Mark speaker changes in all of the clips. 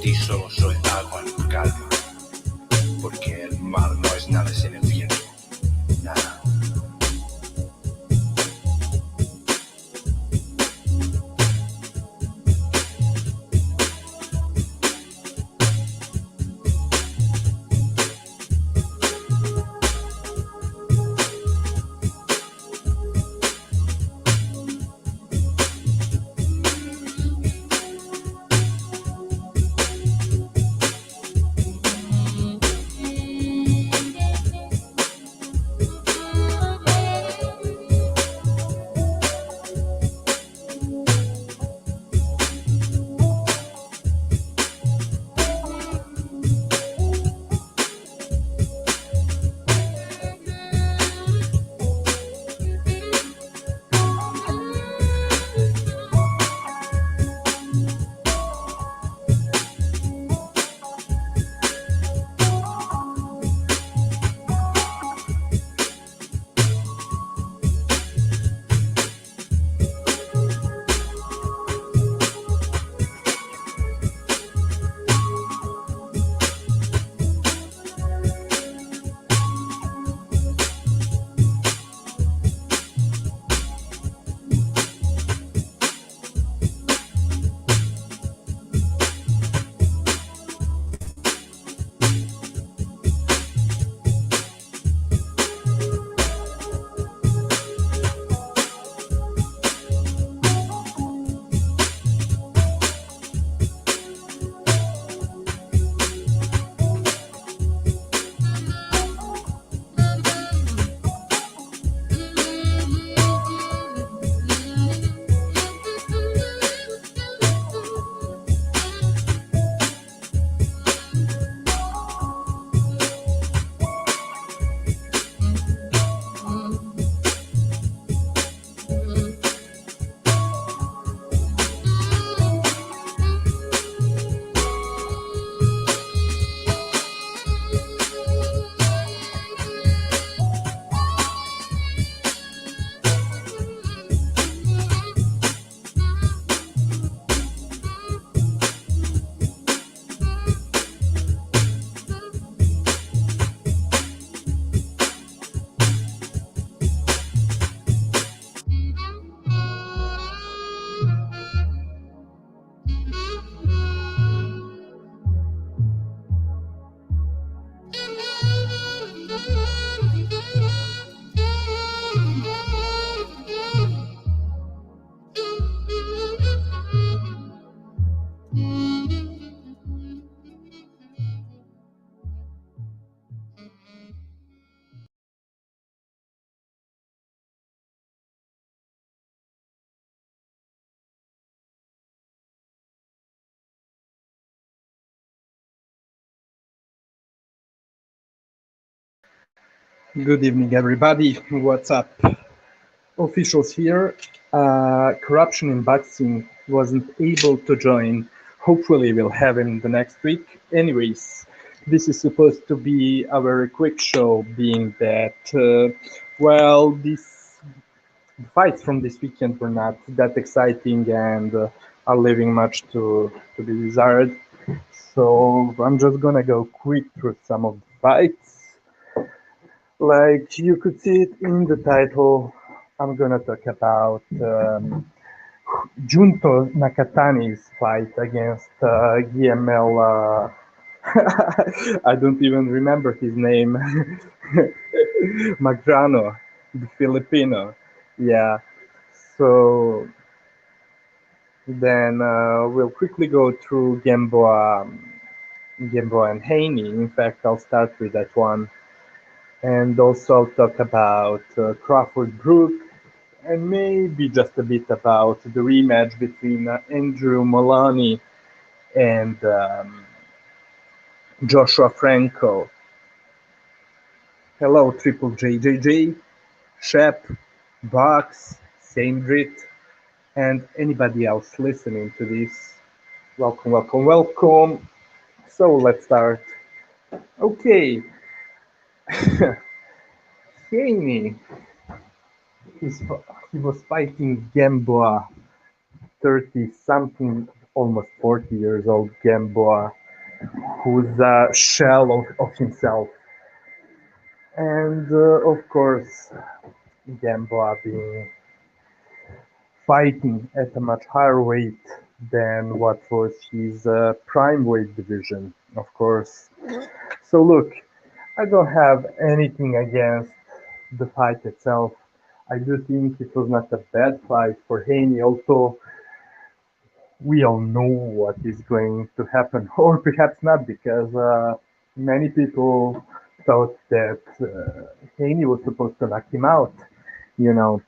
Speaker 1: ti solo soy agua en calma, porque el mar no es nada sin el viento, nada.
Speaker 2: Good evening, everybody. What's up? Officials here. Corruption in boxing wasn't able to join. Hopefully, we'll have him the next week. Anyways, this is supposed to be a very quick show, being that, these fights from this weekend were not that exciting and are leaving much to be desired. So I'm just gonna go quick through some of the fights. Like you could see it in the title, I'm gonna talk about Junto Nakatani's fight against GML. I don't even remember his name. Magramo, the Filipino. Yeah. So then we'll quickly go through Gamboa and Haney. In fact, I'll start with that one. And also I'll talk about Crawford Brook, and maybe just a bit about the rematch between Andrew Moloney and Joshua Franco. Hello, Triple JJJ, Shep, Box, Saindrit, and anybody else listening to this. Welcome, welcome, welcome. So let's start. Okay. Haney. He was fighting Gamboa, 30-something almost 40 years old Gamboa, who's a shell of himself. And of course, Gamboa being fighting at a much higher weight than what was his prime weight division, of course. So look, I don't have anything against the fight itself. I do think it was not a bad fight for Haney, although we all know what is going to happen, or perhaps not, because many people thought that Haney was supposed to knock him out, you know.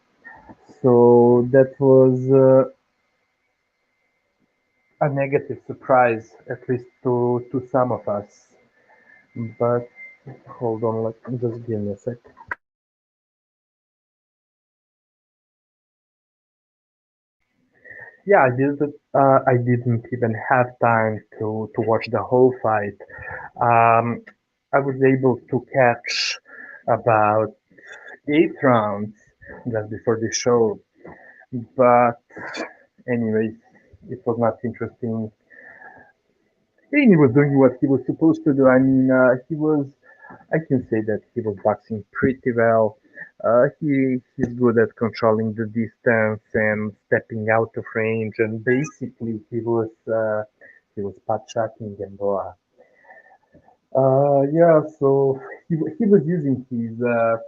Speaker 2: So that was a negative surprise, at least to some of us. But hold on, just give me a sec. Yeah, I didn't. I didn't even have time to watch the whole fight. Um, I was able to catch about 8 rounds just before the show, but anyways, it was not interesting. He was doing what he was supposed to do. I mean, he was. I can say that he was boxing pretty well. He's good at controlling the distance and stepping out of range, and basically he was pot shotting Gamboa. Yeah, so he was using his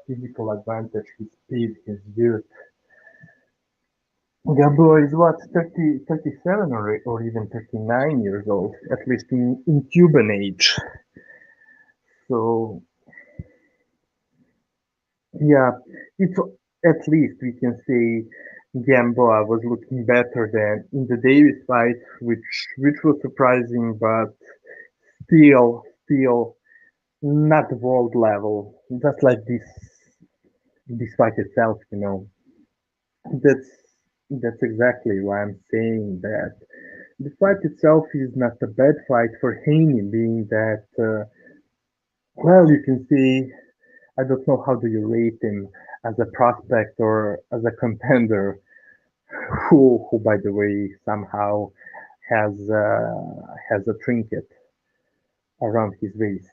Speaker 2: physical advantage, his speed, his youth. Gamboa is what, 37 or even 39 years old, at least in Cuban age. So yeah, it's at least we can say Gamboa was looking better than in the Davis fight, which was surprising, but still not world level. Just like this fight itself, you know. That's that's exactly why I'm saying that the fight itself is not a bad fight for Haney, being that well, you can see. I don't know how do you rate him as a prospect or as a contender who by the way somehow has a trinket around his waist.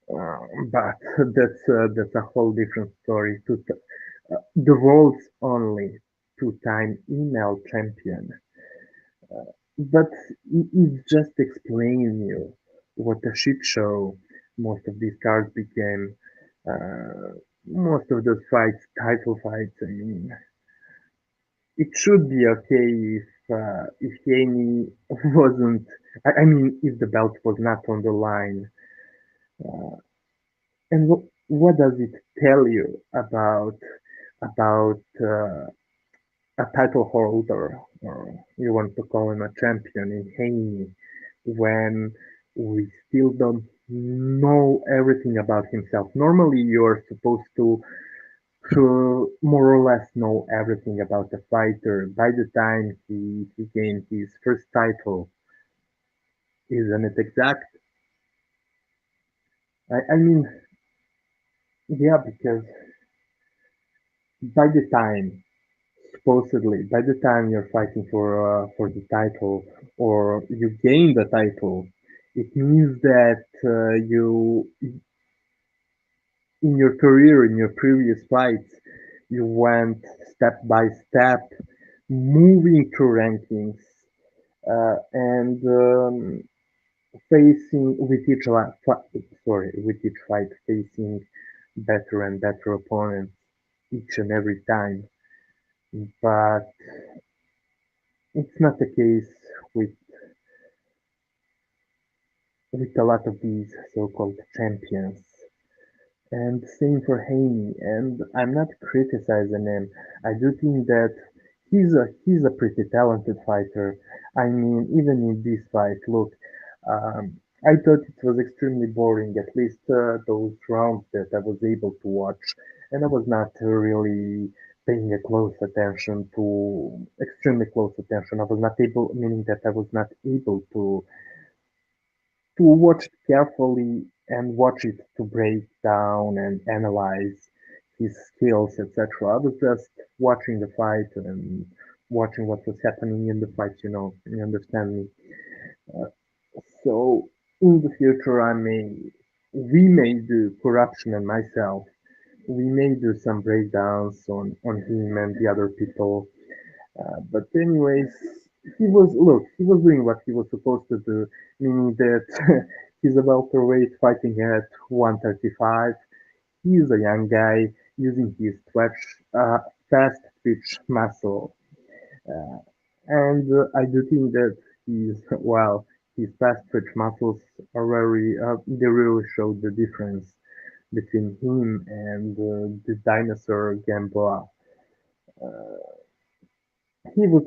Speaker 2: But that's a whole different story. The world's only two-time email champion, but it's just explaining you what a shit show most of these cards became. Most of those fights, title fights. I mean, it should be okay if Haney wasn't. I mean, if the belt was not on the line. Uh, and what does it tell you about a title holder, or you want to call him a champion in Haney, when we still don't know everything about himself? Normally, you're supposed to more or less know everything about the fighter by the time he gained his first title. Isn't it exact? I mean, yeah, because by the time, supposedly, by the time you're fighting for the title or you gain the title, it means that you, in your career, in your previous fights, you went step by step, moving through rankings, and facing with each fight facing better and better opponents each and every time. But it's not the case with a lot of these so-called champions. And same for Haney. And I'm not criticizing him. I do think that he's a pretty talented fighter. I mean, even in this fight, look, I thought it was extremely boring, at least those rounds that I was able to watch, and I was not really paying a close attention to extremely close attention. I was not able, meaning that I was not able to watch it carefully and watch it to break down and analyze his skills, etc. I was just watching the fight and watching what was happening in the fights. You understand me. Uh, so in the future, we may do corruption and myself. We may do some breakdowns on him and the other people. But anyways, he was doing what he was supposed to do, meaning that he's a welterweight fighting at 135. He's a young guy using his fast twitch muscle. Uh, and I do think that his fast twitch muscles they really show the difference between him and the dinosaur Gamboa. Uh, he was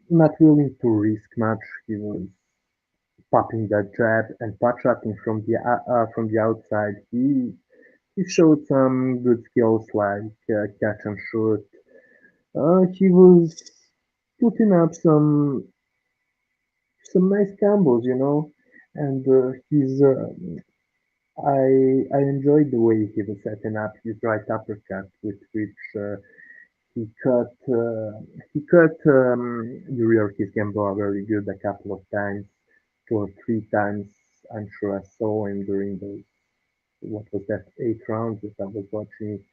Speaker 2: not willing to risk much. He was popping that jab and pot shotting from the outside. He showed some good skills like catch and shoot. He was putting up some nice combos, and I enjoyed the way he was setting up his right uppercut, with which he cut uh, the rear of his Gamboa very good a couple of times, 2 or 3 times. I'm sure I saw him during those, what was that, 8 rounds that I was watching.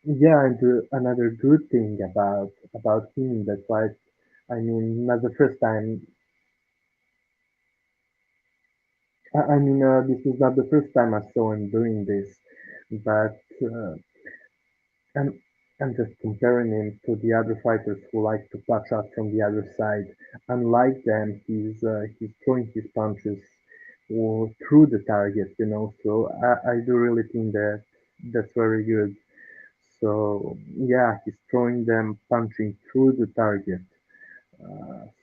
Speaker 2: Yeah, and another good thing about him in that fight, I mean, not the first time. This was not the first time I saw him doing this, but I'm I'm just comparing him to the other fighters who like to punch out from the other side. Unlike them, he's throwing his punches through the target, So I do really think that that's very good. So yeah, he's throwing them, punching through the target.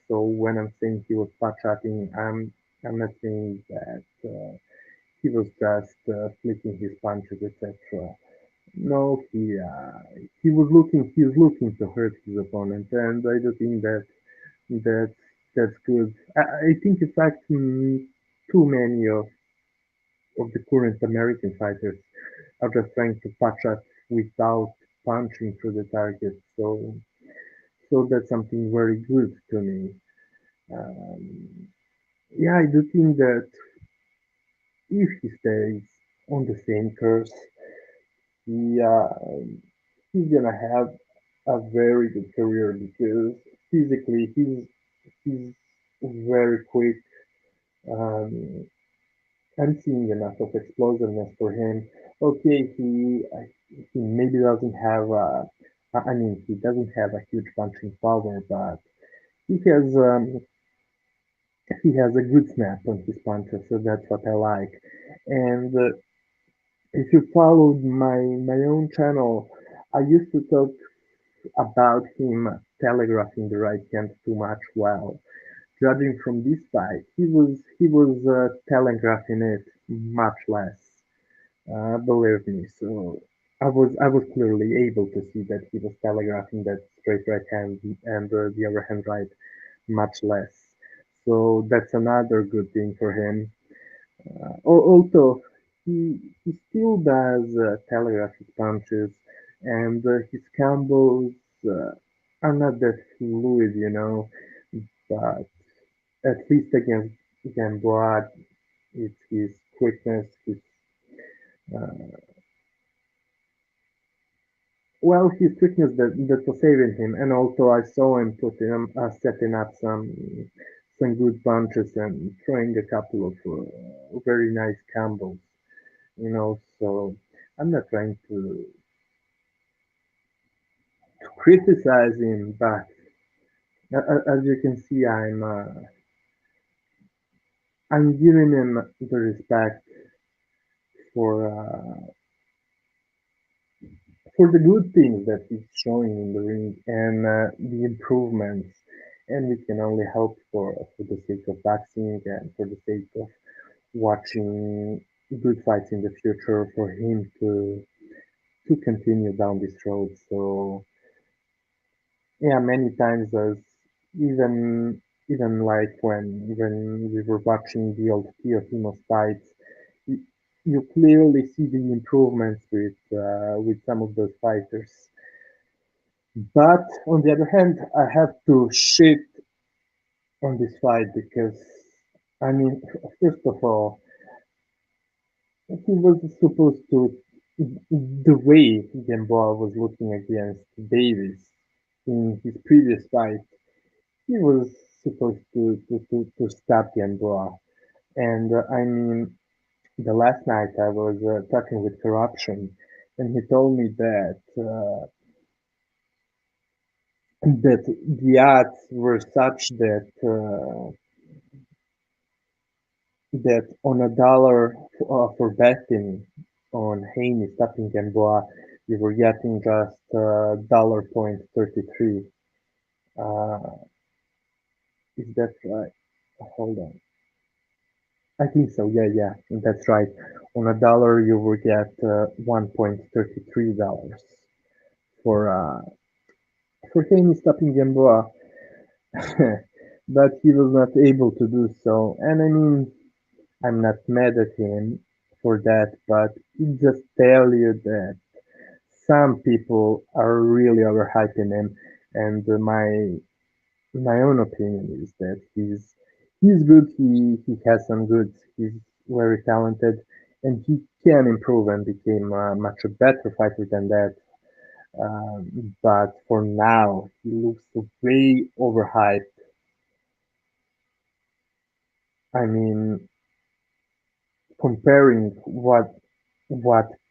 Speaker 2: So when I'm saying he was punch cutting, I'm not saying that he was just flicking his punches, etc. No, he's looking to hurt his opponent, and I do think that that's good. I think in fact too many of the current American fighters are just trying to punch us without punching through the target. So that's something very good to me. Um, yeah, I do think that if he stays on the same course, he he's gonna have a very good career because physically he's very quick. Um, I'm seeing enough of explosiveness for him. Okay, he maybe doesn't have he doesn't have a huge punching power, but he has um, he has a good snap on his punches, so that's what I like. And if you followed my own channel, I used to talk about him telegraphing the right hand too much. Well, judging from this fight, he was telegraphing it much less. Believe me. So I was clearly able to see that he was telegraphing that straight right hand and the other hand right much less. So that's another good thing for him. Also, he still does telegraphic punches, and his combos are not that fluid, but at least against Gamboa, it's his quickness, uh, his quickness that was saving him, and also I saw him setting up some good punches and throwing a couple of very nice combos, So I'm not trying to criticize him, but as you can see, I'm giving him the respect for for the good things that he's showing in the ring and the improvements. And we can only hope for the sake of boxing and for the sake of watching good fights in the future for him to continue down this road. So yeah, many times as even like when we were watching the old Teofimos fights, you, you clearly see the improvements with some of those fighters. But on the other hand, I have to shit on this fight because, I mean, first of all, he was supposed to, the way Gamboa was looking against Davis in his previous fight, he was supposed to stop Gamboa. And I mean, the last night I was talking with Corruption, and he told me that the odds were such that on a dollar for betting on Haney stopping Gamboa, you were getting just dollar point 33. Uh, is that right? Hold on. I think so. Yeah, yeah, that's right. On a dollar, you will get $1.33 for Haney stopping Gamboa, but he was not able to do so. And I mean, I'm not mad at him for that, but it just tell you that some people are really overhyping him, and my own opinion is that he's good. He has some goods. He's very talented, and he can improve and become much a better fighter than that. But for now, he looks way overhyped. I mean, comparing what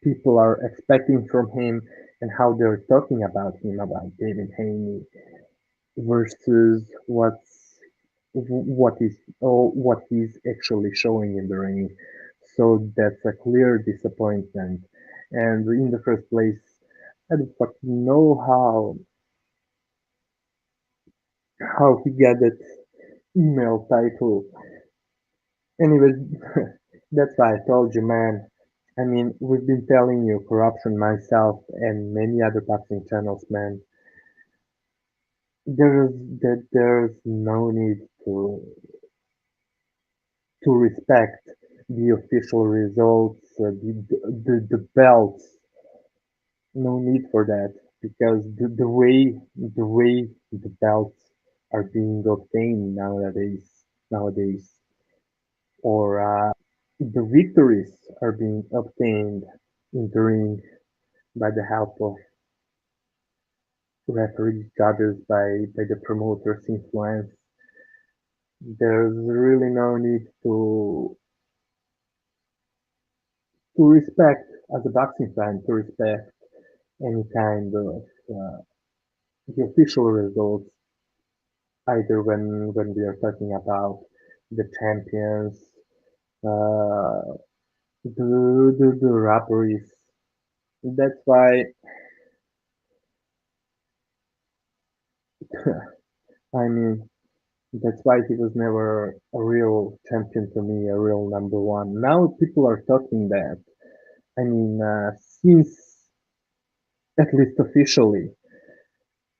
Speaker 2: people are expecting from him and how they're talking about him, about David Haney, versus what he's actually showing in the ring. So that's a clear disappointment. And in the first place, I don't fucking know how he got that email title. Anyways, that's why I told you, man. I mean, we've been telling you corruption, myself, and many other boxing channels, man. There's no need to respect the official results, the belts. No need for that because the way the belts are being obtained nowadays, or the victories are being obtained in the ring by the help of referees, judges, by the promoters' influence. There's really no need to respect, as a boxing fan, to respect any kind of uh, the official results, either when we are talking about the champions, uh, the robberies. That's why I mean that's why he was never a real champion to me, a real number one. Now people are talking that. I mean, since at least officially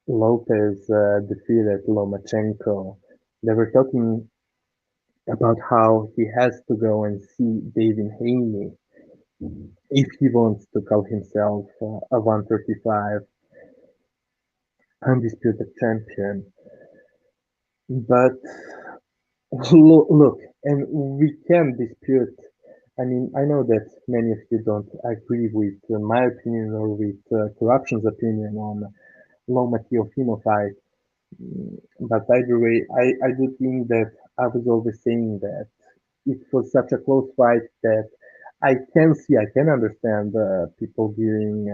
Speaker 2: Lopez defeated Lomachenko, they were talking about how he has to go and see David Haney if he wants to call himself a 135 undisputed champion. But look, and we can dispute. I mean, I know that many of you don't agree with my opinion or with Corruption's opinion on Loma Teofimo fight. But either way, I do think that I was always saying that it was such a close fight that I can understand people giving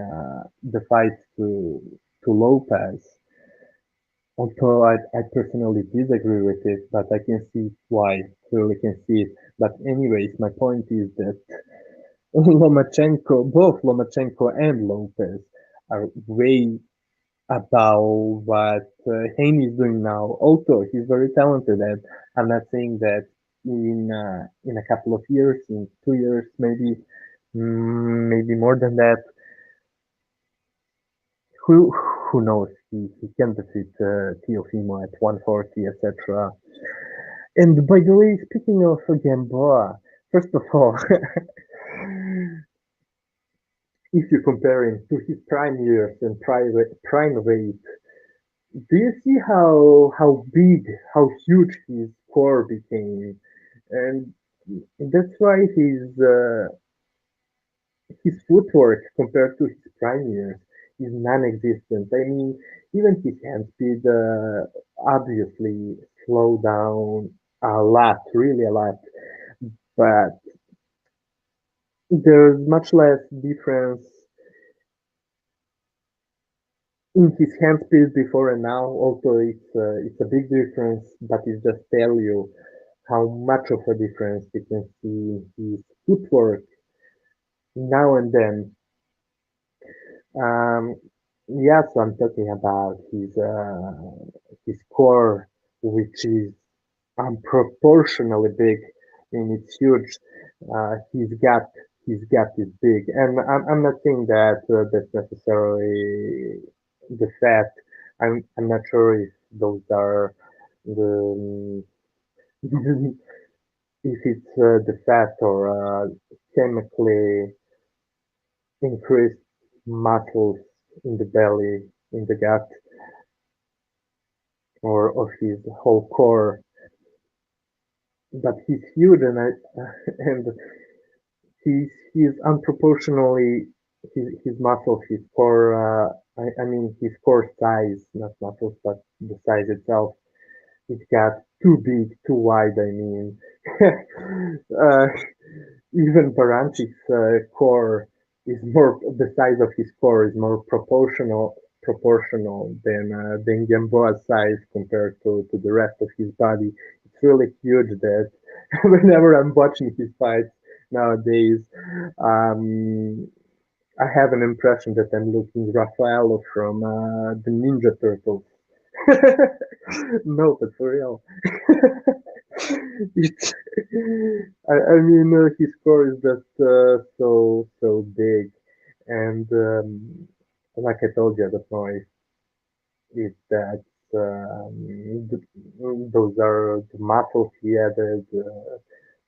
Speaker 2: the fight to Lopez. Although I personally disagree with it, but I can see why. Clearly can see it. But anyways, my point is that both Lomachenko and Lopez are way about what Haney is doing now. Also, he's very talented, and I'm not saying that in a couple of years, in 2 years, maybe more than that, who knows? He can defeat Teofimo at 140, etc. And by the way, speaking of Gamboa, first of all, if you compare him to his prime years and prime weight, Do you see how big, how huge his core became? And that's why his footwork compared to his prime years is non-existent. I mean, even his hand speed obviously slowed down a lot, really a lot. But there's much less difference in his hand speed before and now. Also, it's a big difference, but it just tell you how much of a difference you can see in his footwork now and then. Um, yeah, so I'm talking about his core, which is unproportionally big. I mean, it's huge. His gut is big, and I'm not saying that that's necessarily the fat. I'm not sure if those are the if it's the fat or chemically increased muscles in the belly, in the gut, or his whole core. But he's huge, and he's unproportionally his muscle, his core. I mean his core size, not muscles, but the size itself. It got too big, too wide. I mean, uh, even Baranchik's core is more. The size of his core is more proportional than Gamboa's size compared to the rest of his body. It's really huge that whenever I'm watching his fights nowadays, um, I have an impression that I'm looking Raffaello from the Ninja Turtles. No, but for real. It's, I mean, his score is just so big, and like I told you, I don't know if that those are the muscles he added,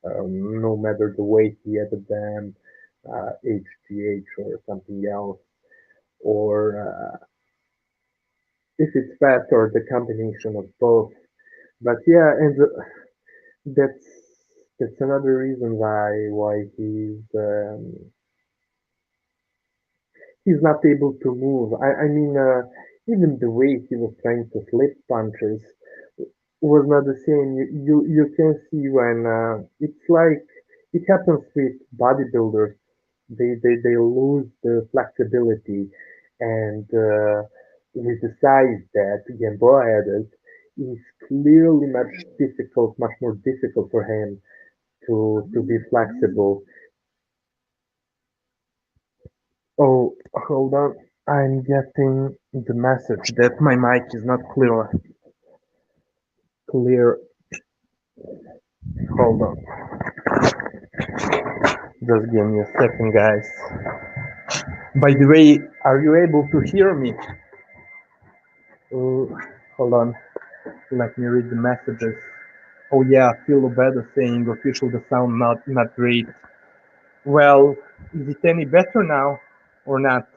Speaker 2: no matter the weight he added them, HGH or something else, or if it's fat or the combination of both. But yeah, and that's that's another reason why he's not able to move. I mean, even the way he was trying to slip punches was not the same. You can see when it's like it happens with bodybuilders. They lose the flexibility, and with the size that Gamboa added, it's clearly much more difficult for him to be flexible. Oh, hold on. I'm getting the message that my mic is not clear. Hold on. Just give me a second, guys. By the way, are you able to hear me? Uh, hold on. Let me read the messages. Oh yeah, Philo Beda saying official the sound not great. Well, is it any better now or not?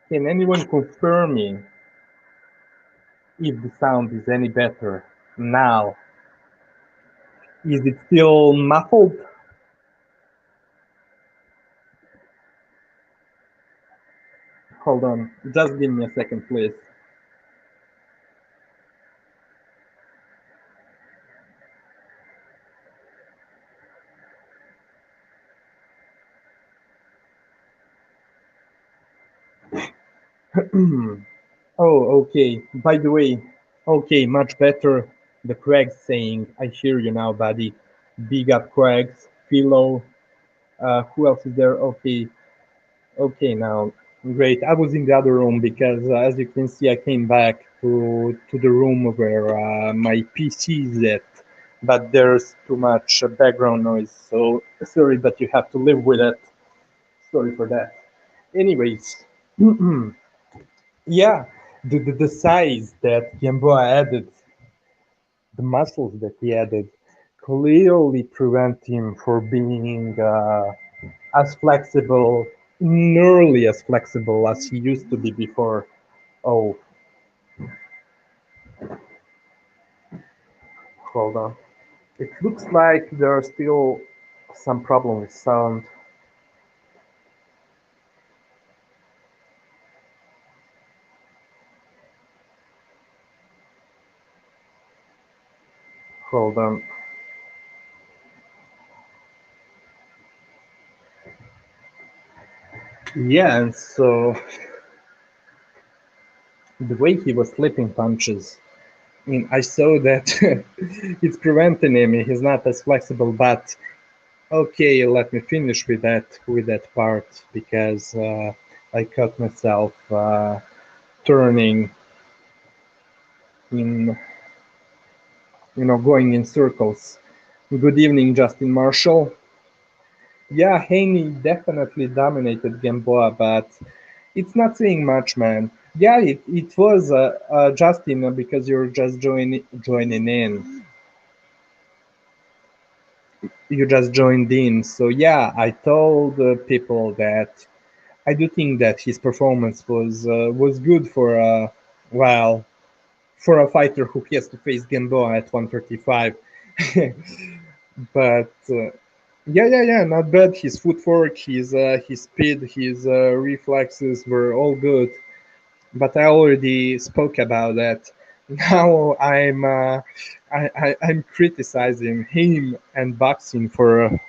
Speaker 2: Can anyone confirm me if the sound is any better now? Is it still muffled? Hold on, just give me a second, please. Oh, okay. By the way, okay, much better. The Craig's saying, I hear you now, buddy. Big up Craig's, Philo. Who else is there? Okay, okay, now. Great. I was in the other room because, as you can see, I came back to the room where my PC is at, but there's too much background noise, so sorry, but you have to live with it. Sorry for that. Anyways, yeah, the size that Gamboa added, the muscles that he added, clearly prevent him from being as flexible nearly as flexible as he used to be before. Oh, hold on. It looks like there are still some problem with sound. Hold on. Yeah, and so the way he was slipping punches, I mean, I saw that it's preventing him. He's not as flexible, but okay, let me finish with that part because I caught myself turning in, going in circles. Good evening, Justin Marshall. Yeah, Haney definitely dominated Gamboa, but it's not saying much, man. Yeah, it was Justin because you're just joining in. You just joined in, so yeah, I told people that I do think that his performance was good for well for a fighter who has to face Gamboa at 135. But yeah, not bad. His footwork, his speed, his reflexes were all good. But I already spoke about that. Now I'm criticizing him and boxing for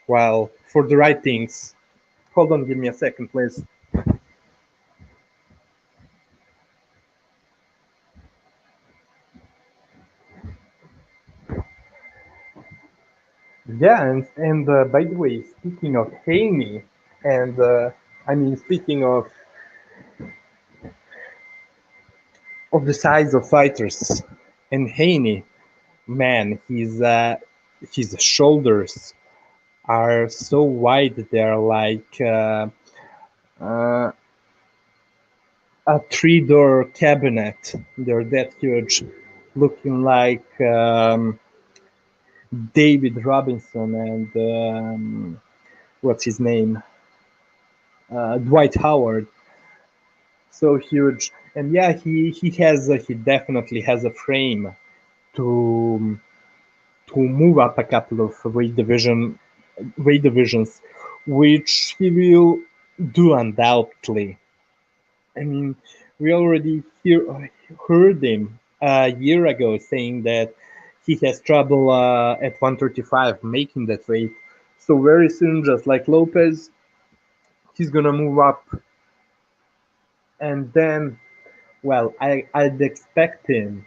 Speaker 2: well for the right things. Hold on, give me a second, please. Yeah, and by the way, speaking of Haney, and I mean speaking of the size of fighters, and Haney, man, his shoulders are so wide. They're like uh, a three-door cabinet. They're that huge, looking like David Robinson and what's his name, Dwight Howard. So huge, and yeah, he definitely has a frame to move up a couple of weight divisions, which he will do undoubtedly. I mean, we already heard him a year ago saying that he has trouble at 135 making that weight. So very soon, just like Lopez, he's gonna move up, and then, well, I'd expect him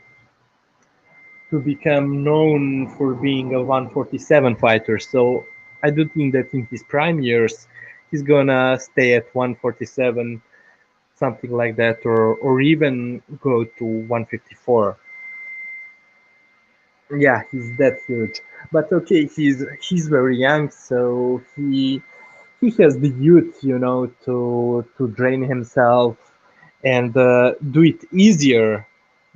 Speaker 2: to become known for being a 147 fighter. So I do think that in his prime years, he's gonna stay at 147, something like that, or even go to 154. Yeah, he's that huge. But okay, he's very young, so he has the youth, to drain himself and do it easier.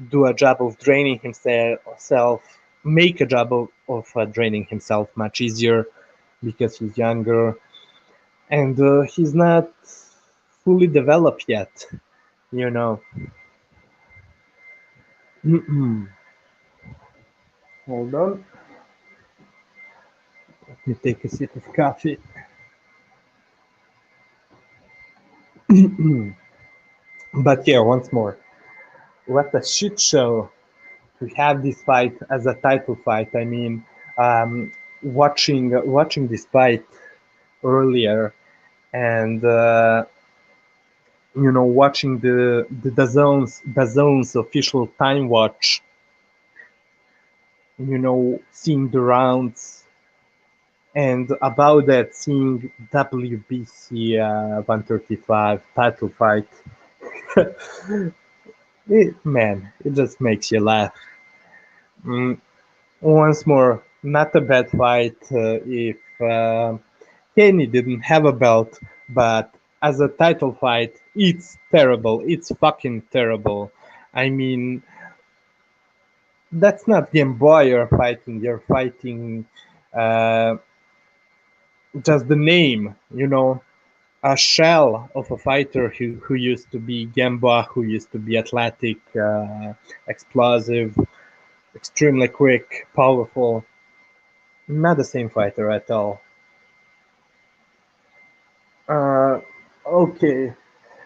Speaker 2: Do a job of draining himself, make a job of draining himself much easier because he's younger and he's not fully developed yet. You know. Hold on. Let me take a sip of coffee. But yeah, once more, what a shit show to have this fight as a title fight. I mean, watching this fight earlier and watching the zone's official time watch, seeing the rounds, and about that seeing WBC 135 title fight. It just makes you laugh. Mm, Once more, not a bad fight if Haney didn't have a belt, but as a title fight, it's terrible. It's fucking terrible. I mean, that's not Gamboa you're fighting. You're fighting uh, just the name, a shell of a fighter who used to be Gamboa, who used to be athletic, explosive, extremely quick, powerful. Not the same fighter at all. Uh, okay.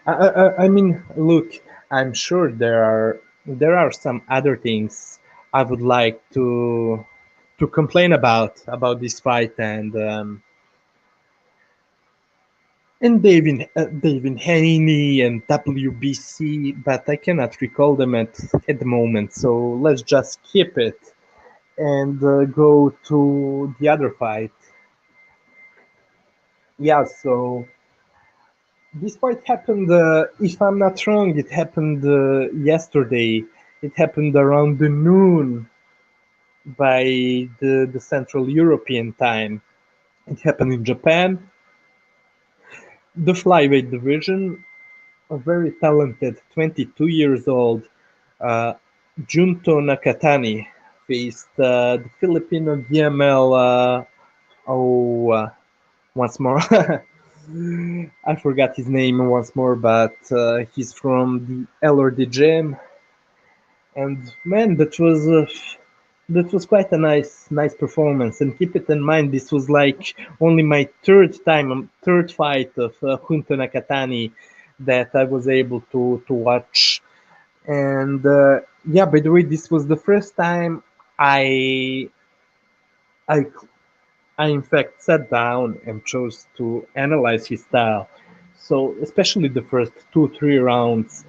Speaker 2: I mean, look, I'm sure there are some other things I would like to complain about this fight and David Haney and WBC, but I cannot recall them at the moment. So let's just skip it and go to the other fight. Yeah, so this fight happened, if I'm not wrong, it happened yesterday. It happened around the noon by the Central European time. It happened in Japan. The flyweight division, a very talented 22 years old uh, Junto Nakatani faced the Filipino DML. Once more. I forgot his name once more, but he's from the LRD gym, and man, that was quite a nice performance. And keep it in mind, this was like only my third fight of Junto Nakatani that I was able to watch. And yeah, by the way, this was the first time I I I in fact sat down and chose to analyze his style. So especially the first 2-3 rounds,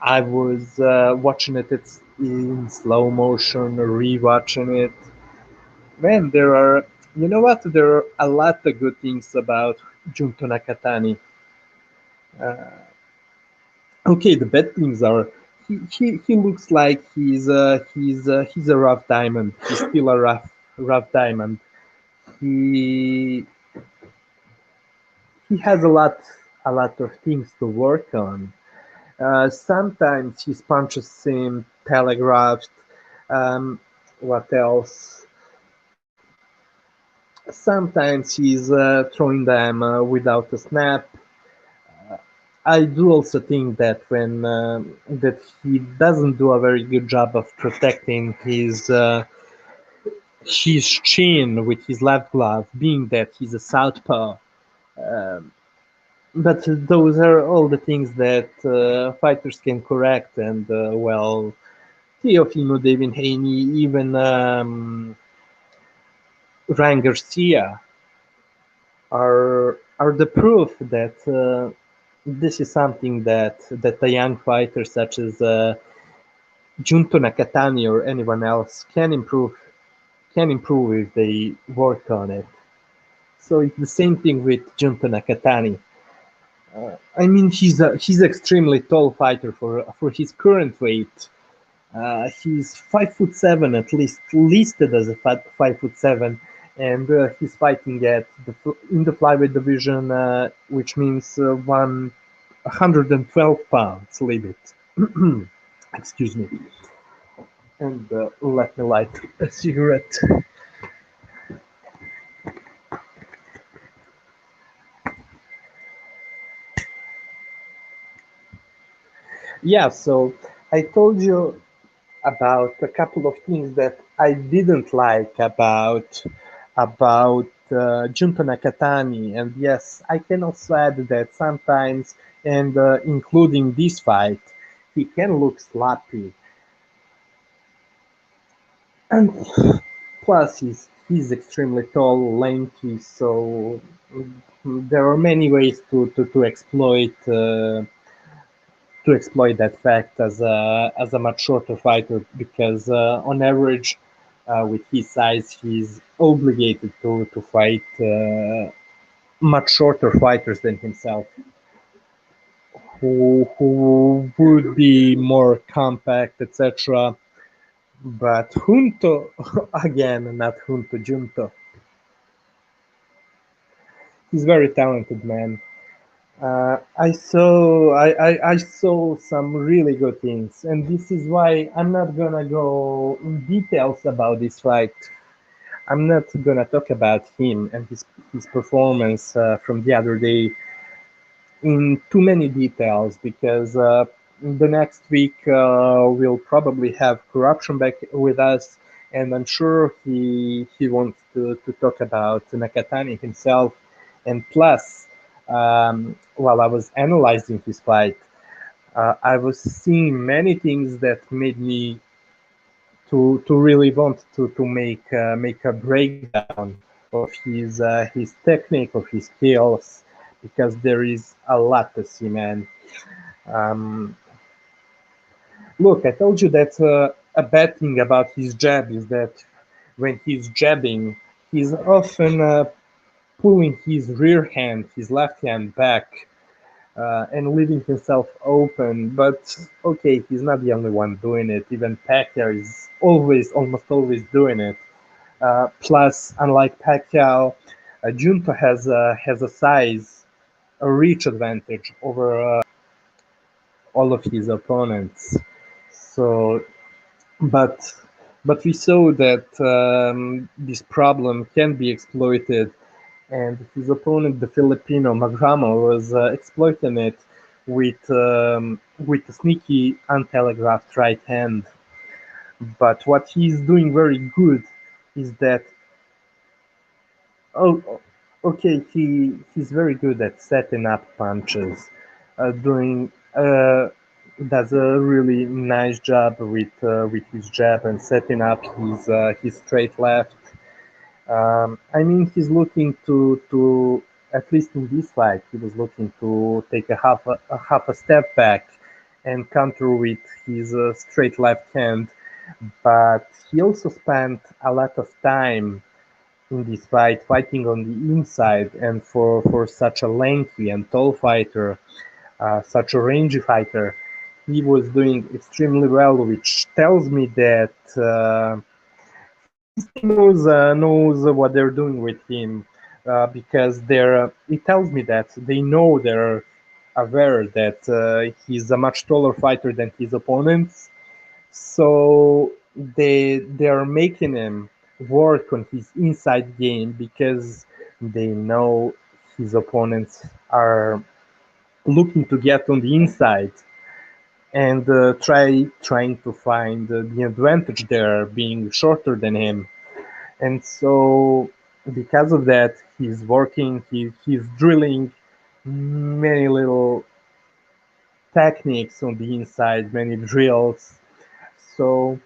Speaker 2: I was watching it in slow motion, rewatching it. Man, you know what? There are a lot of good things about Junto Nakatani. Okay, the bad things are he looks like he's a rough diamond. He's still a rough diamond. He he has a lot of things to work on. Sometimes his punches seem telegraphed. Um, what else? Sometimes he's throwing them without a snap. I do also think that when that he doesn't do a very good job of protecting his chin with his left glove, being that he's a southpaw. Um, but those are all the things that fighters can correct, and well, Teofimo, David Haney, even Ryan Garcia are the proof that this is something that a young fighter such as Junto Nakatani or anyone else can improve if they work on it. So it's the same thing with Junto Nakatani. I mean, he's extremely tall fighter for his current weight. He's 5'7", at least listed as a 5'7", and he's fighting in the flyweight division, which means 112 pounds limit. Excuse me. And let me light a cigarette. Yeah, so I told you about a couple of things that I didn't like about Junto Nakatani, and yes, I can also add that sometimes, and including this fight, he can look sloppy, and plus he's extremely tall, lanky, so there are many ways to exploit that fact as a much shorter fighter, because on average, with his size, he's obligated to fight much shorter fighters than himself, who would be more compact, etc. But Junto, again, not Junto, he's very talented man. I saw some really good things, and this is why I'm not gonna go in details about this fight. I'm not gonna talk about him and his performance from the other day. in too many details because the next week we'll probably have corruption back with us, and I'm sure he wants to talk about Nakatani himself. And plus, while I was analyzing his fight, I was seeing many things that made me to really want to make a breakdown of his technique, of his skills, because there is a lot to see, man. Um, Look, I told you that a bad thing about his jab is that when he's jabbing, he's often pulling his rear hand, his left hand back, and leaving himself open. But okay, he's not the only one doing it. Even Pacquiao is almost always doing it. Plus, unlike Pacquiao, Junto has a size, a reach advantage over all of his opponents. So, but but we saw that this problem can be exploited, and his opponent, the Filipino Magramo, was exploiting it with a sneaky, untelegraphed right hand. But what he's doing very good is that oh, okay, he's very good at setting up punches, doing does a really nice job with his jab and setting up his straight left. I mean, he's looking to at least in this fight, he was looking to take a half a step back and counter with his straight left hand, but he also spent a lot of time in this fight fighting on the inside, and for such a lengthy and tall fighter, such a rangy fighter, he was doing extremely well, which tells me that knows what they're doing with him, because it tells me that they know they're aware that he's a much taller fighter than his opponents, so they're making him work on his inside game because they know his opponents are looking to get on the inside and trying to find the advantage there, being shorter than him. And so because of that, he's working, he's drilling many little techniques on the inside, many drills. So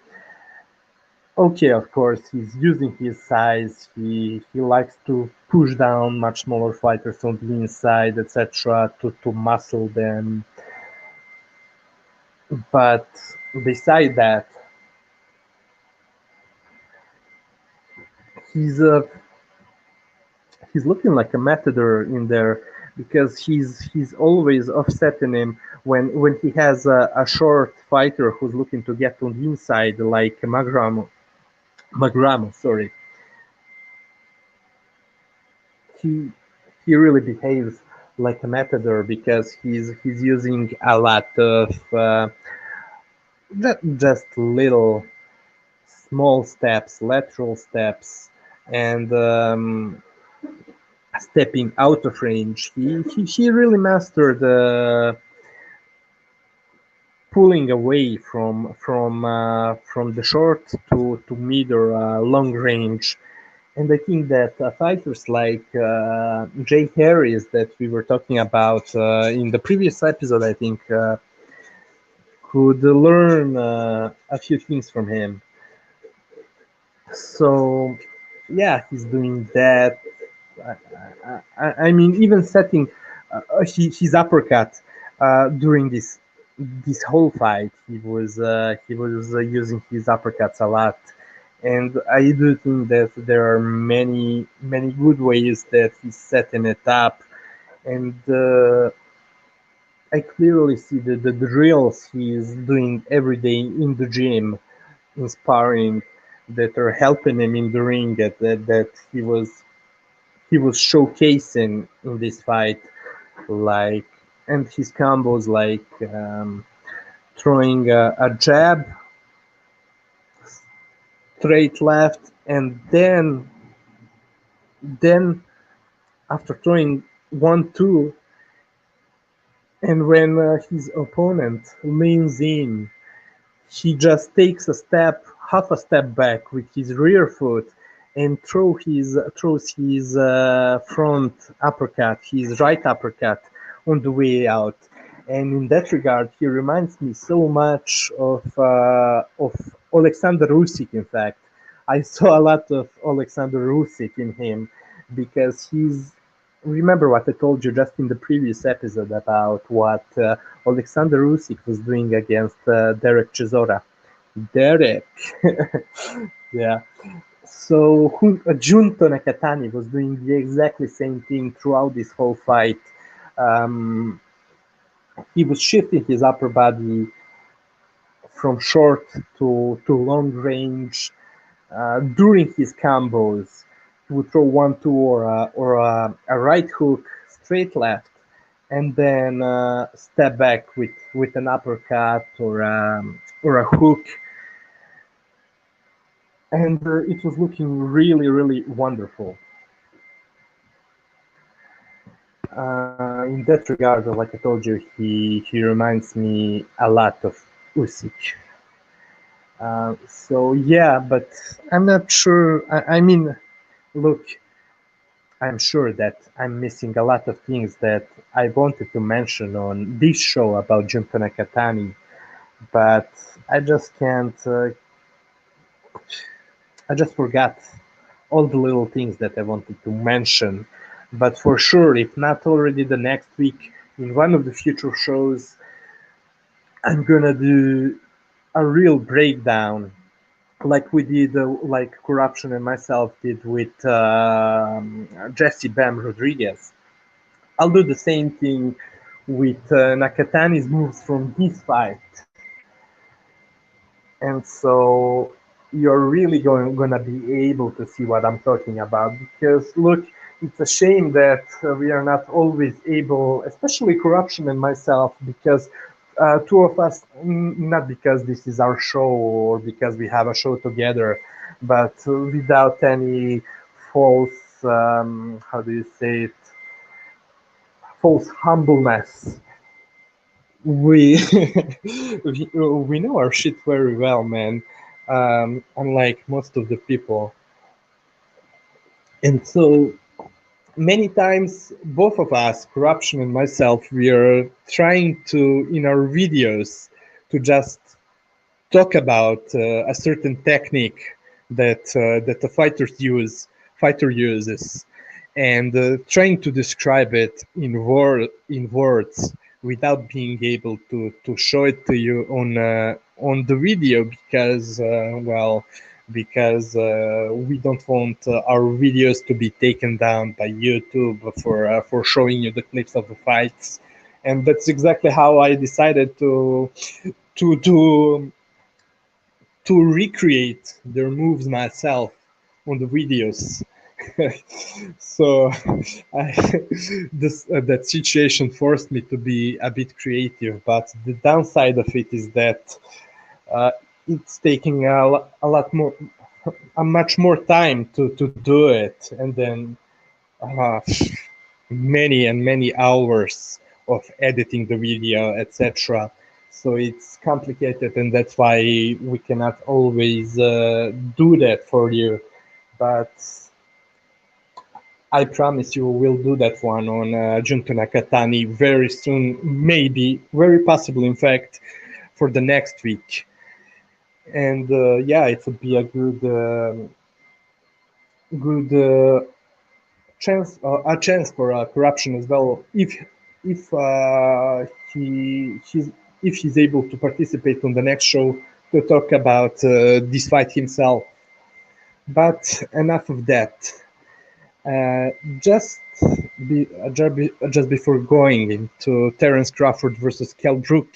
Speaker 2: okay, of course, he's using his size. He likes to push down much smaller fighters on the inside, etc., to muscle them. But beside that, he's he's looking like a matador in there because he's always offsetting him when he has a short fighter who's looking to get on the inside, like Magramo, sorry. he he really behaves like a matador because he's using a lot of just little small steps, lateral steps, and stepping out of range. He really mastered pulling away from the short to mid or long range. And I think that fighters like Jay Harris that we were talking about in the previous episode, I think, could learn a few things from him. So, yeah, he's doing that. I mean, even setting his uppercut during this whole fight, he was using his uppercuts a lot. And I do think that there are many good ways that he's setting it up, and I clearly see the drills he's doing every day in the gym, inspiring, that are helping him in the ring, that he was showcasing in this fight, like, and his combos like throwing a jab straight left, and then after throwing 1-2, And when his opponent leans in, he just takes a step, half a step back with his rear foot and throws his front uppercut, his right uppercut on the way out. And in that regard, he reminds me so much of Alexander Usyk. In fact, I saw a lot of Alexander Usyk in him because he's. Remember what I told you just in the previous episode about what Alexander Usyk was doing against Derek Chisora. Derek, yeah. So Junto Nakatani was doing the exactly same thing throughout this whole fight. Um, he was shifting his upper body from short to long range during his combos. He would throw 1-2 or a right hook, straight left, and then step back with an uppercut or a hook. And it was looking really, really wonderful. In that regard, like I told you, he reminds me a lot of Usyk. So yeah, but I'm not sure. I mean, look, I'm sure that I'm missing a lot of things that I wanted to mention on this show about Junto Nakatani, but I just can't. I just forgot all the little things that I wanted to mention. But for sure, if not already the next week, in one of the future shows, I'm gonna do a real breakdown, like we did, like Corruption and myself did with Jesse Bam Rodriguez. I'll do the same thing with Nakatani's moves from this fight. And so you're really gonna be able to see what I'm talking about, because look, it's a shame that we are not always able, especially Corruption and myself, because two of us, not because this is our show or because we have a show together, but without any false, how do you say it, false humbleness. We we know our shit very well, man. Unlike most of the people, and so many times, both of us, Corruption and myself, we are trying to in our videos to just talk about a certain technique that the fighter uses, and trying to describe it in words without being able to show it to you on the video, because we don't want our videos to be taken down by YouTube for showing you the clips of the fights. And that's exactly how I decided to do to recreate their moves myself on the videos. So that situation forced me to be a bit creative, but the downside of it is that uh, it's taking a much more time to do it, and then uh, many and many hours of editing the video, etc. So it's complicated, and that's why we cannot always do that for you. But I promise you we'll do that one on Junto Nakatani very soon, maybe, very possible, in fact, for the next week. And yeah, it would be a good chance for Corruption as well, if he's able to participate on the next show to talk about this fight himself. But enough of that. Uh, just just before going into Terence Crawford versus Brook,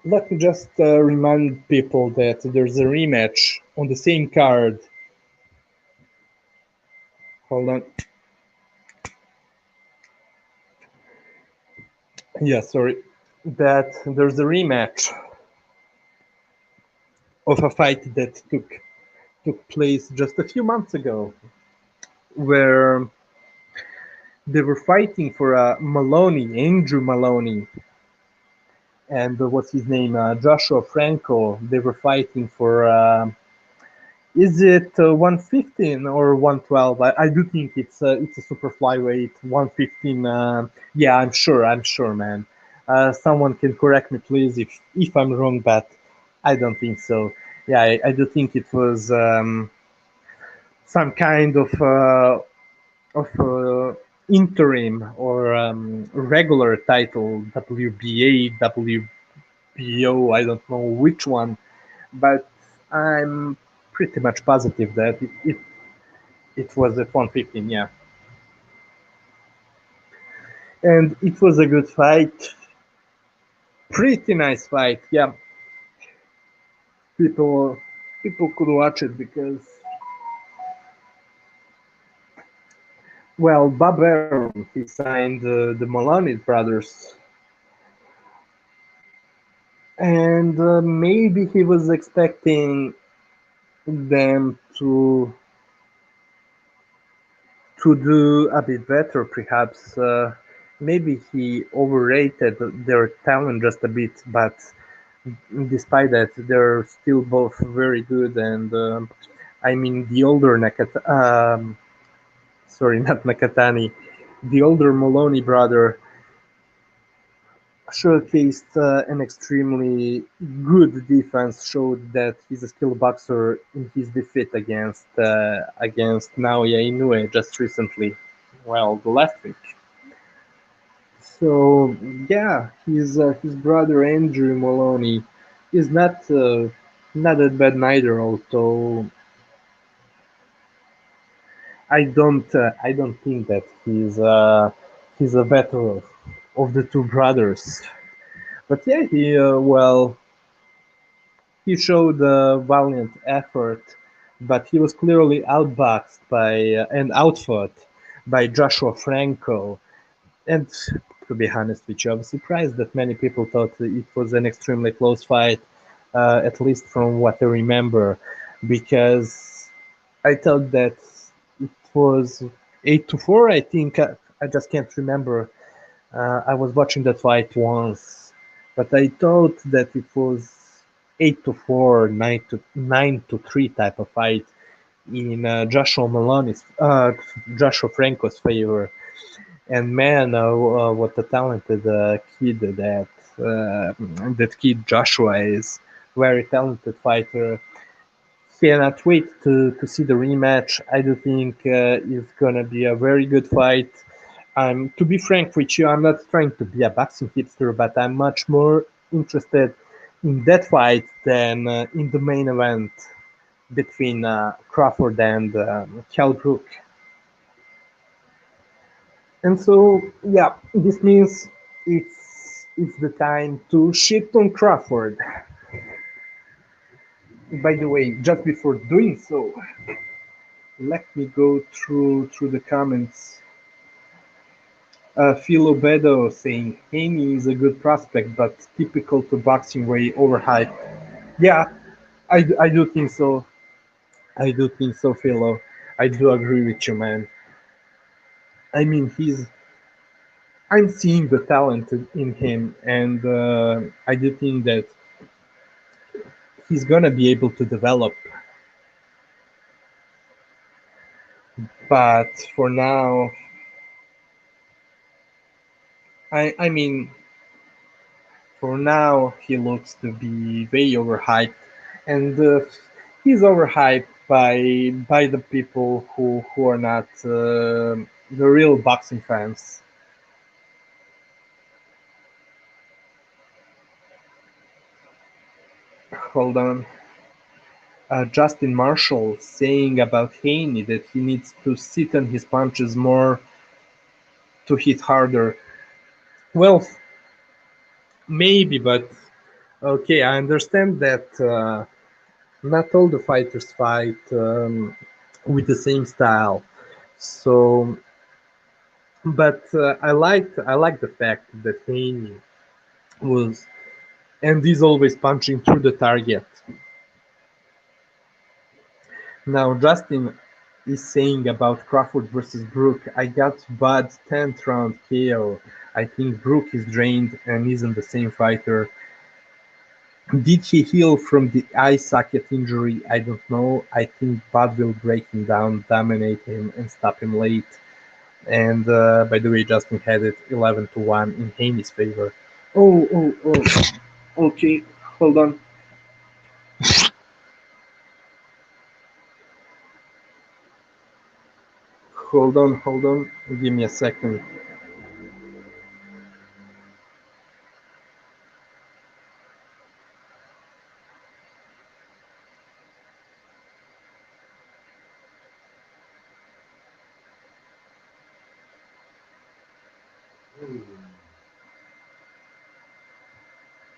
Speaker 2: let me just remind people that there's a rematch on the same card. Hold on. Yeah, sorry. That there's a rematch of a fight that took place just a few months ago, where They were fighting for Maloney, Andrew Maloney, and what's his name, Joshua Franco. They were fighting for. Is it 115 or 112? I do think it's a super flyweight 115. Yeah, I'm sure, man. Someone can correct me, please, if I'm wrong, but I don't think so. Yeah, I do think it was some kind of interim or regular title, WBA, WBO. I don't know which one, but I'm pretty much positive that it was at 115, yeah. And it was a good fight. Pretty nice fight, yeah. People people could watch it because, well, Bob Arum, he signed the Maloney brothers, and maybe he was expecting them to do a bit better, perhaps. Maybe he overrated their talent just a bit, but despite that, they're still both very good. And I mean, the older sorry, not Nakatani, the older Maloney brother showcased an extremely good defense, showed that he's a skilled boxer in his defeat against Naoya Inoue just recently. Well, the last week. So yeah, his brother Andrew Maloney is not that bad neither. Although I don't think that he's a better of the two brothers. But yeah, he showed a valiant effort, but he was clearly outboxed by and outfought by Joshua Franco. And to be honest with you, I was surprised that many people thought it was an extremely close fight, at least from what I remember, because I thought that it was 8-4. I think I just can't remember. I was watching that fight once, but I thought that it was 8-4, 9-3 type of fight in Joshua Franco's favor. And man, what a talented kid that kid Joshua is. Very talented fighter. Cannot wait to see the rematch. I do think it's gonna be a very good fight. To be frank with you, I'm not trying to be a boxing hipster, but I'm much more interested in that fight than in the main event between Crawford and Brook. And so, yeah, this means it's the time to shit on Crawford. By the way, just before doing so, let me go through the comments. Phil Obedo saying Haney is a good prospect, but typical to boxing way overhyped. Yeah, I do think so. I do think so, Philo. I do agree with you, man. I mean, I'm seeing the talent in him, and I do think that he's gonna be able to develop. But for now, I mean, for now he looks to be way overhyped, and he's overhyped by the people who are not the real boxing fans. Hold on. Justin Marshall saying about Haney that he needs to sit on his punches more to hit harder. Well, maybe, but okay, I understand that not all the fighters fight with the same style. So, but I like the fact that Haney was and is always punching through the target. Now, Justin is saying about Crawford versus Brook. I got bad 10th round KO. I think Brook is drained and isn't the same fighter. Did he heal from the eye socket injury? I don't know. I think Bud will break him down, dominate him, and stop him late. And by the way, Justin had it 11-1 in Haney's favor. Oh. Okay, hold on. Hold on. Give me a second.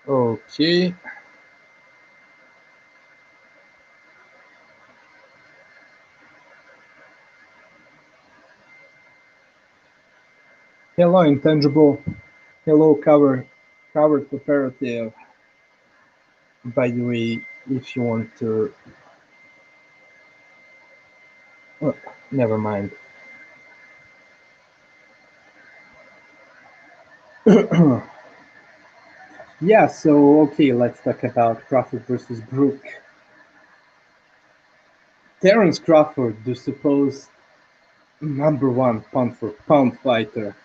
Speaker 2: Okay. Hello, Intangible. Hello, Covered Cooperative. By the way, if you want to... Oh, never mind. Yeah, so, okay, let's talk about Crawford versus Brook. Terence Crawford, the supposed #1 pound for pound fighter.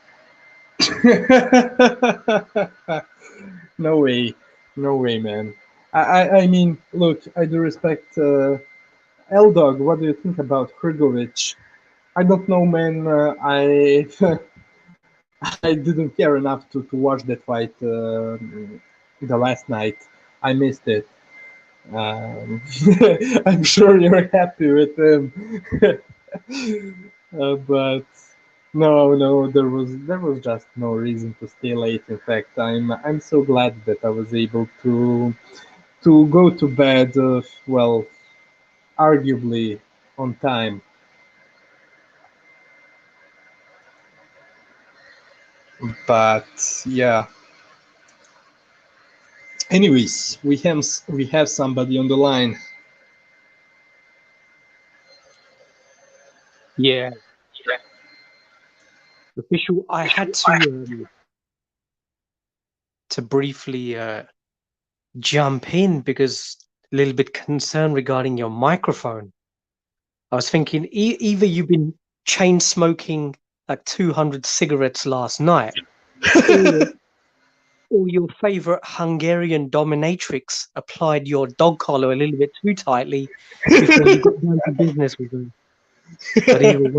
Speaker 2: No way. No way, man. I mean, look, I do respect L-Dog. What do you think about Hrgovic? I don't know, man. I I didn't care enough to watch that fight the last night. I missed it. I'm sure you're happy with him. But no, there was just no reason to stay late. In fact, I'm so glad that I was able to go to bed. Well, arguably on time. But yeah. Anyways, we have somebody on the line.
Speaker 3: Yeah, official. I had to briefly jump in because a little bit concerned regarding your microphone. I was thinking either you've been chain smoking like 200 cigarettes last night, or, or your favorite Hungarian dominatrix applied your dog collar a little bit too tightly before you got down to business with her. But either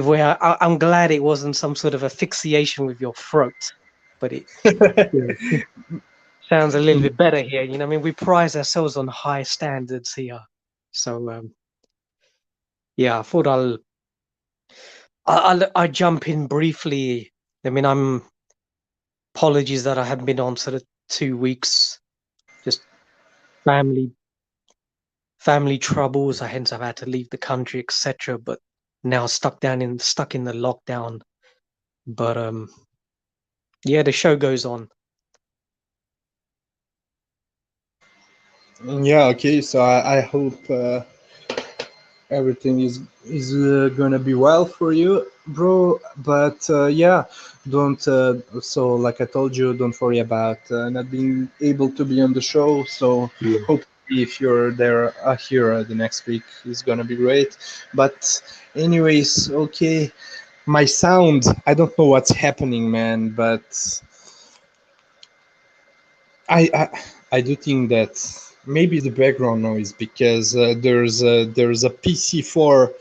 Speaker 3: way, I'm glad it wasn't some sort of asphyxiation with your throat. But it yeah, sounds a little bit better here. You know, I mean, we prize ourselves on high standards here. So yeah, I thought I'll jump in briefly. I mean, apologies that I haven't been on sort of 2 weeks. Just family troubles. Hence I've had to leave the country, etc. But now stuck in the lockdown. But yeah, the show goes on.
Speaker 2: Yeah, okay. So I hope everything is gonna be well for you, bro. But yeah, don't. So like I told you, don't worry about not being able to be on the show. So
Speaker 3: Yeah.
Speaker 2: hopefully, if you're there here the next week, is gonna be great. But anyways, okay. My sound, I don't know what's happening, man, but I do think that maybe the background noise because there's a PC4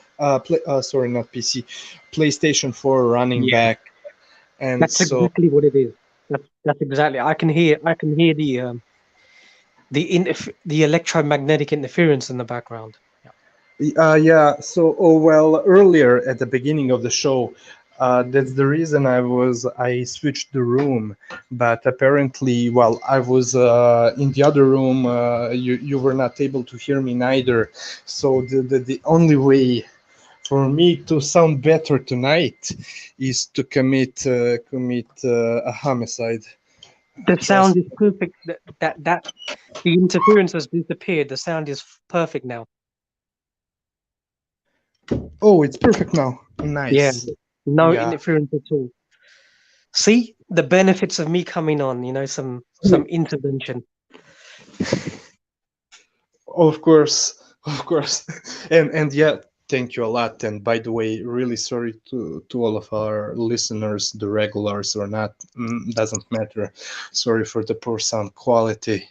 Speaker 2: sorry, not PC, PlayStation 4 running
Speaker 3: Yeah,
Speaker 2: back, and
Speaker 3: that's
Speaker 2: so
Speaker 3: exactly what it is. That's exactly. I can hear the electromagnetic interference in the background.
Speaker 2: yeah. So well, earlier at the beginning of the show, that's the reason I switched the room, but apparently, well, I was in the other room. You were not able to hear me neither. So the only way for me to sound better tonight is to commit a homicide.
Speaker 3: The
Speaker 2: Just
Speaker 3: sound is perfect. That the interference has disappeared. The sound is perfect now.
Speaker 2: Oh, it's perfect now.
Speaker 3: Yeah,
Speaker 2: Nice.
Speaker 3: no
Speaker 2: Yeah.
Speaker 3: interference at all. See the benefits of me coming on. Some intervention.
Speaker 2: Of course, of course, and yeah, thank you a lot. And by the way, really sorry to all of our listeners, the regulars or not, doesn't matter. Sorry for the poor sound quality,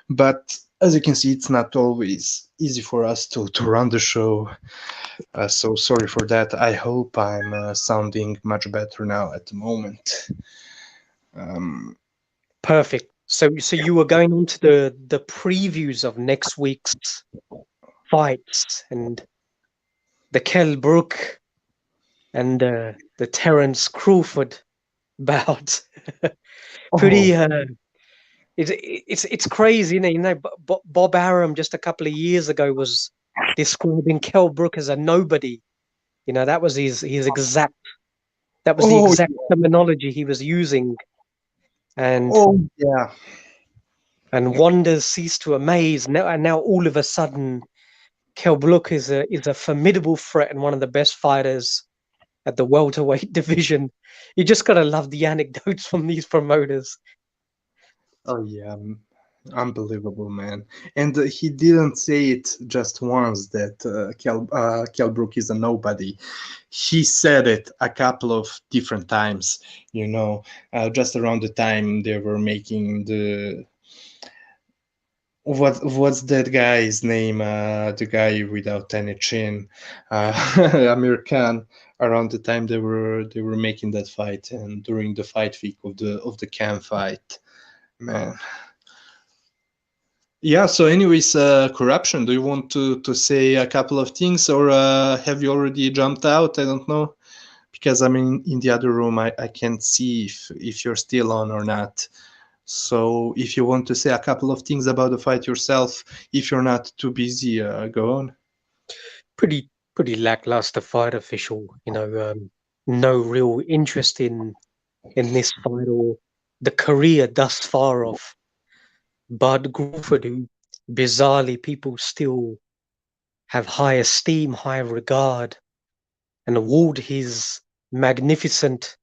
Speaker 2: but as you can see, it's not always easy for us to run the show. So sorry for that. I hope I'm sounding much better now at the moment. Um,
Speaker 3: Perfect. So you were going on to the previews of next week's fights and the Kell Brook and the Terence Crawford bout.
Speaker 2: oh,
Speaker 3: Pretty. It's crazy, Bob Arum just a couple of years ago was describing Kell Brook as a nobody. That was his exact. That was the
Speaker 2: oh,
Speaker 3: exact terminology he was using, and
Speaker 2: oh, yeah.
Speaker 3: wonders cease to amaze. And now all of a sudden, Kell Brook is a formidable threat and one of the best fighters at the welterweight division. You just gotta love the anecdotes from these promoters.
Speaker 2: Oh yeah, unbelievable, man. And he didn't say it just once that Kell Brook is a nobody. He said it a couple of different times. Just around the time they were making the what's that guy's name? The guy without any chin, Amir Khan. Around the time they were making that fight, and during the fight week of the Khan fight, man. Yeah, so anyways, corruption. Do you want to say a couple of things, or have you already jumped out? I don't know. Because I'm in the other room. I can't see if you're still on or not. So if you want to say a couple of things about the fight yourself, if you're not too busy, go on.
Speaker 3: Pretty lackluster fight official. No real interest in this fight or the career thus far of Bud Crawford, who bizarrely people still have high esteem, high regard, and award his magnificent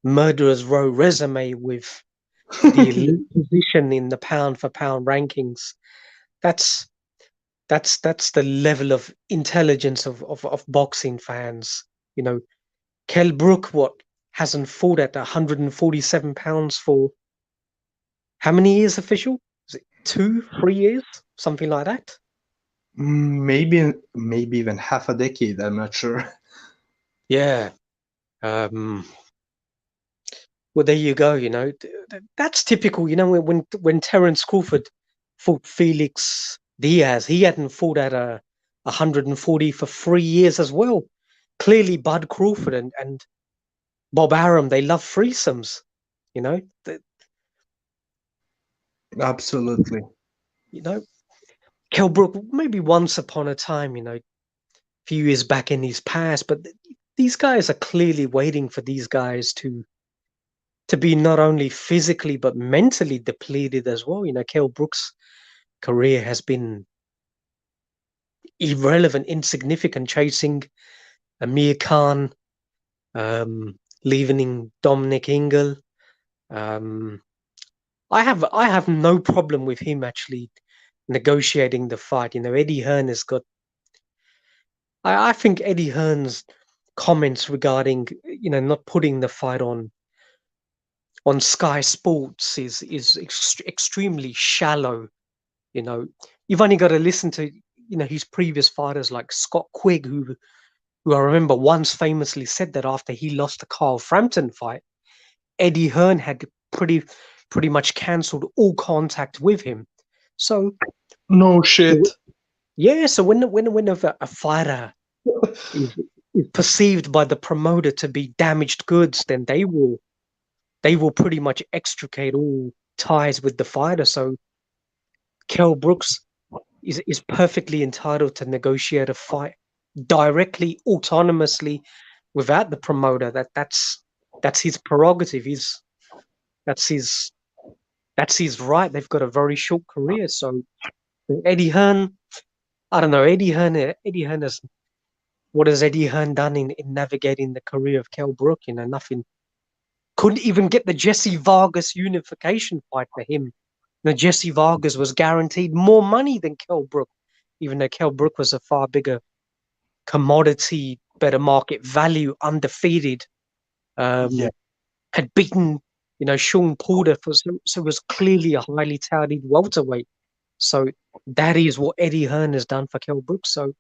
Speaker 3: murderer's row resume with the elite position in the pound for pound rankings. That's that's the level of intelligence of boxing fans. Kell Brook, what, hasn't fought at 147 pounds for how many years official? Is it 2, 3 years? Something like that?
Speaker 2: Maybe even half a decade. I'm not sure.
Speaker 3: Yeah. Well, there you go. That's typical. When Terence Crawford fought Felix Diaz, he hadn't fought at 140 for 3 years as well. Clearly, Bud Crawford and Bob Arum, they love threesomes. You know, The-
Speaker 2: Absolutely.
Speaker 3: you know, Kell Brook, maybe once upon a time, a few years back in his past, but these guys are clearly waiting for these guys to be not only physically but mentally depleted as well. Kell Brook's career has been irrelevant, insignificant, chasing Amir Khan, leaving Dominic Ingle. Um, I have no problem with him actually negotiating the fight. Eddie Hearn has got. I think Eddie Hearn's comments regarding not putting the fight on Sky Sports is extremely shallow. You've only got to listen to his previous fighters like Scott Quigg, who I remember once famously said that after he lost the Carl Frampton fight, Eddie Hearn had pretty much cancelled all contact with him. So
Speaker 2: No shit.
Speaker 3: yeah, so whenever a fighter is, is perceived by the promoter to be damaged goods, then they will pretty much extricate all ties with the fighter. So Kell Brooks is perfectly entitled to negotiate a fight directly, autonomously, without the promoter. That's his prerogative. That's his that's his right. They've got a very short career. So Eddie Hearn, I don't know. Eddie Hearn has what has Eddie Hearn done in navigating the career of Kell Brook? You know, nothing. Couldn't even get the Jesse Vargas unification fight for him. You know, Jesse Vargas was guaranteed more money than Kell Brook, even though Kell Brook was a far bigger commodity, better market value, undefeated.
Speaker 2: Yeah.
Speaker 3: Had beaten, you know, Sean Porter so was clearly a highly touted welterweight. So that is what Eddie Hearn has done for Kell Brook. So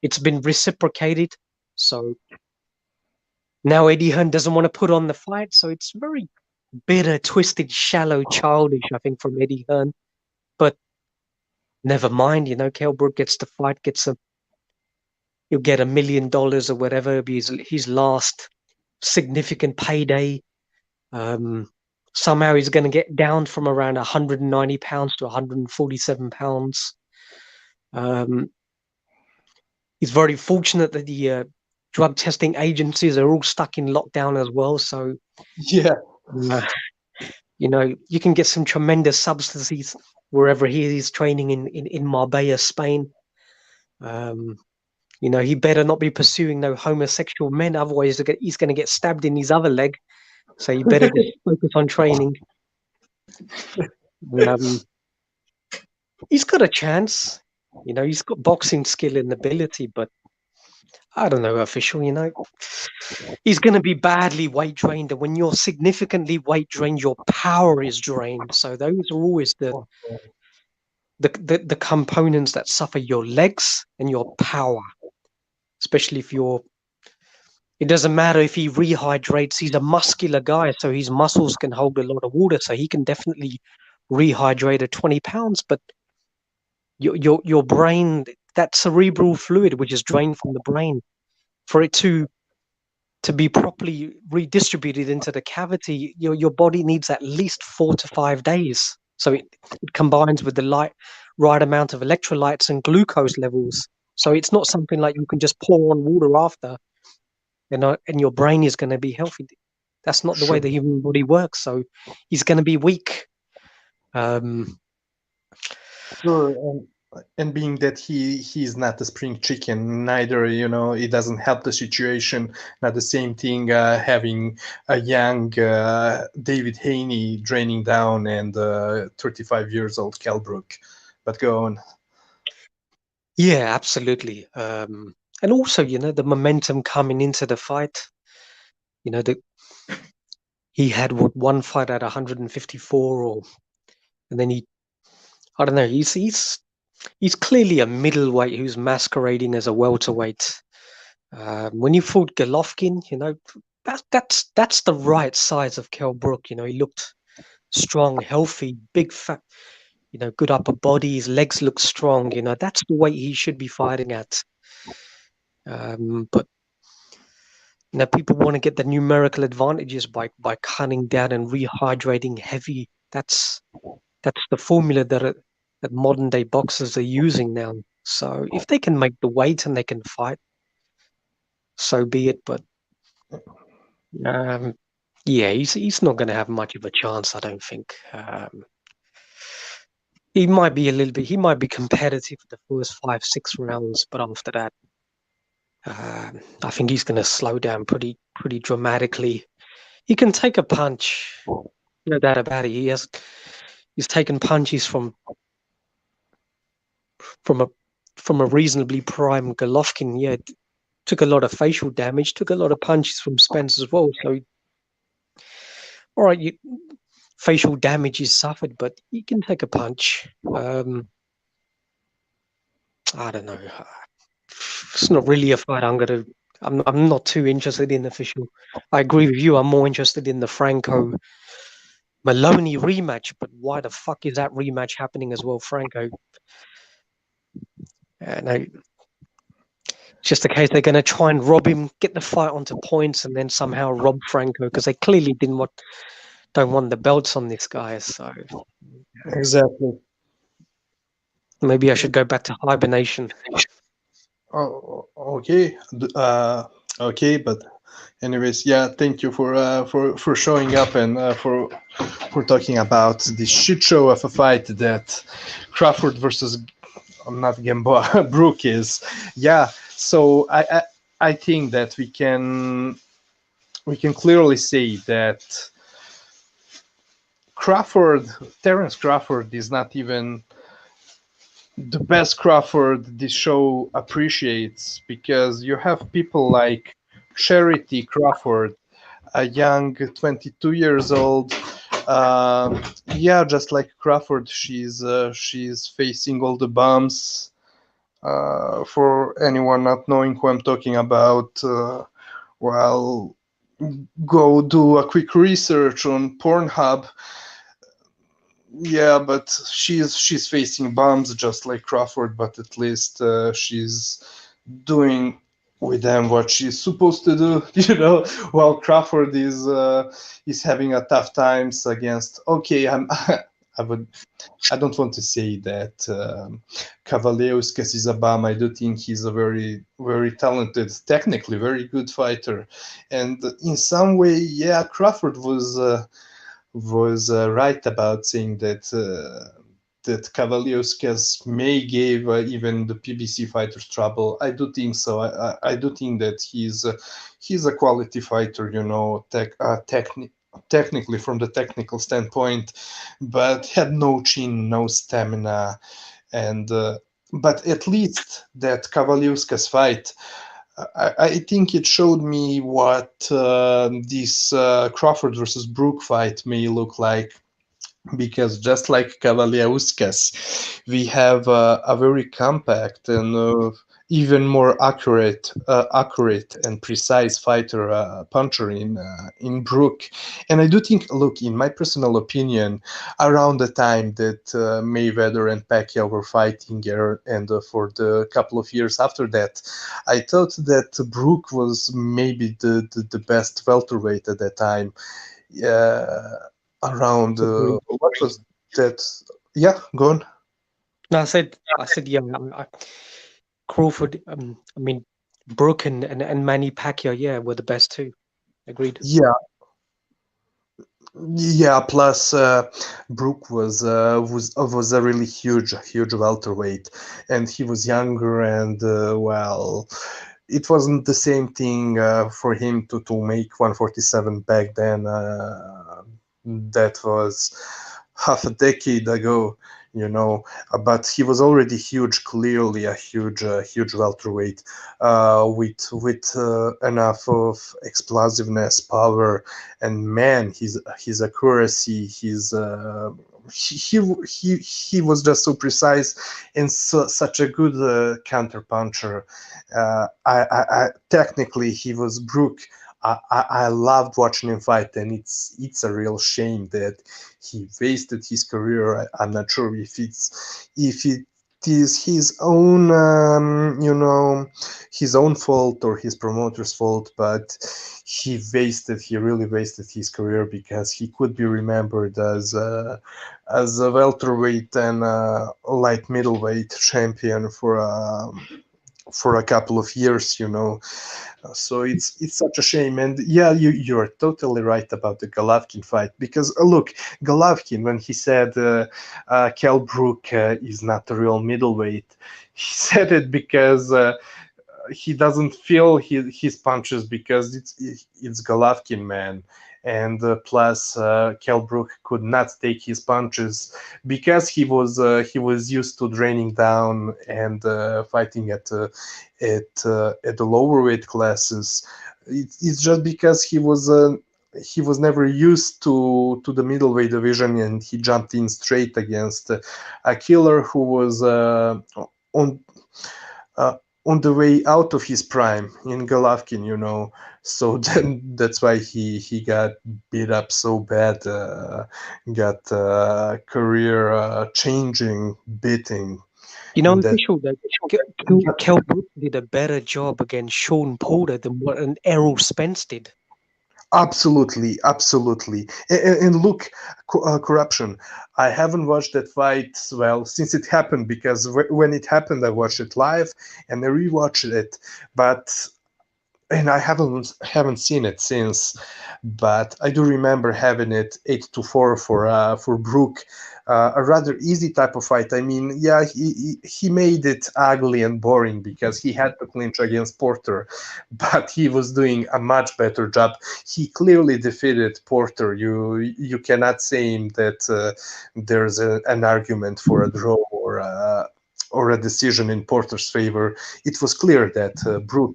Speaker 3: it's been reciprocated. So now Eddie Hearn doesn't want to put on the fight. So it's very bitter, twisted, shallow, childish, I think, from Eddie Hearn. But never mind, you know, Kell Brook gets the fight, he'll get $1 million or whatever. It'll be his last significant payday. Somehow he's going to get down from around 190 pounds to 147 pounds. He's very fortunate that the drug testing agencies are all stuck in lockdown as well. So,
Speaker 2: Yeah.
Speaker 3: You know, you can get some tremendous substances wherever he is training in Marbella, Spain. You know, he better not be pursuing no homosexual men, otherwise he's going to get stabbed in his other leg. So you better just focus on training. He's got a chance. You know, he's got boxing skill and ability, but I don't know, official, you know. He's going to be badly weight drained, and when you're significantly weight drained, your power is drained. So those are always the components that suffer: your legs and your power. Especially if it doesn't matter if he rehydrates. He's a muscular guy, so his muscles can hold a lot of water, so he can definitely rehydrate at 20 pounds. But your brain, that cerebral fluid which is drained from the brain, for it to be properly redistributed into the cavity, your body needs at least 4 to 5 days. So it combines with the right amount of electrolytes and glucose levels. So it's not something like you can just pour on water after, you know, and your brain is going to be healthy. That's not the way the human body works. So he's going to be weak.
Speaker 2: Sure, and being that he's not a spring chicken, neither, you know, it doesn't help the situation. Not the same thing having a young David Haney draining down and 35 years old Kell Brook. But go on.
Speaker 3: Yeah, absolutely. And also, you know, the momentum coming into the fight. You know, he had one fight at 154, and then I don't know. He's clearly a middleweight who's masquerading as a welterweight. When you fought Golovkin, you know, that's the right size of Kell Brook. You know, he looked strong, healthy, big, fat. You know, good upper body. His legs look strong. You know, that's the weight he should be fighting at. But you know, people want to get the numerical advantages by cutting down and rehydrating heavy. That's the formula that modern day boxers are using now. So if they can make the weight and they can fight, so be it. But yeah, he's not going to have much of a chance, I don't think. He might be he might be competitive for the first 5-6 rounds, but after that, I think he's going to slow down pretty dramatically. He can take a punch, no doubt about it. He's taken punches from a reasonably prime Golovkin. Yeah, took a lot of facial damage, took a lot of punches from Spence as well. So, all right, facial damage is suffered, but he can take a punch. I don't know. It's not really a fight I'm not too interested in, official. I agree with you. I'm more interested in the Franco Maloney rematch, but why the fuck is that rematch happening as well, Franco? No, it's just a case they're going to try and rob him, get the fight onto points, and then somehow rob Franco, because they clearly don't want the belts on this guy. So
Speaker 2: Exactly.
Speaker 3: Maybe I should go back to hibernation.
Speaker 2: Oh, okay. Okay, but anyways, yeah, thank you for showing up and for talking about this shit show of a fight that Crawford versus not Gamboa Brook is. Yeah, So I think that we can clearly say that Terence Crawford is not even the best Crawford this show appreciates, because you have people like Charity Crawford, a young 22 years old. Yeah, just like Crawford, she's facing all the bumps. For anyone not knowing who I'm talking about, well, go do a quick research on Pornhub. Yeah, but she's facing bumps just like Crawford, but at least she's doing with them what she's supposed to do, while Crawford is having a tough times against. Okay, I would I don't want to say that Cavaleuskas is a bum. I do think he's a very, very talented, technically very good fighter, and in some way, yeah, Crawford was right about saying that Cavaliuskas may give even the PBC fighters trouble. I do think so. I do think that he's a quality fighter, technically from the technical standpoint, but had no chin, no stamina, and but at least that Cavaliuskas fight, I think it showed me what this Crawford versus Brook fight may look like, because just like Kavaliauskas, we have a very compact and even more accurate and precise fighter, puncher in Brook. And I do think, look, in my personal opinion, around the time that Mayweather and Pacquiao were fighting here, and for the couple of years after that, I thought that Brook was maybe the best welterweight at that time. Uh, Around
Speaker 3: Agreed.
Speaker 2: what was that? Yeah, go on.
Speaker 3: No, I said, yeah. Crawford. I mean, Brook and Manny Pacquiao. Yeah, were the best too. Agreed.
Speaker 2: Yeah, yeah. Plus, Brook was a really huge welterweight, and he was younger, and well, it wasn't the same thing for him to make 147 back then. That was half a decade ago, but he was already huge, clearly a huge welterweight, with enough of explosiveness, power, and man, his accuracy, he was just so precise and such a good counter puncher. Technically, he was Brook. I loved watching him fight, and it's a real shame that he wasted his career. I'm not sure if it is his own fault or his promoter's fault, but he really wasted his career, because he could be remembered as a welterweight and light middleweight champion for a couple of years. So it's such a shame. And yeah, you're totally right about the Golovkin fight, because look, Golovkin, when he said Kell Brook is not a real middleweight, he said it because he doesn't feel his punches, because it's Golovkin, man. And plus, Kell Brook could not take his punches because he was used to draining down and fighting at the lower weight classes. It's just because he was never used to the middleweight division, and he jumped in straight against a killer who was on uh, on the way out of his prime in Golovkin. So then that's why he got beat up so bad, got career changing beating in that.
Speaker 3: Official, that Kell Brook did a better job against Sean Porter than what an Errol Spence did.
Speaker 2: Absolutely, absolutely. And look, corruption. I haven't watched that fight, well, since it happened, because when it happened, I watched it live and I rewatched it. But and I haven't seen it since, but I do remember having it 8-4 for Brook, a rather easy type of fight. I mean, yeah, he made it ugly and boring because he had to clinch against Porter, but he was doing a much better job. He clearly defeated Porter. You cannot say him that there's an argument for a draw or a decision in Porter's favor. It was clear that Brook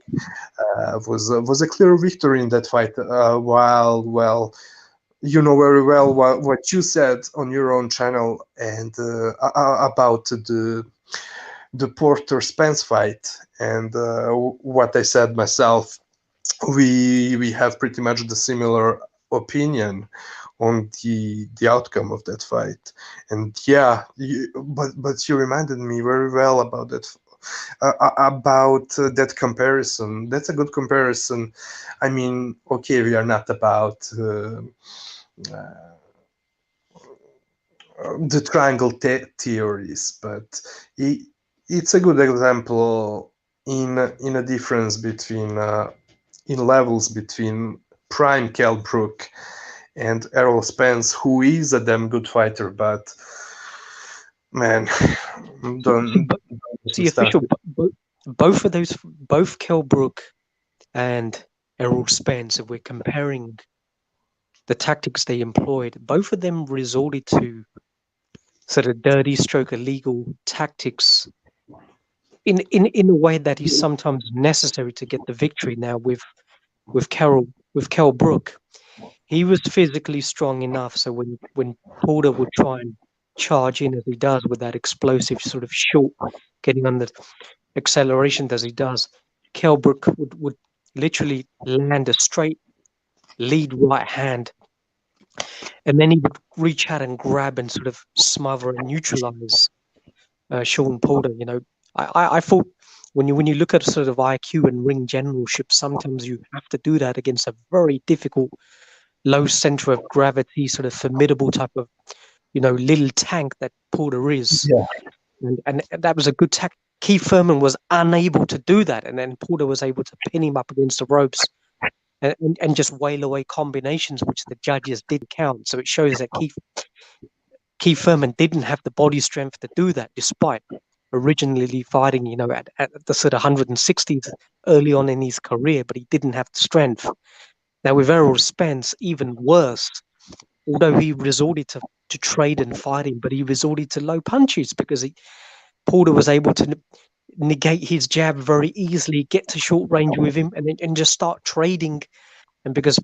Speaker 2: was a clear victory in that fight. While, well, you know very well what you said on your own channel and about the Porter Spence fight, and what I said myself. We have pretty much the similar opinion on the outcome of that fight. And yeah, but you reminded me very well about that comparison. That's a good comparison. I mean, okay, we are not about the triangle theories, but it's a good example in a difference between in levels between prime Kell Brook and Errol Spence, who is a damn good fighter, but man, don't
Speaker 3: See,
Speaker 2: start.
Speaker 3: official, both of those, both Kell Brook and Errol Spence, if we're comparing the tactics they employed, both of them resorted to sort of dirty stroke illegal tactics in a way that is sometimes necessary to get the victory. Now with Kell Brook, he was physically strong enough, so when Porter would try and charge in as he does with that explosive sort of short, getting on the acceleration as he does, Kell Brook would literally land a straight lead right hand, and then he would reach out and grab and sort of smother and neutralize Sean Porter. You know, I thought when you look at sort of IQ and ring generalship, sometimes you have to do that against a very difficult low center of gravity, sort of formidable type of, little tank that Porter is.
Speaker 2: Yeah.
Speaker 3: And that was a good tack. Keith Thurman was unable to do that, and then Porter was able to pin him up against the ropes and just wail away combinations, which the judges did count. So it shows that Keith Thurman didn't have the body strength to do that, despite originally fighting, at the sort of 160s early on in his career, but he didn't have the strength. Now with Errol Spence, even worse, although he resorted to trade and fighting, but he resorted to low punches because Porter was able to negate his jab very easily, get to short range with him, and just start trading. And because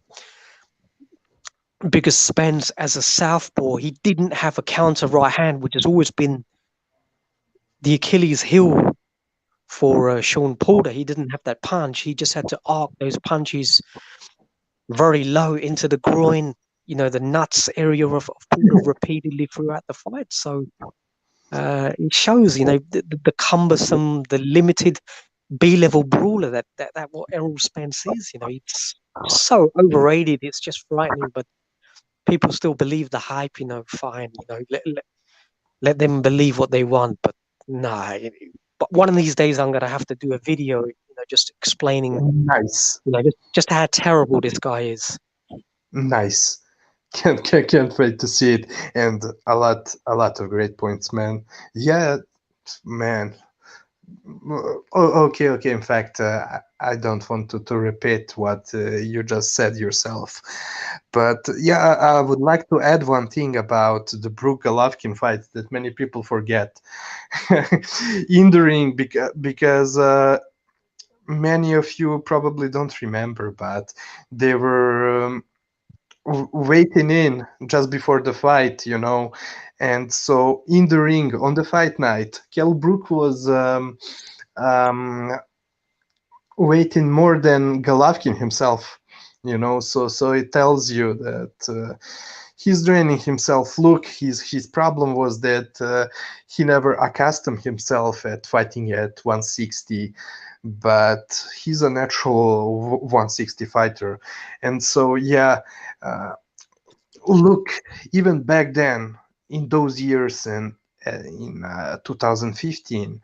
Speaker 3: Spence, as a southpaw, he didn't have a counter right hand, which has always been the Achilles heel for Sean Porter. He didn't have that punch. He just had to arc those punches very low into the groin, the nuts area of Porter repeatedly throughout the fight. So it shows, the cumbersome, the limited B-level brawler that what Errol Spence is. It's so overrated. It's just frightening, but people still believe the hype. Fine. Let them believe what they want. But nah. But one of these days, I'm gonna have to do a video, just explaining,
Speaker 2: Nice.
Speaker 3: just how terrible this guy is.
Speaker 2: Nice. Can't wait to see it, and a lot of great points, man. Yeah, man. Okay. In fact, I don't want to repeat what you just said yourself, but yeah, I would like to add one thing about the Brook Golovkin fight that many people forget in the ring, because many of you probably don't remember, but they were waiting in just before the fight, and so in the ring on the fight night, Kell Brook was waiting more than Golovkin himself, so it tells you that he's draining himself. Look, his problem was that he never accustomed himself at fighting at 160, but he's a natural 160 fighter. And so yeah, look, even back then in those years, and in 2015,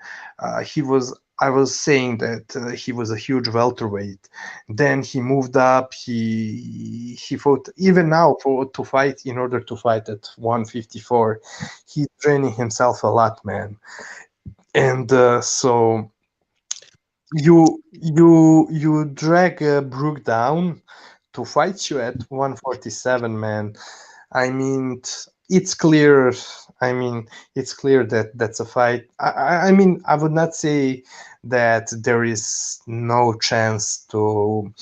Speaker 2: he was
Speaker 4: I was saying that he was a huge welterweight. Then he moved up. He fought even now for to fight in order to fight at 154. He's training himself a lot, man. And so you drag Brook down to fight you at 147, man. I mean, it's clear. I mean, it's clear that that's a fight. I mean, I would not say that there is no chance to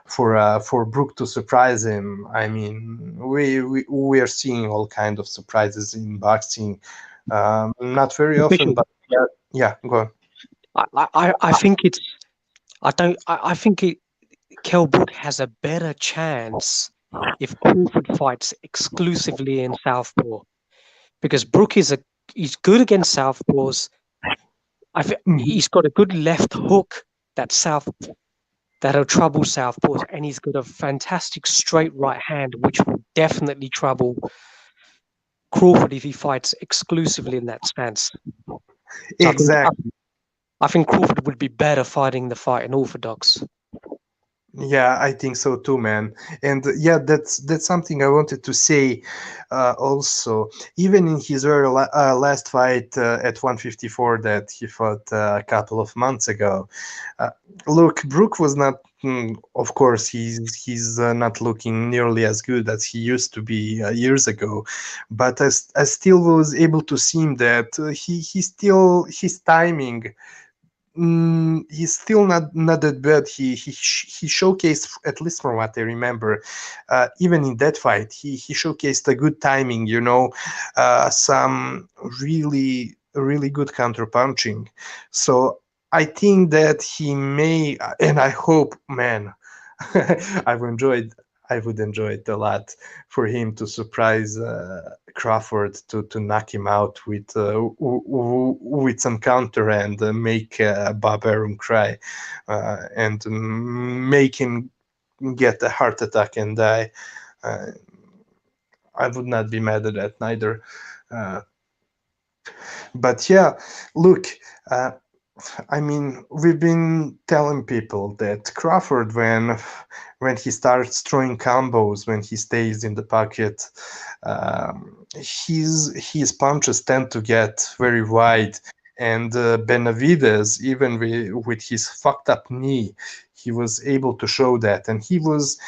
Speaker 4: for Brook to surprise him. I mean, we are seeing all kind of surprises in boxing. Not very often,
Speaker 3: Official.
Speaker 4: but yeah, yeah. Go on.
Speaker 3: I think it's I think Kell Brook has a better chance if Crawford fights exclusively in southpaw because Brook he's good against southpaws.
Speaker 4: Mhm.
Speaker 3: He's got a good left hook that that'll trouble southpaws, and he's got a fantastic straight right hand which will definitely trouble Crawford if he fights exclusively in that stance. So
Speaker 4: Exactly.
Speaker 3: I think Crawford would be better fighting the fight in orthodox.
Speaker 4: Yeah, I think so too, man. And yeah, that's something I wanted to say. Also, even in his last fight at 154 that he fought a couple of months ago, uh, look, Brook was not. Of course, he's not looking nearly as good as he used to be years ago, but I still was able to see him that he still his timing he's still not that bad. He showcased, at least from what I remember, even in that fight, he showcased a good timing. Some really good counter punching. So I think that he may, and I hope, man, I've enjoyed. I would enjoy it a lot for him to surprise Crawford to knock him out with some counter and make Bob Arum cry and make him get a heart attack and die. Uh, I would not be mad at that neither. Uh, but yeah, look, uh, I mean, we've been telling people that Crawford, when he starts throwing combos, when he stays in the pocket, his punches tend to get very wide. And Benavides, even with his fucked up knee, he was able to show that, and he was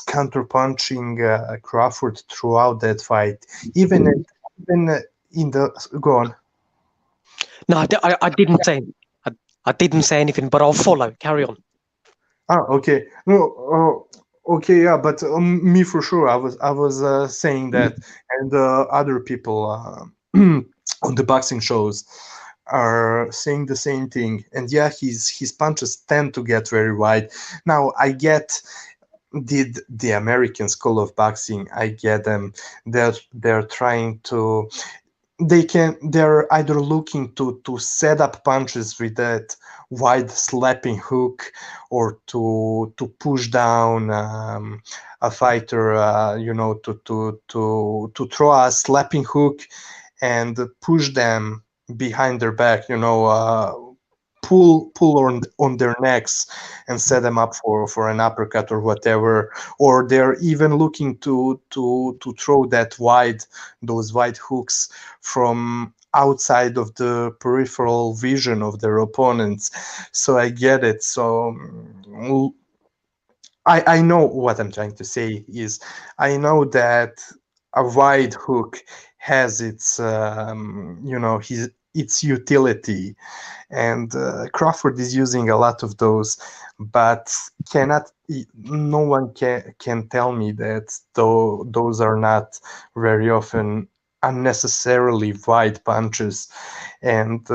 Speaker 4: counter punching Crawford throughout that fight, even in the go on.
Speaker 3: No, I didn't say I didn't say anything, but I'll follow. Carry on.
Speaker 4: Ah, okay. No, okay, yeah, but me for sure. I was saying that, and other people on the boxing shows are saying the same thing. And yeah, his punches tend to get very wide. Now I get the American school of boxing. I get them. They're trying to they're either looking to set up punches with that wide slapping hook or to push down a fighter to throw a slapping hook and push them behind their back, pull on their necks and set them up for an uppercut or whatever, or they're even looking to throw those wide hooks from outside of the peripheral vision of their opponents. So I get it. So I know what I'm trying to say is I know that a wide hook has its utility, and Crawford is using a lot of those, but cannot no one can tell me that those are not very often unnecessarily wide punches. And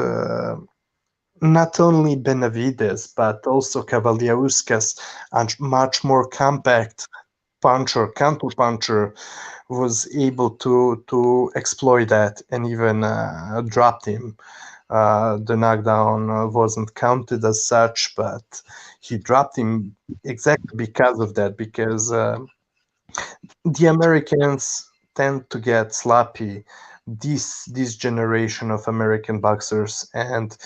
Speaker 4: not only Benavides but also Cavaliauskas, a much more compact puncher, counter puncher, was able to exploit that and even dropped him. The knockdown wasn't counted as such, but he dropped him exactly because of that, because the Americans tend to get sloppy this generation of American boxers, and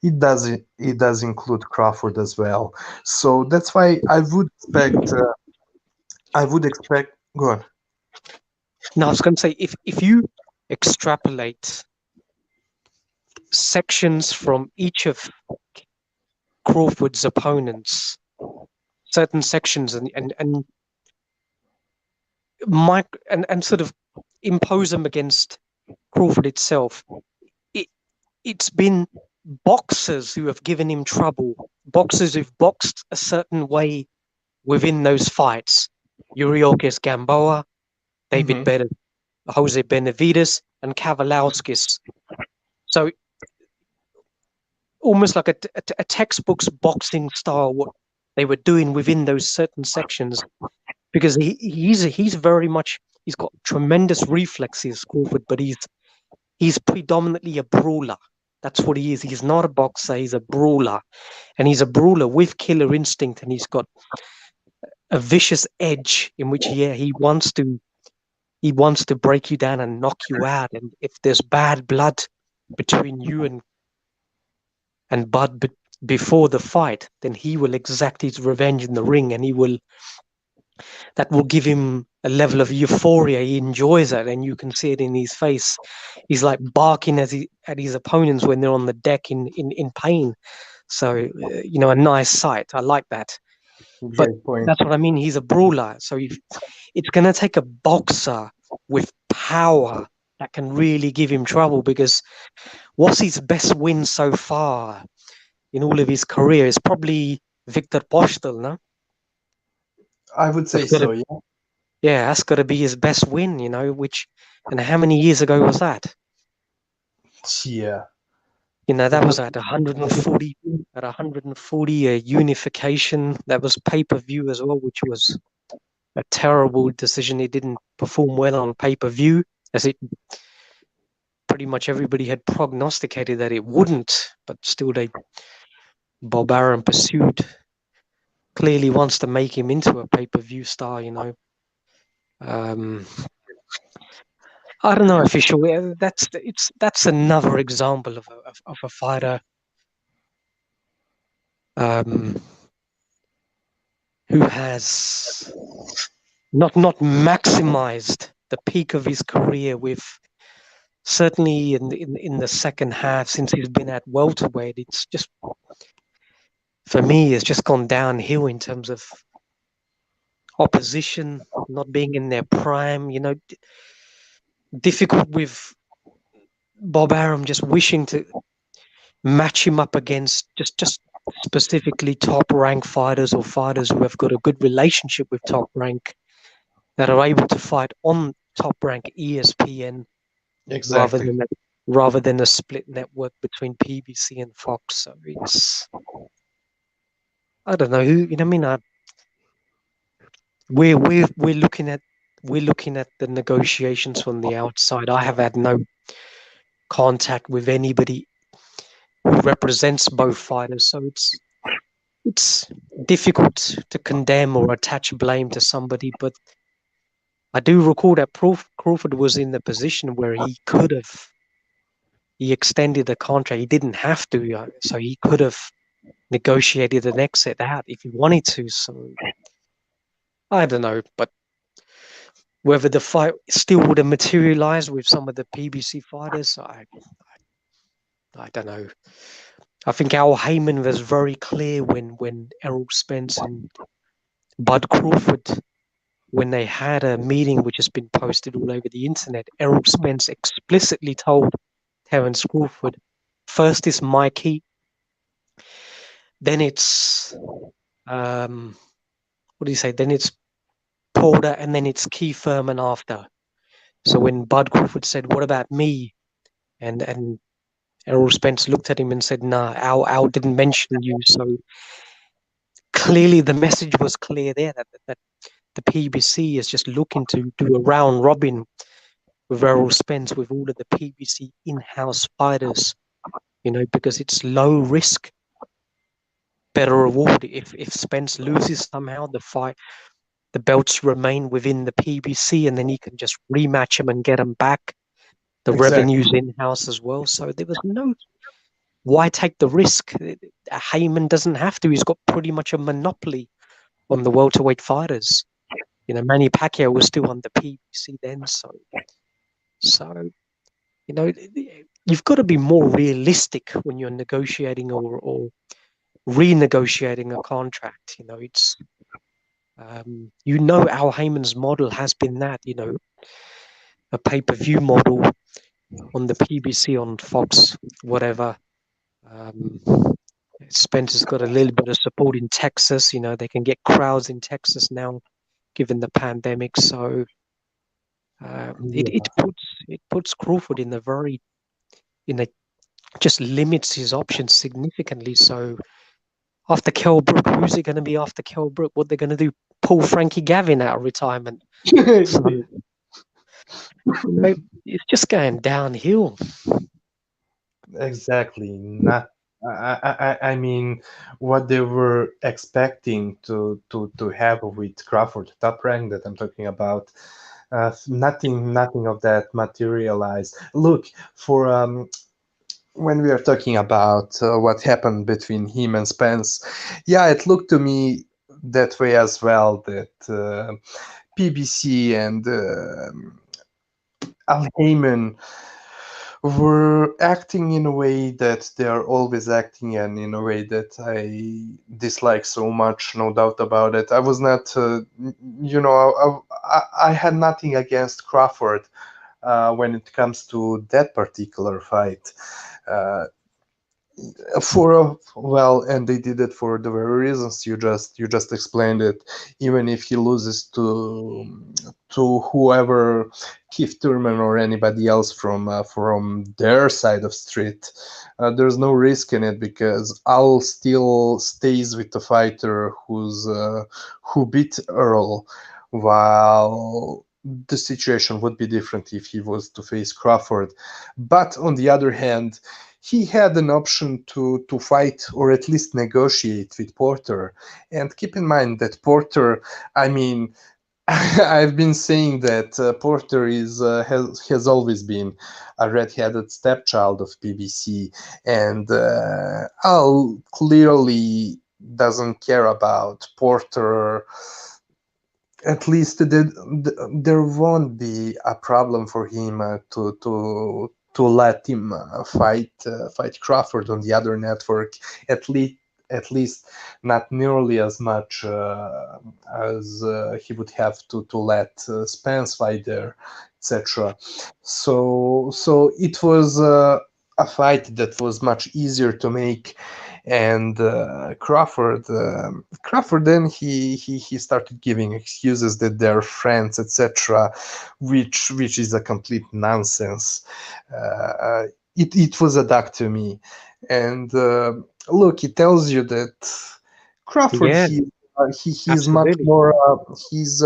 Speaker 4: it does include Crawford as well. So that's why I would expect. Go on.
Speaker 3: Now, I was going to say, if you extrapolate sections from each of Crawford's opponents, certain sections, and and sort of impose them against Crawford itself, it it's been boxers who have given him trouble, boxers who've boxed a certain way within those fights. Yuriorkis Gamboa, David
Speaker 4: Mhm.
Speaker 3: Jose Benavides, and Kavalauskas. So almost like a textbook's boxing style, what they were doing within those certain sections, because he's very much, he's got tremendous reflexes, Crawford, but he's predominantly a brawler. That's what he is. He's not a boxer. He's a brawler, and he's a brawler with killer instinct, and he's got a vicious edge in which he wants to break you down and knock you out. And if there's bad blood between you and Bud before the fight, then he will exact his revenge in the ring, and that will give him a level of euphoria. He enjoys it, and you can see it in his face. He's like barking at his opponents when they're on the deck in pain. So, a nice sight. I like that. But
Speaker 4: Great point.
Speaker 3: that's what I mean. He's a brawler. So it's going to take a boxer with power that can really give him trouble, because what's his best win so far in all of his career is probably Victor Postel, no?
Speaker 4: I would say
Speaker 3: That's gotta,
Speaker 4: so. Yeah.
Speaker 3: yeah, that's got to be his best win, and how many years ago was that?
Speaker 4: Yeah.
Speaker 3: That was at 140, a unification. That was pay-per-view as well, which was a terrible decision. It didn't perform well on pay-per-view, as it pretty much everybody had prognosticated that it wouldn't, but still Bob Arum pursued, clearly wants to make him into a pay-per-view star, I don't know, official. That's another example of a fighter who has not maximized the peak of his career, with certainly in the second half, since he's been at welterweight. It's just, for me, it's just gone downhill in terms of opposition not being in their prime. Difficult with Bob Arum just wishing to match him up against just specifically top rank fighters, or fighters who have got a good relationship with top rank, that are able to fight on top rank ESPN
Speaker 4: Exactly.
Speaker 3: rather than a split network between PBC and Fox. So it's, I don't know who, I mean, we're looking at the negotiations from the outside. I have had no contact with anybody who represents both fighters, so it's difficult to condemn or attach blame to somebody. But I do recall that Crawford was in the position where he extended the contract. He didn't have to, so he could have negotiated an exit out if he wanted to. So I don't know, but whether the fight still would have materialized with some of the PBC fighters, I don't know. I think Al Heyman was very clear when Errol Spence and Bud Crawford, when they had a meeting which has been posted all over the internet. Errol Spence explicitly told Terence Crawford, first is Mikey, then it's what do you say? Then it's Porter, and then it's Keith Thurman after. So when Bud Crawford said, "What about me?" and Errol Spence looked at him and said, "Nah, Al didn't mention you." So clearly, the message was clear there that the PBC is just looking to do a round robin with Errol Spence, with all of the PBC in-house fighters, because it's low risk, better reward. If Spence loses somehow, the belts remain within the PBC, and then he can just rematch him and get him back. The
Speaker 4: Exactly.
Speaker 3: revenues in-house as well. So there was no, why take the risk? Heyman doesn't have to. He's got pretty much a monopoly on the welterweight fighters. Manny Pacquiao was still on the PBC then. So you've got to be more realistic when you're negotiating or renegotiating a contract. It's Al Heyman's model has been that, a pay-per-view model on the PBC, on Fox, whatever. Um, Spencer's got a little bit of support in Texas. They can get crowds in Texas now, given the pandemic. So
Speaker 2: Yeah.
Speaker 3: it puts Crawford in a just limits his options significantly. So after Kell Brook, who's it going to be after Kell Brook? What they're going to do? Pull Frankie Gavin out of retirement? So it's just going downhill.
Speaker 4: Exactly. Not. I mean, what they were expecting to have with Crawford, top rank that I'm talking about, nothing of that materialized. Look, for when we are talking about what happened between him and Spence, yeah, it looked to me that way as well. That PBC and Al Heyman were acting in a way that they are always acting, and in a way that I dislike so much, no doubt about it. I was not, I had nothing against Crawford when it comes to that particular fight. Uh, well, and they did it for the very reasons you just explained it. Even if he loses to whoever, Keith Thurman or anybody else from their side of street, there's no risk in it, because Al still stays with the fighter who beat Earl, while the situation would be different if he was to face Crawford. But on the other hand, he had an option to fight or at least negotiate with Porter. And keep in mind that Porter, I mean, I've been saying that Porter has always been a red-headed stepchild of PBC, and Al clearly doesn't care about Porter. At least there won't be a problem for him to let him fight Crawford on the other network. At least not nearly as much as he would have to let Spence fight there, etc. So it was a fight that was much easier to make. And Crawford then he started giving excuses that they're friends, etc., which is a complete nonsense. It was a duck to me. And look, it tells you that Crawford,
Speaker 3: Yeah,
Speaker 4: he's much
Speaker 3: absolutely.
Speaker 4: more he's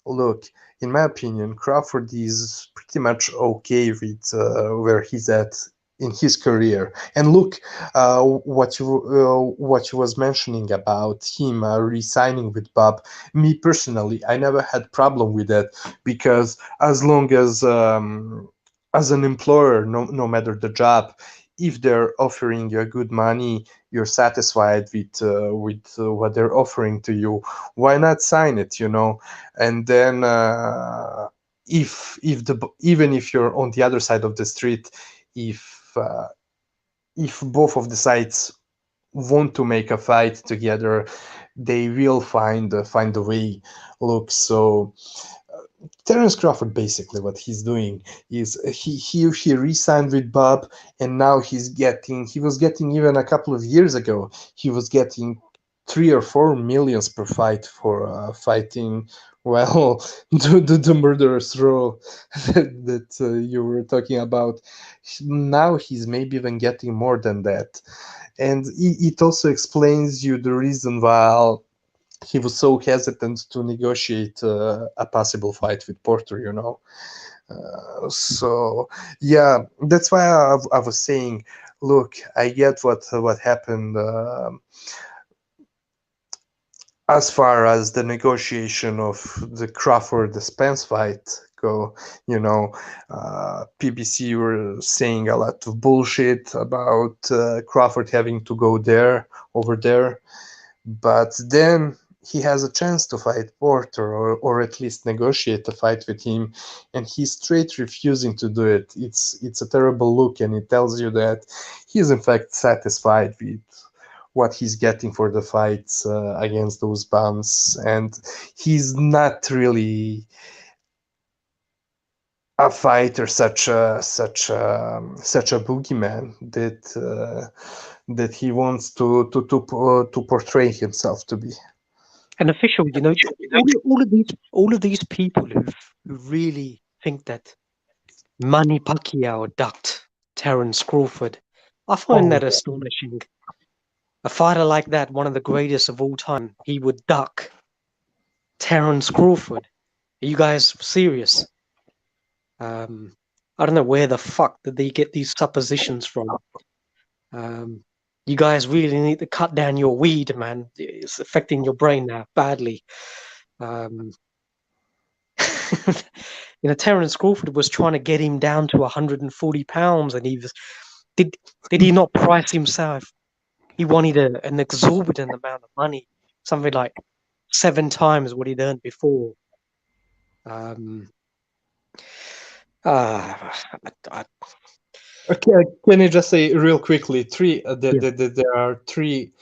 Speaker 4: look, in my opinion, Crawford is pretty much okay with where he's at in his career. And look, what you was mentioning about him re-signing with Bob. Me personally, I never had problem with that, because as long as an employer, no matter the job, if they're offering you good money, you're satisfied with what they're offering to you, why not sign it, And then if the even if you're on the other side of the street, if uh, if both of the sides want to make a fight together, they will find a way. Look, so Terence Crawford, basically what he's doing is he re-signed with Bob, and now he was getting, even a couple of years ago, he was getting 3 or 4 millions per fight for fighting, well, the murderous row that you were talking about. Now he's maybe even getting more than that. And it also explains you the reason why he was so hesitant to negotiate a possible fight with Porter, So yeah, that's why I was saying, look, I get what happened. as far as the negotiation of the Crawford Spence fight go, PBC were saying a lot of bullshit about Crawford having to go over there, but then he has a chance to fight Porter, or at least negotiate a fight with him, and he's straight refusing to do it. It's a terrible look, and it tells you that he's in fact satisfied with what he's getting for the fights against those bums, and he's not really a fighter, such a boogeyman that he wants to portray himself to be.
Speaker 3: An official, all of these people who really think that Manny Pacquiao ducked Terence Crawford, I find that astonishing. A fighter like that, one of the greatest of all time, he would duck Terence Crawford. Are you guys serious? I don't know where the fuck did they get these suppositions from. You guys really need to cut down your weed, man. It's affecting your brain now badly. Terence Crawford was trying to get him down to 140 pounds, and he was. Did he not price himself? He wanted an exorbitant amount of money, something like 7 times what he'd earned before.
Speaker 4: Okay, can I just say real quickly, there are three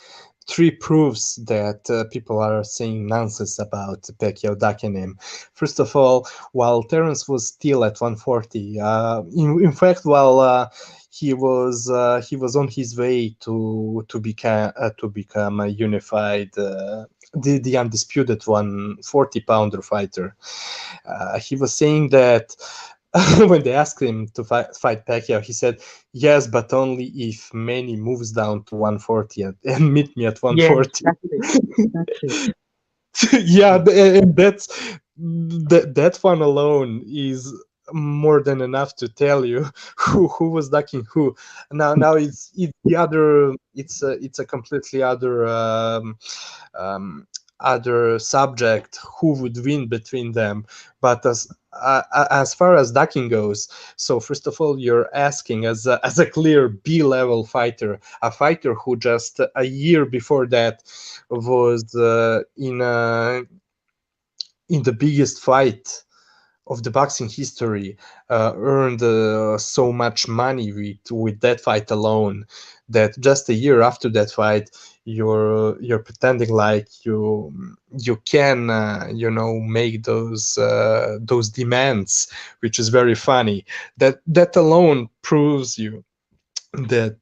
Speaker 4: proofs that people are saying nonsense about Pacquiao ducking him. First of all, while Terence was still at 140, in fact, while he was on his way to become a unified, the undisputed 140-pounder fighter, he was saying that. When they asked him to fight Pacquiao, he said, yes, but only if Manny moves down to 140 and meet me at 140.
Speaker 3: Yes, that's it.
Speaker 4: Yeah, and that one alone is more than enough to tell you who was ducking who. Now it's the other. It's a completely other subject who would win between them, but as far as ducking goes, so first of all, you're asking as a clear B-level fighter, a fighter who just a year before that was in the biggest fight of the boxing history, earned so much money with that fight alone, that just a year after that fight, you're pretending like you can make those demands, which is very funny. That alone proves you that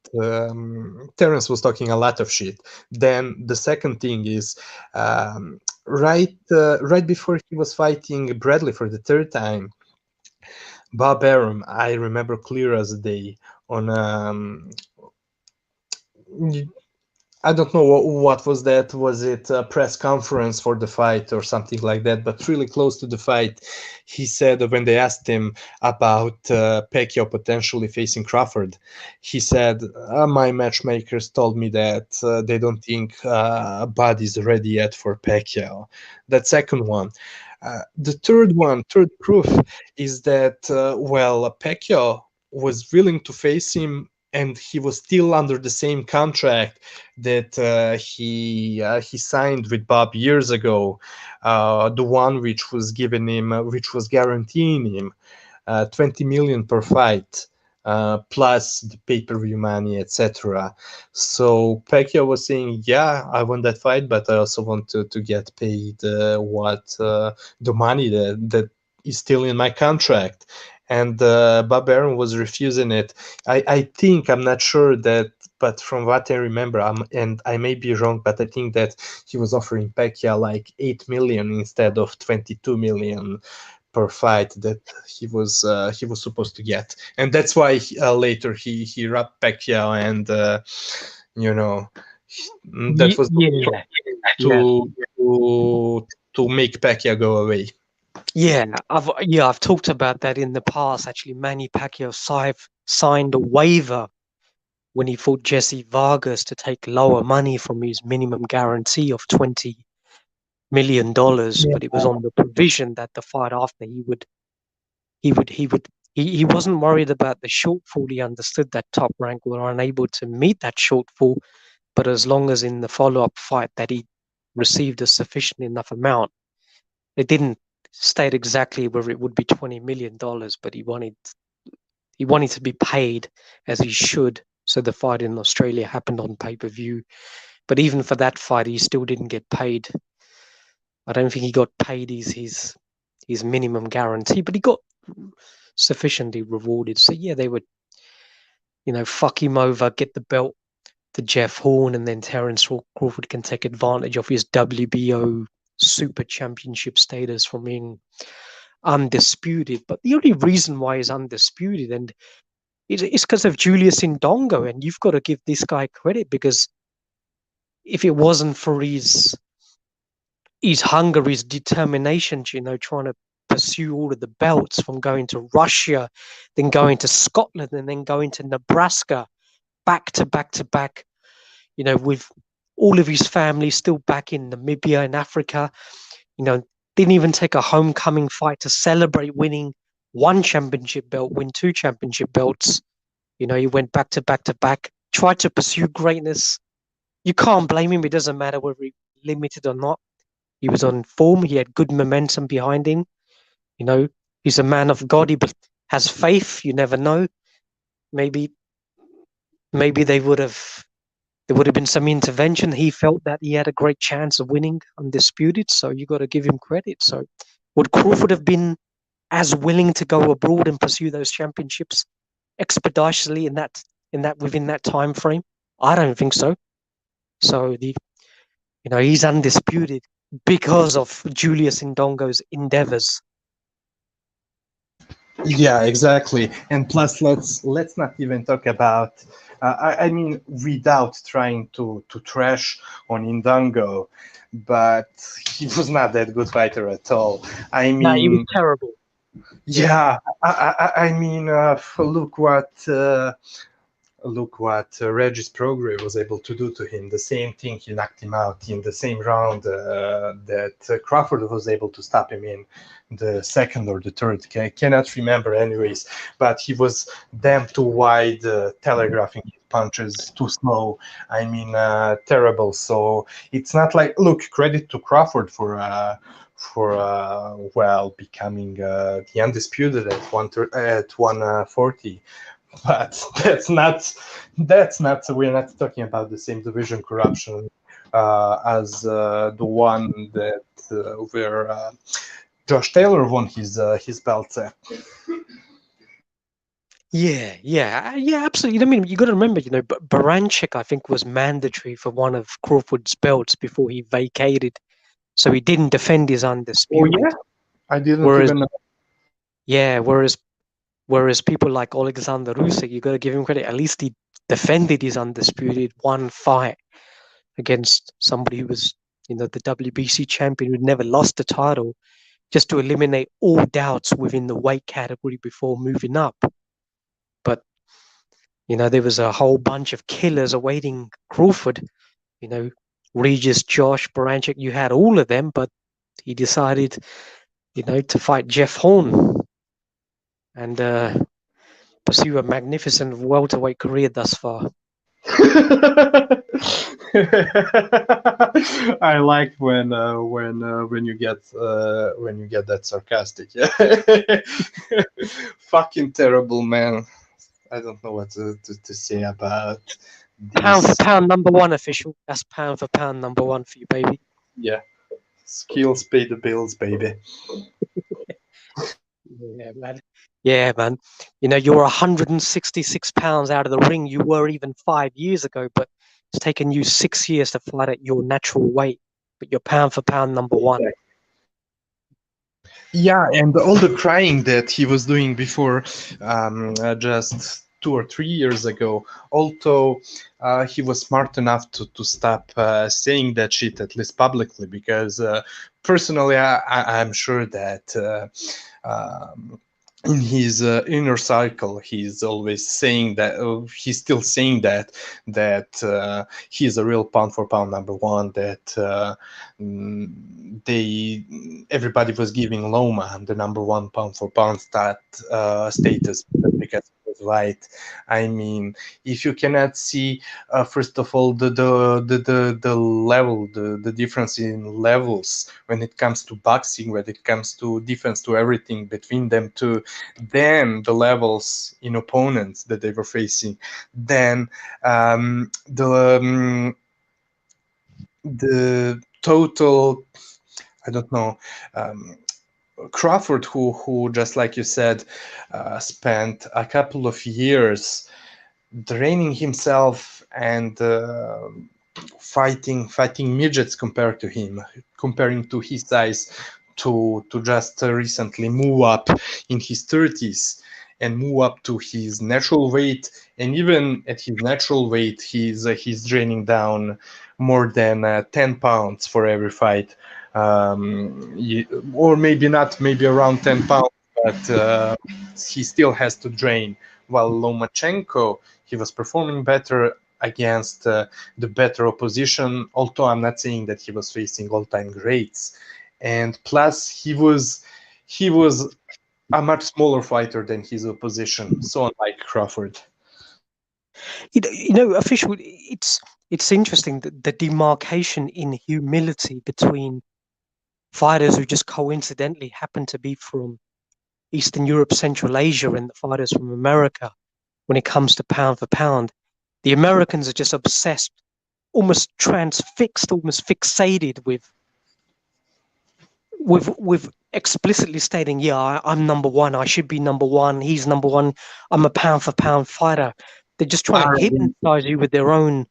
Speaker 4: Terence was talking a lot of shit. Then the second thing is, right before he was fighting Bradley for the third time, Bob Arum, I remember clear as a day, on I don't know what was that. Was it a press conference for the fight or something like that? But really close to the fight, he said, when they asked him about Pacquiao potentially facing Crawford, he said, my matchmakers told me that they don't think Bud is ready yet for Pacquiao. That second one. The third proof is that, Pacquiao was willing to face him, and he was still under the same contract that he signed with Bob years ago, the one which was guaranteeing him 20 million per fight, plus the pay-per-view money, etc. So Pacquiao was saying, yeah, I want that fight, but I also want to get paid the money that is still in my contract. And Bob Arum was refusing it. I think, I'm not sure that, but from what I remember, and I may be wrong, but I think that he was offering Pacquiao like 8 million instead of 22 million per fight that he was supposed to get, and that's why later he wrapped Pacquiao, and that was to make Pacquiao go away.
Speaker 3: Yeah, I've talked about that in the past. Actually, Manny Pacquiao signed a waiver when he fought Jesse Vargas to take lower money from his minimum guarantee of 20 million, but it was on the provision that the fight after he wasn't worried about the shortfall. He understood that Top Rank were unable to meet that shortfall, but as long as in the follow-up fight that he received a sufficient enough amount, it didn't state exactly whether it would be $20 million, but he wanted to be paid as he should. So the fight in Australia happened on pay-per-view. But even for that fight, he still didn't get paid. I don't think he got paid his minimum guarantee, but he got sufficiently rewarded. So yeah, they would, fuck him over, get the belt to Jeff Horn, and then Terence Crawford can take advantage of his WBO Super Championship status from being undisputed. But the only reason why he's undisputed and it's because of Julius Indongo, and you've got to give this guy credit, because if it wasn't for his hunger, his determination, trying to pursue all of the belts, from going to Russia, then going to Scotland, and then going to Nebraska, back to back to back, with all of his family still back in Namibia and Africa, didn't even take a homecoming fight to celebrate winning one championship belt, win two championship belts. He went back to back to back, tried to pursue greatness. You can't blame him. It doesn't matter whether he limited or not. He was on form. He had good momentum behind him. He's a man of God. He has faith. You never know. Maybe there would have been some intervention. He felt that he had a great chance of winning undisputed. So you got to give him credit. So would Crawford have been as willing to go abroad and pursue those championships expeditiously within that time frame? I don't think so. So he's undisputed because of Julius Indongo's endeavors.
Speaker 4: Yeah, exactly. And plus, let's not even talk about. I mean, without trying to trash on Indongo, but he was not that good fighter at all. I mean,
Speaker 3: no, he was terrible.
Speaker 4: Yeah, I mean, look what Regis Prograis was able to do to him. The same thing, he knocked him out in the same round that Crawford was able to stop him in the second or the third. I cannot remember anyways, but he was damn too wide, telegraphing his punches, too slow. I mean, terrible. So it's not like, look, credit to Crawford for becoming the undisputed at 140. But that's not. We're not talking about the same division corruption as the one that where Josh Taylor won his belts at.
Speaker 3: Yeah, absolutely. I mean, you got to remember, Baranchik, I think, was mandatory for one of Crawford's belts before he vacated, so he didn't defend his undisputed.
Speaker 4: Oh yeah, I didn't even know.
Speaker 3: Yeah, whereas people like Alexander Usyk, you got to give him credit. At least he defended his undisputed one fight against somebody who was, the WBC champion who'd never lost the title, just to eliminate all doubts within the weight category before moving up. But, there was a whole bunch of killers awaiting Crawford, Regis, Josh, Baranchik, you had all of them, but he decided, to fight Jeff Horn and pursue a magnificent welterweight career thus far.
Speaker 4: I like when you get that sarcastic. Yeah. Fucking terrible, man. I don't know what to say about this.
Speaker 3: Pound for pound number one official. That's pound for pound number one for you, baby.
Speaker 4: Yeah. Skills pay the bills, baby.
Speaker 3: Yeah, man. You're 166 pounds out of the ring. You were even 5 years ago, but it's taken you 6 years to fight at your natural weight. But you're pound for pound number one.
Speaker 4: Yeah, and all the crying that he was doing before, just 2 or 3 years ago, although he was smart enough to stop saying that shit, at least publicly, because personally I'm sure that in his inner circle, he's always saying that, he's still saying that he's a real pound for pound number one, that they everybody was giving Loma the number one pound for pound status because he was white. I mean, if you cannot see, first of all, the level, the difference in levels when it comes to boxing, when it comes to defense, to everything between them two, then the levels in opponents that they were facing, then the total, I don't know, Crawford, who just like you said, spent a couple of years draining himself and fighting midgets comparing to his size, to just recently move up in his 30s and move up to his natural weight. And even at his natural weight, he's draining down more than 10 pounds for every fight, or maybe not, maybe around 10 pounds, but he still has to drain. While Lomachenko, he was performing better against the better opposition, although I'm not saying that he was facing all-time greats. And plus, he was a much smaller fighter than his opposition, so unlike Crawford.
Speaker 3: Official. It's interesting that the demarcation in humility between fighters who just coincidentally happen to be from Eastern Europe, Central Asia, and the fighters from America, when it comes to pound for pound, the Americans are just obsessed, almost transfixed, almost fixated with explicitly stating, yeah, I'm number one, I should be number one, he's number one, I'm a pound for pound fighter. They're just trying to hypnotize you with their own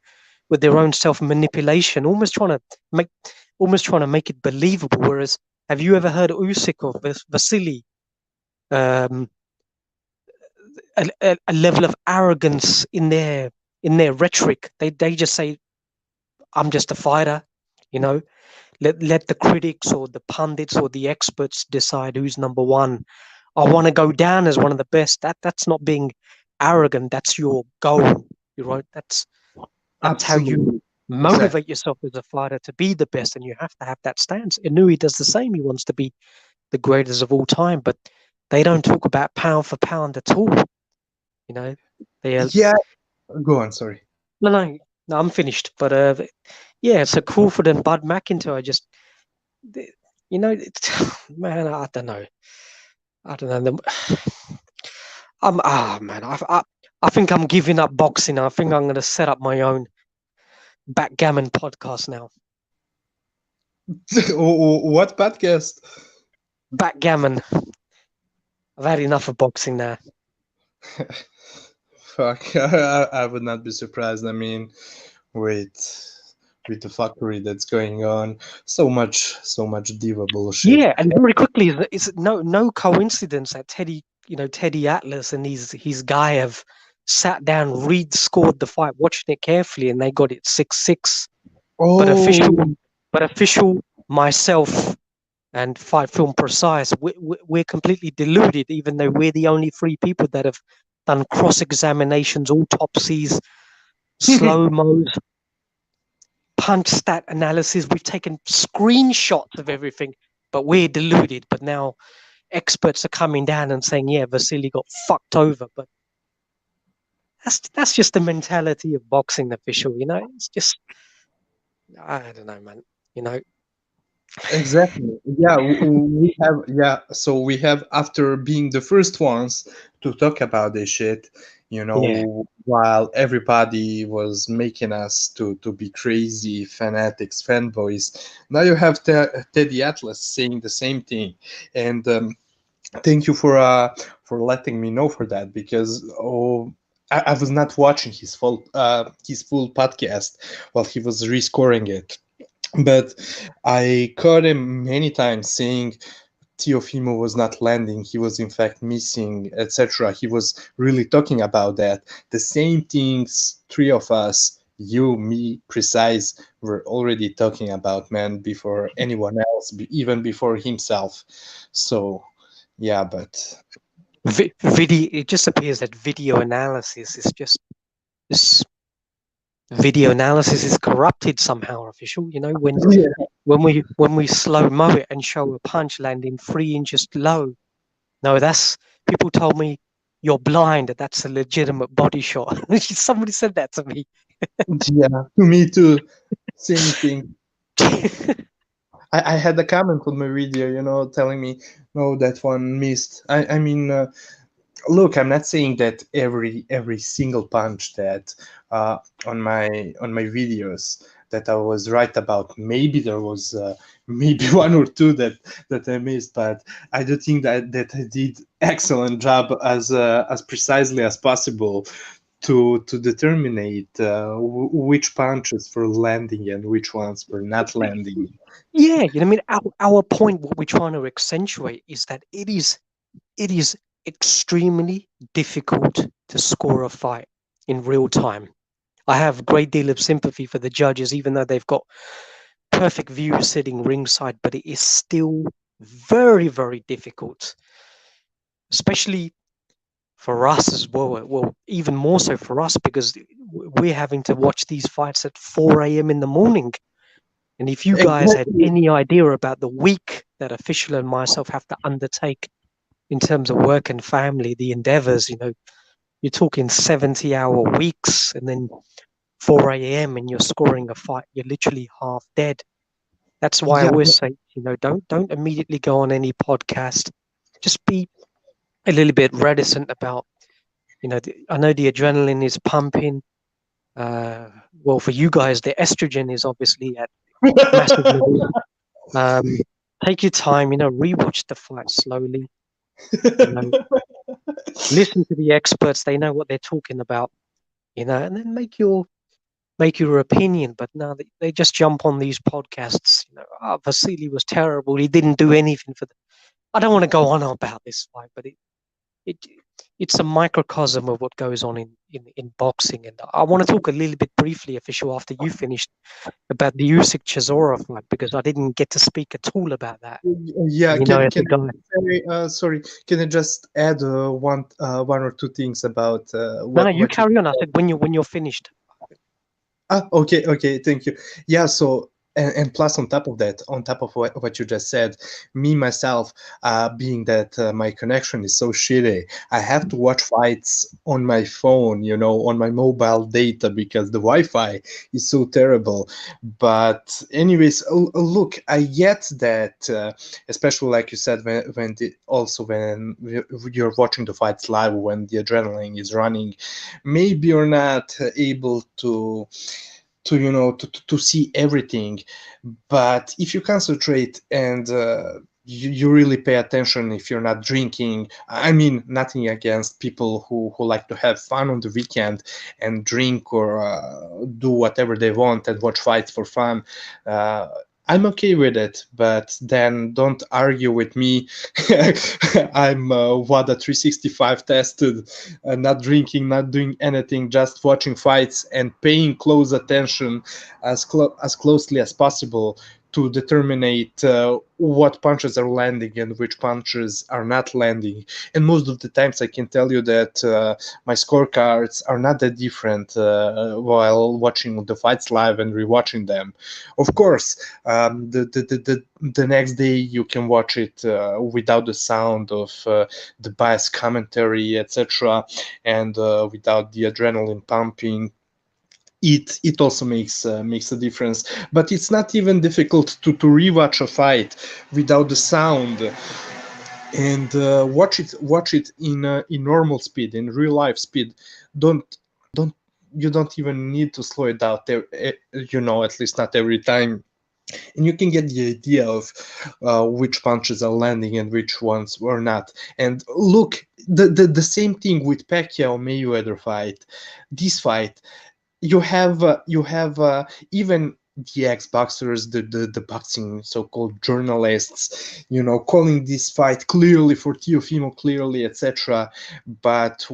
Speaker 3: self-manipulation, almost trying to make it believable. Whereas, have you ever heard Usyk or Vasily, a level of arrogance in their rhetoric? They just say, I'm just a fighter, let the critics or the pundits or the experts decide who's number one. I want to go down as one of the best. That's not being arrogant. That's your goal. Right? That's how you motivate yourself as a fighter to be the best, and you have to have that stance. Inui does the same. He wants to be the greatest of all time, but they don't talk about pound for pound at all.
Speaker 4: Yeah, go on. Sorry.
Speaker 3: No, I'm finished. But yeah, so Crawford and Bud McIntyre just, man, I don't know. Man, I think I'm giving up boxing. I think I'm going to set up my own backgammon podcast now.
Speaker 4: What podcast?
Speaker 3: Backgammon. I've had enough of boxing now.
Speaker 4: Fuck, I would not be surprised. I mean, with the fuckery that's going on, so much diva bullshit.
Speaker 3: Yeah, and very quickly, it's no coincidence that Teddy Atlas and his guy have sat down, scored the fight, watching it carefully, and they got it 6-6.
Speaker 4: Oh.
Speaker 3: But official, myself, and Fight Film Precise, we're completely deluded, even though we're the only three people that have done cross-examinations, autopsies, slow-mos, punch stat analysis. We've taken screenshots of everything, but we're deluded. But now experts are coming down and saying, yeah, Vasily got fucked over. But that's just the mentality of boxing, official. It's just, I don't know, man.
Speaker 4: Exactly. Yeah, we have. Yeah, so we have, after being the first ones to talk about this shit, while everybody was making us to be crazy fanatics, fanboys. Now you have Teddy Atlas saying the same thing, and thank you for letting me know for that, because I was not watching his full podcast while he was rescoring it. But I caught him many times saying Teofimo was not landing, he was in fact missing, etc. He was really talking about that. The same things three of us, you, me, Precise, were already talking about, man, before anyone else, even before himself. So, yeah, but
Speaker 3: Video. It just appears that video analysis is just this. Video analysis is corrupted somehow, official. You know, when we slow mo it and show a punch landing 3 inches low. No, that's people told me you're blind. That's a legitimate body shot. Somebody said that to me.
Speaker 4: Yeah, to me too. Same thing. I had a comment on my video, telling me, no, that one missed. I mean, look, I'm not saying that every single punch that on my videos that I was right about. Maybe there was maybe one or two that I missed, but I do think that I did excellent job as precisely as possible to determine which punches were landing and which ones were not landing.
Speaker 3: Yeah, you know, I mean, our point, what we're trying to accentuate is that it is extremely difficult to score a fight in real time. I have a great deal of sympathy for the judges, even though they've got perfect views sitting ringside, but it is still very, very difficult, especially for us as well. Well, even more so for us because we're having to watch these fights at 4 a.m. in the morning. And if you guys had any idea about the week that Official and myself have to undertake in terms of work and family, the endeavors, you know, you're talking 70-hour weeks and then 4 a.m. and you're scoring a fight, you're literally half dead. That's why I always say, you know, don't immediately go on any podcast. Just be a little bit reticent about, you know, I know the adrenaline is pumping. Well, for you guys, the estrogen is obviously at massive levels. Take your time, you know, rewatch the fight slowly. You know, listen to the experts; they know what they're talking about. You know, and then make your opinion. But now they just jump on these podcasts. You know, oh, Vasily was terrible. He didn't do anything for the. I don't want to go on about this fight, but it's a microcosm of what goes on in boxing. And I want to talk a little bit briefly, Official, after you finished, about the Usyk Chisora fight, because I didn't get to speak at all about that.
Speaker 4: Yeah,
Speaker 3: you know,
Speaker 4: sorry, can I just add one or two things about
Speaker 3: no, you carry on. I said when you're finished.
Speaker 4: Okay, thank you. Yeah, so and plus on top of that, on top of what you just said, me myself, being that my connection is so shitty, I have to watch fights on my phone, on my mobile data because the Wi-Fi is so terrible. But anyways, look, I get that, especially like you said, when you're watching the fights live, when the adrenaline is running, maybe you're not able to see everything, but if you concentrate and you really pay attention, if you're not drinking, I mean, nothing against people who like to have fun on the weekend and drink or do whatever they want and watch fights for fun, I'm okay with it, but then don't argue with me. I'm WADA 365 tested, not drinking, not doing anything, just watching fights and paying close attention as closely as possible to determine what punches are landing and which punches are not landing. And most of the times I can tell you that my scorecards are not that different while watching the fights live and rewatching them. Of course, the next day you can watch it without the sound of the biased commentary, etc., and without the adrenaline pumping. It also makes a difference, but it's not even difficult to rewatch a fight without the sound and watch it in normal speed, in real life speed. You don't even need to slow it down there, at least not every time, and you can get the idea of which punches are landing and which ones were not. And look, the same thing with Pacquiao Mayweather fight. This fight, you have even the ex-boxers, the boxing so-called journalists, calling this fight clearly for Teofimo, clearly, etc. But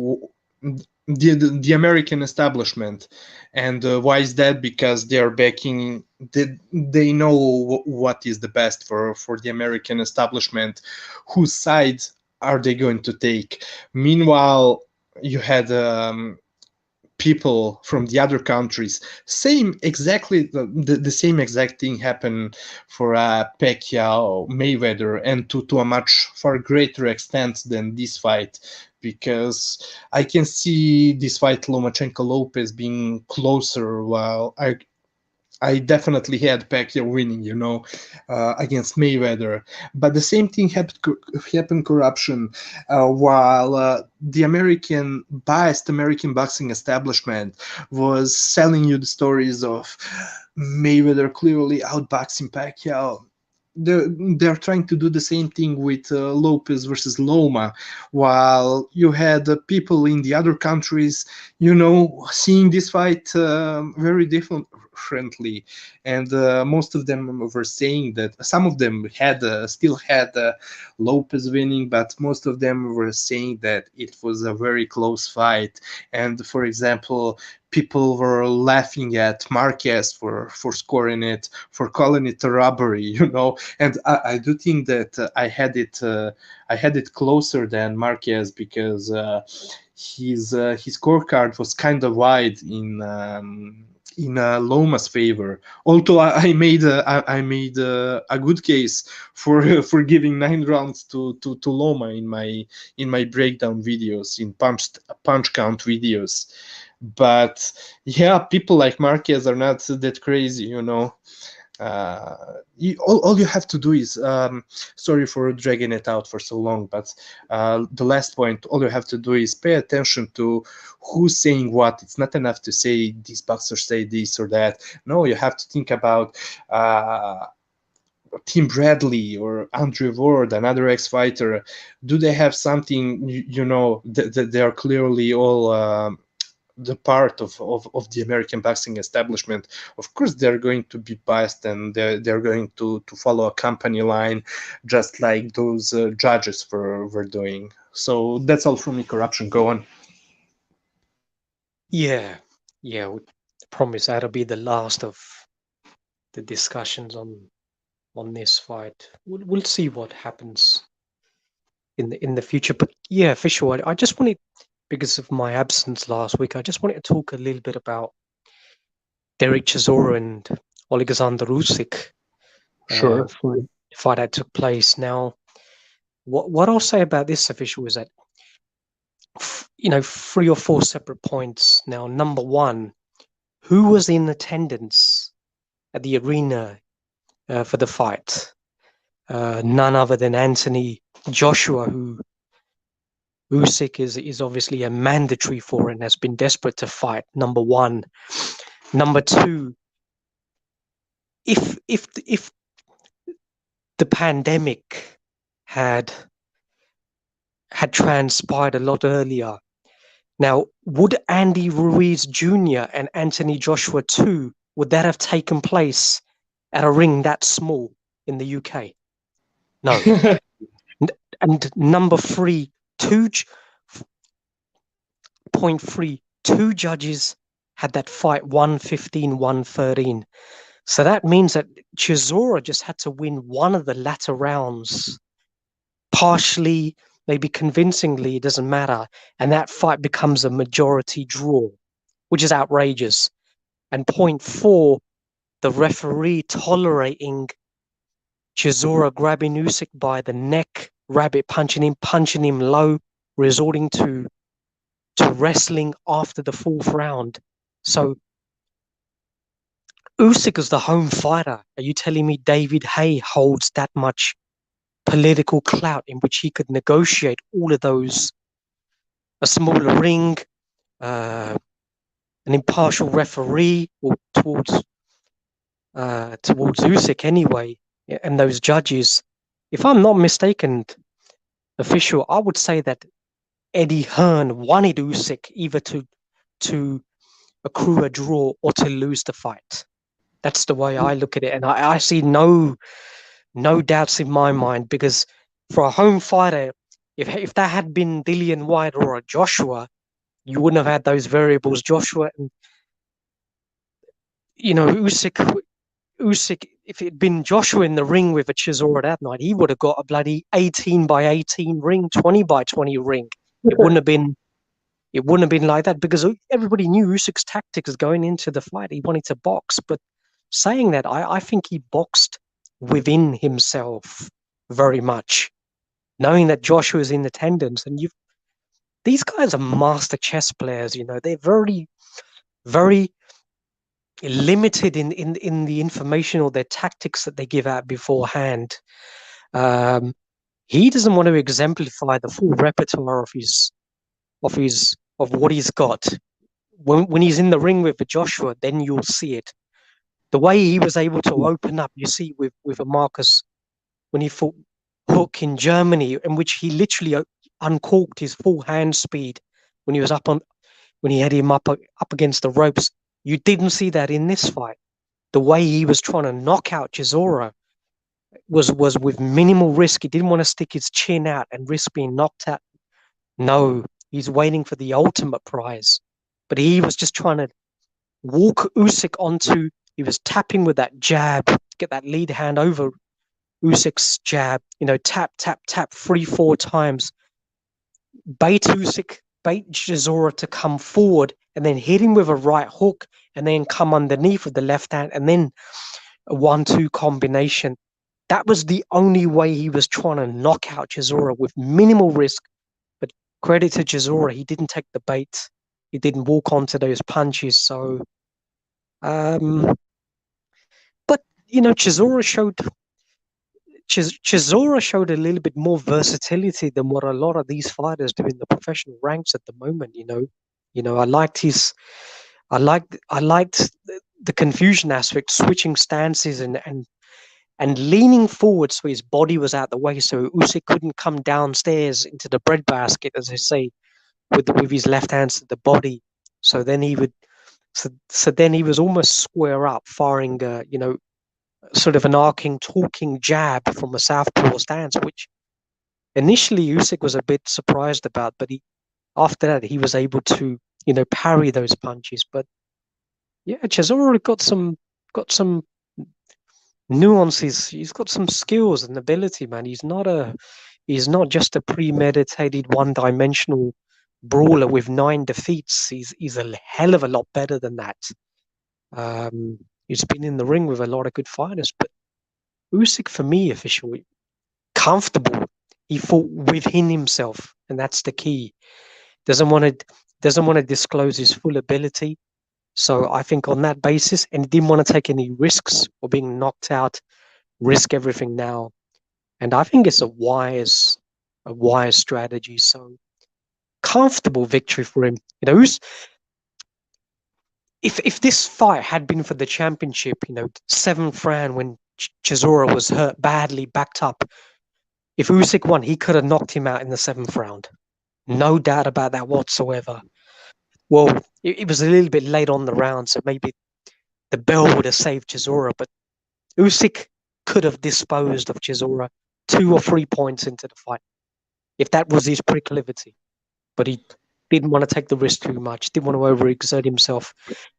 Speaker 4: the American establishment, and why is that? Because they are backing. They know what is the best for the American establishment, whose side are they going to take? Meanwhile, you had people from the other countries. Same exactly the same exact thing happened for Pacquiao, Mayweather, and to a much far greater extent than this fight, because I can see this fight Lomachenko Lopez being closer, while I definitely had Pacquiao winning, against Mayweather. But the same thing happened corruption, while the biased American boxing establishment was selling you the stories of Mayweather clearly outboxing Pacquiao. They're trying to do the same thing with Lopez versus Loma, while you had people in the other countries, seeing this fight very differently, and most of them were saying that some of them still had Lopez winning, but most of them were saying that it was a very close fight. And for example, people were laughing at Marquez for scoring it, for calling it a robbery, And I do think that I had it closer than Marquez, because his scorecard was kind of wide in Loma's favor. Although I made a good case for for giving 9 rounds to Loma in my breakdown videos, in punch count videos. But yeah, people like Marquez are not that crazy, all you have to do is, sorry for dragging it out for so long, but the last point, all you have to do is pay attention to who's saying what. It's not enough to say these boxers say this or that. No, you have to think about Tim Bradley or Andre Ward, another ex-fighter. Do they have something, that they are clearly all the part of the American boxing establishment? Of course, they're going to be biased, and they're going to follow a company line, just like those judges were doing. So that's all from me. Corruption, go on.
Speaker 3: Yeah, we promise that'll be the last of the discussions on this fight. We'll see what happens in the future. But yeah, Fisher, I just wanted, because of my absence last week, I just wanted to talk a little bit about Derek Chisora and Alexander Usyk.
Speaker 4: Sure.
Speaker 3: For the fight that took place. Now, what I'll say about this official is that, 3 or 4 separate points. Now, number one, who was in attendance at the arena for the fight? None other than Anthony Joshua, who Usyk is obviously a mandatory for and has been desperate to fight. Number one. Number two, if the pandemic had transpired a lot earlier, now would Andy Ruiz Jr. and Anthony Joshua too, would that have taken place at a ring that small in the UK? No. And number 3, 2.3, 2 judges had that fight 115-113. So that means that Chisora just had to win one of the latter rounds, partially, maybe convincingly, it doesn't matter, and that fight becomes a majority draw, which is outrageous. And point 4, the referee tolerating Chisora grabbing Usyk by the neck, rabbit punching him low, resorting to wrestling after the 4th round. So Usyk is the home fighter. Are you telling me David Haye holds that much political clout in which he could negotiate all of those? A smaller ring, an impartial referee, or towards Usyk anyway, and those judges. If I'm not mistaken, official, I would say that Eddie Hearn wanted Usyk either to accrue a draw or to lose the fight. That's the way I look at it, and I see no doubts in my mind, because for a home fighter, if that had been Dillian White or a Joshua, you wouldn't have had those variables. Joshua and Usyk, if it'd been Joshua in the ring with a Chisora that night, he would have got a bloody 18 by 18 ring, 20 by 20 ring. It wouldn't have been like that, because everybody knew Usyk's tactics going into the fight. He wanted to box, but saying that, I think he boxed within himself very much, knowing that Joshua's in attendance. And these guys are master chess players, they're very, very limited in the information or their tactics that they give out beforehand. He doesn't want to exemplify the full repertoire of what he's got. When he's in the ring with Joshua, then you'll see it. The way he was able to open up, you see with a Marcus when he fought Hook in Germany, in which he literally uncorked his full hand speed when he was when he had him up against the ropes. You didn't see that in this fight. The way he was trying to knock out Chisora was with minimal risk. He didn't want to stick his chin out and risk being knocked out. No, he's waiting for the ultimate prize. But he was just trying to walk Usyk onto. He was tapping with that jab, get that lead hand over Usyk's jab. Tap, tap, tap 3-4 times. Bait Usyk, bait Chisora to come forward, and then hit him with a right hook, and then come underneath with the left hand, and then a 1-2 combination. That was the only way he was trying to knock out Chisora with minimal risk. But credit to Chisora, he didn't take the bait. He didn't walk onto those punches. So, but Chisora showed a little bit more versatility than what a lot of these fighters do in the professional ranks at the moment. I liked the confusion aspect, switching stances and leaning forward so his body was out the way, so Usyk couldn't come downstairs into the breadbasket, as they say, with his left hand to the body. So then he would, so then he was almost square up, firing, sort of an arcing, talking jab from a southpaw stance, which initially Usyk was a bit surprised about, but after that he was able to, parry those punches. But yeah, Chisora got some nuances. He's got some skills and ability, man. He's not just a premeditated, one-dimensional brawler with 9 defeats. He's a hell of a lot better than that. He's been in the ring with a lot of good fighters, but Usyk, for me, officially comfortable. He fought within himself, and that's the key. Doesn't want to disclose his full ability. So I think on that basis, and he didn't want to take any risks or being knocked out, risk everything now. And I think it's a wise strategy. So comfortable victory for him. If this fight had been for the championship, 7th round when Chisora was hurt badly, backed up, if Usyk won, he could have knocked him out in the 7th round. No doubt about that whatsoever. Well, it was a little bit late on the round, so maybe the bell would have saved Chisora, but Usyk could have disposed of Chisora 2 or 3 points into the fight, if that was his proclivity. But he didn't want to take the risk too much, didn't want to overexert himself,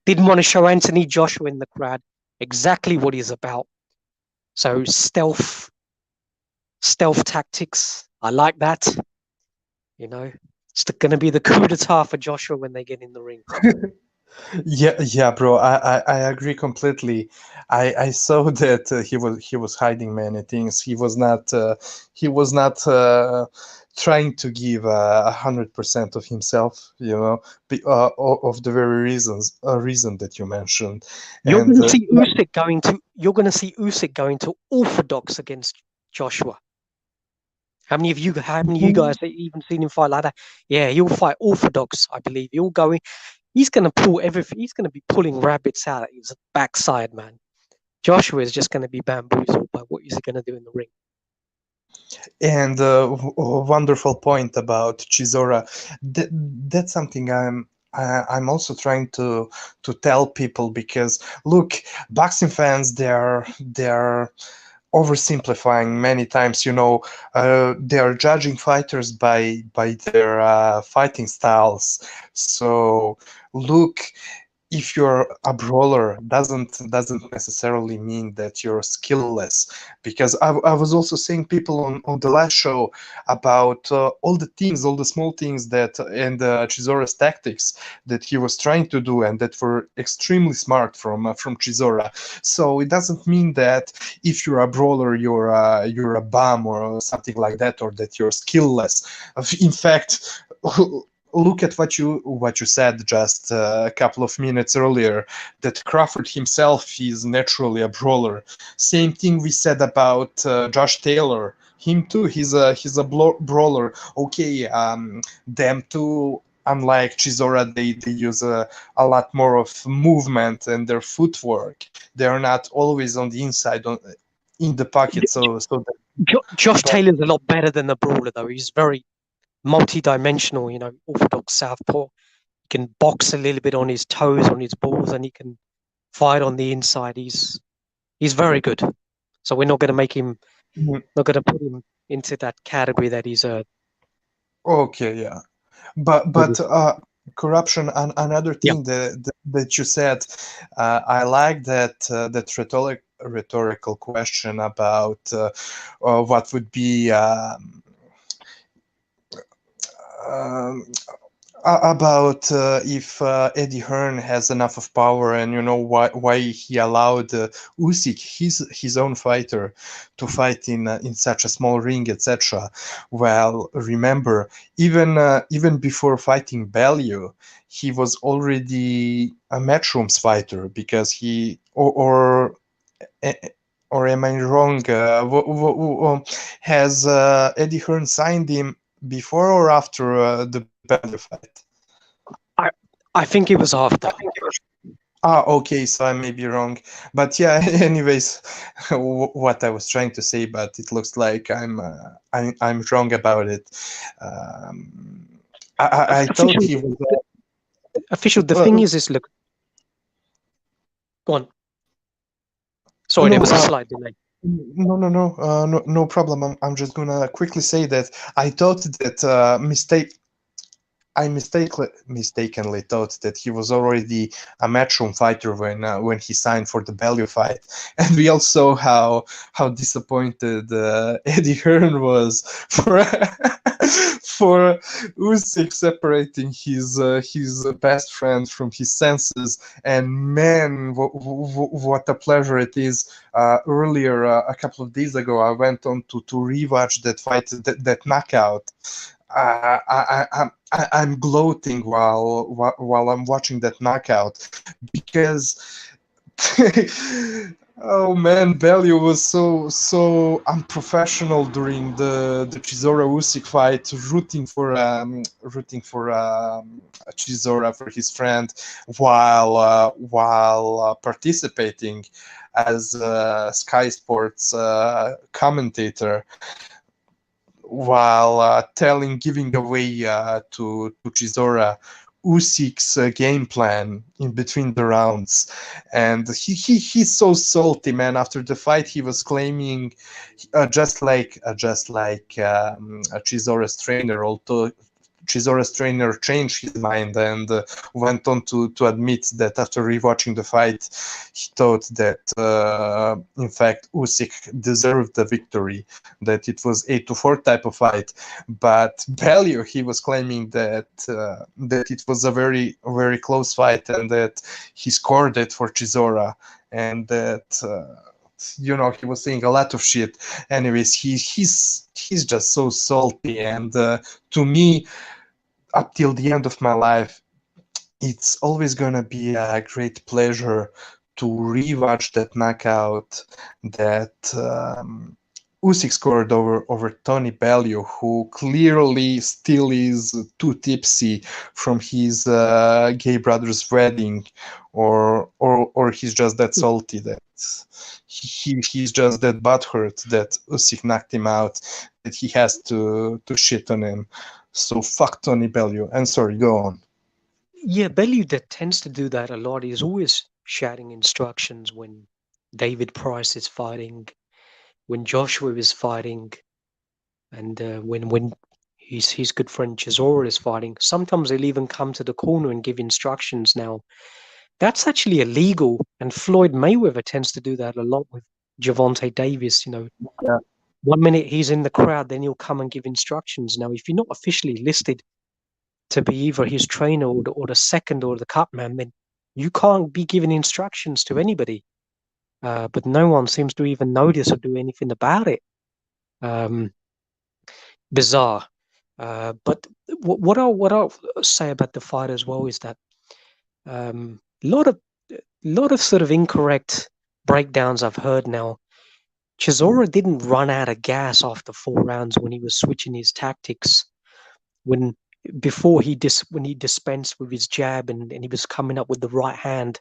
Speaker 3: didn't want to show Anthony Joshua in the crowd exactly what he's about. So stealth tactics, I like that. It's going to be the coup d'etat for Joshua when they get in the ring.
Speaker 4: Yeah, bro. I agree completely. I saw that he was hiding many things. He was not trying to give 100% of himself. Of the very reason that you mentioned.
Speaker 3: You're going to see Usyk going to orthodox against Joshua. How many of you guys have even seen him fight like that? Yeah, he'll fight orthodox, I believe. He's going to pull everything. He's going to be pulling rabbits out of his backside, man. Joshua is just going to be bamboozled by what he's going to do in the ring.
Speaker 4: And a wonderful point about Chisora. That's something I'm also trying to tell people, because look, boxing fans, they're oversimplifying many times. They are judging fighters by their fighting styles. So look, if you're a brawler doesn't necessarily mean that you're skillless, because I was also seeing people on the last show about all the things, all the small things that and Chisora's tactics that he was trying to do and that were extremely smart from Chisora. So it doesn't mean that if you're a brawler you're a bum or something like that, or that you're skillless. In fact, look at what you said just a couple of minutes earlier, that Crawford himself is naturally a brawler. Same thing we said about Josh Taylor. Him too. He's a brawler. Okay, them two. Unlike Chisora, they use a lot more of movement and their footwork. They are not always on the inside, in the pocket. So
Speaker 3: Josh
Speaker 4: but
Speaker 3: Taylor's a lot better than the brawler, though. He's very multi-dimensional, orthodox southpaw. He can box a little bit on his toes, on his balls, and he can fight on the inside. He's very good. So we're not going to make him, not going to put him into that category that he's a.
Speaker 4: okay, yeah. But corruption and another
Speaker 3: Yeah.
Speaker 4: thing that you said, I like that rhetorical question about what would be um, about if Eddie Hearn has enough of power, and why he allowed Usyk, his own fighter, to fight in such a small ring, etc. Well, remember, even before fighting Bellew, he was already a Matchrooms fighter, because he or am I wrong? Has Eddie Hearn signed him before or after the Bellew fight?
Speaker 3: I think it was after.
Speaker 4: Okay, so I may be wrong, but yeah. Anyways, what I was trying to say, but it looks like I'm wrong about it. I thought he was.
Speaker 3: Official. The thing is, look. Go on. Sorry, there was a slight delay.
Speaker 4: No problem. I'm just gonna quickly say that I thought that I mistakenly thought that he was already a matchroom fighter when he signed for the Bellew fight, and we all saw how disappointed Eddie Hearn was for for Usyk separating his best friend from his senses. And man, what a pleasure it is! Earlier, a couple of days ago, I went on to rewatch that fight, that knockout. I'm gloating while I'm watching that knockout, because oh man, Bellew was so unprofessional during the Chisora Usyk fight, rooting for Chisora, for his friend, while participating as Sky Sports commentator, while giving away to Chisora Usyk's game plan in between the rounds. And he's so salty, man. After the fight, he was claiming, just like Chisora's trainer, although Chisora's trainer changed his mind and went on to admit that after rewatching the fight, he thought that in fact Usyk deserved the victory, that it was 8-4 type of fight. But Bellew, he was claiming that it was a very, very close fight, and that he scored it for Chisora, and that he was saying a lot of shit. Anyways, he's just so salty, and to me, up till the end of my life, it's always gonna be a great pleasure to rewatch that knockout that Usyk scored over Tony Bellew, who clearly still is too tipsy from his gay brother's wedding, or he's just that salty that he's just that butthurt that Usyk knocked him out, that he has to shit on him. So fuck Tony Bellew. And sorry, go on.
Speaker 3: Yeah, Bellew that tends to do that a lot. He's always shouting instructions when David Price is fighting, when Joshua is fighting, and when his good friend Chisora is fighting. Sometimes he'll even come to the corner and give instructions. Now, That's actually illegal, and Floyd Mayweather tends to do that a lot with Gervonta Davis. You know,
Speaker 2: Yeah.
Speaker 3: 1 minute he's in the crowd, then he'll come and give instructions. Now, if you're not officially listed to be either his trainer or the second or the cut man, then you can't be giving instructions to anybody. But no one seems to even notice or do anything about it. Bizarre. But what I'll say about the fight as well is that a lot of sort of incorrect breakdowns I've heard now. Chisora didn't run out of gas after 4 rounds when he was switching his tactics. When he dispensed with his jab and he was coming up with the right hand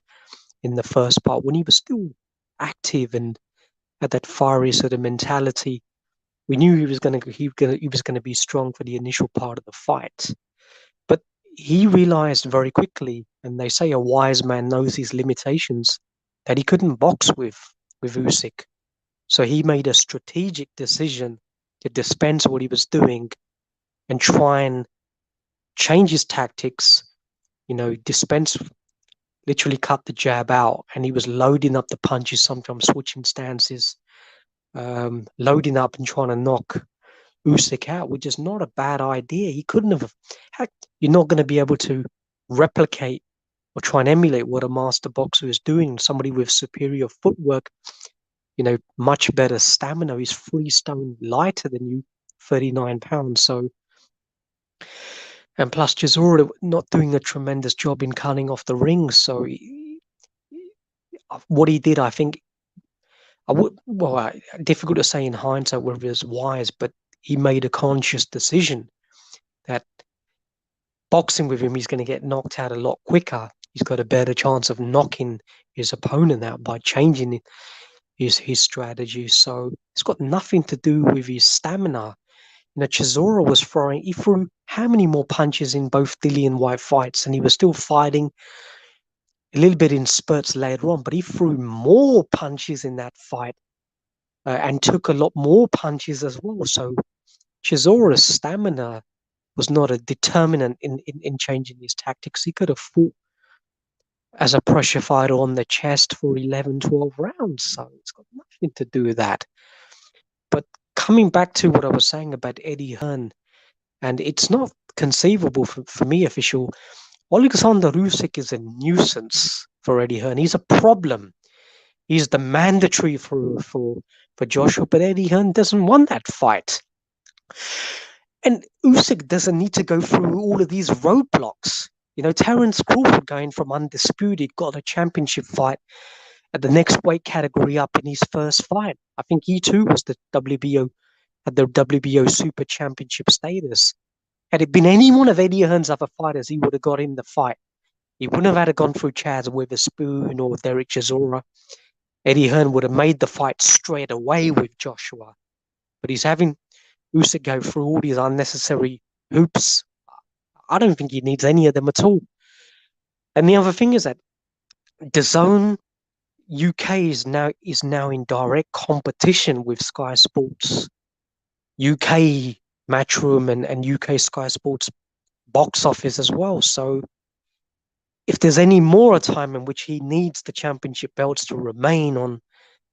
Speaker 3: in the first part, when he was still active and had that fiery sort of mentality, we knew he was going to be strong for the initial part of the fight. But he realized very quickly, and they say a wise man knows his limitations, that he couldn't box with Usyk. So he made a strategic decision to dispense what he was doing and try and change his tactics, dispense, literally cut the jab out, and he was loading up the punches, sometimes switching stances, loading up and trying to knock Usyk out, which is not a bad idea. He couldn't have. Heck, you're not going to be able to replicate or try and emulate what a master boxer is doing. Somebody with superior footwork, much better stamina. He's 3 stone lighter than you, 39 pounds. So, and plus Chisora not doing a tremendous job in cutting off the ring. So what he did, I think, difficult to say in hindsight whether it was wise, but he made a conscious decision that boxing with him, he's going to get knocked out a lot quicker. He's got a better chance of knocking his opponent out by changing his strategy. So it's got nothing to do with his stamina. Chisora was he threw how many more punches in both Dillian White fights, and he was still fighting a little bit in spurts later on, but he threw more punches in that fight and took a lot more punches as well. So Chisora's stamina was not a determinant in changing his tactics. He could have fought as a pressure fighter on the chest for 11, 12 rounds. So it's got nothing to do with that. But coming back to what I was saying about Eddie Hearn, and it's not conceivable for me, official. Alexander Usyk is a nuisance for Eddie Hearn. He's a problem. He's the mandatory for Joshua, but Eddie Hearn doesn't want that fight. And Usyk doesn't need to go through all of these roadblocks. Terence Crawford going from undisputed, got a championship fight at the next weight category up in his first fight. I think he too was the WBO Super Championship status. Had it been any one of Eddie Hearn's other fighters, he would have got in the fight. He wouldn't have had to gone through Chaz Witherspoon or Derek Chisora. Eddie Hearn would have made the fight straight away with Joshua. But he's having Usyk go through all these unnecessary hoops. I don't think he needs any of them at all. And the other thing is that DAZN UK is now in direct competition with Sky Sports UK Matchroom and UK Sky Sports box office as well. So if there's any more a time in which he needs the championship belts to remain on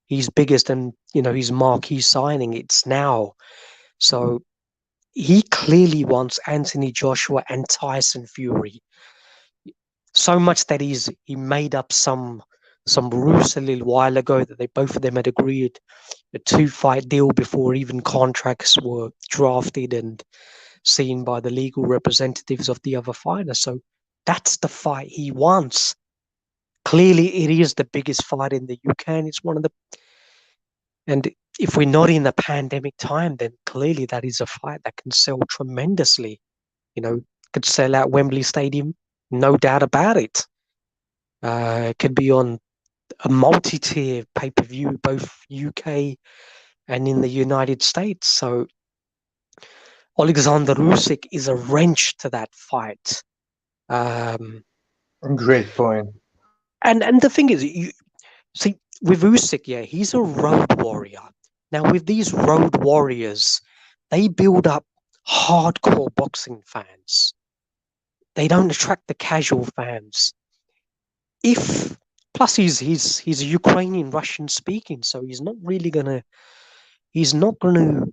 Speaker 3: his biggest and his marquee signing, it's now. So he clearly wants Anthony Joshua and Tyson Fury. So much that he made up some ruse a little while ago that they both of them had agreed a 2-fight deal before even contracts were drafted and seen by the legal representatives of the other fighter. So that's the fight he wants. Clearly, it is the biggest fight in the UK, and it's one of the. And if we're not in the pandemic time, then clearly that is a fight that can sell tremendously. Could sell out Wembley Stadium, no doubt about it. It could be on a multi-tier pay-per-view, both UK and in the United States. So Alexander Usyk is a wrench to that fight.
Speaker 2: Great point.
Speaker 3: And the thing is, you see, with Usyk, he's a road warrior. Now, with these road warriors, they build up hardcore boxing fans. They don't attract the casual fans. if plus he's Ukrainian Russian speaking, so he's not gonna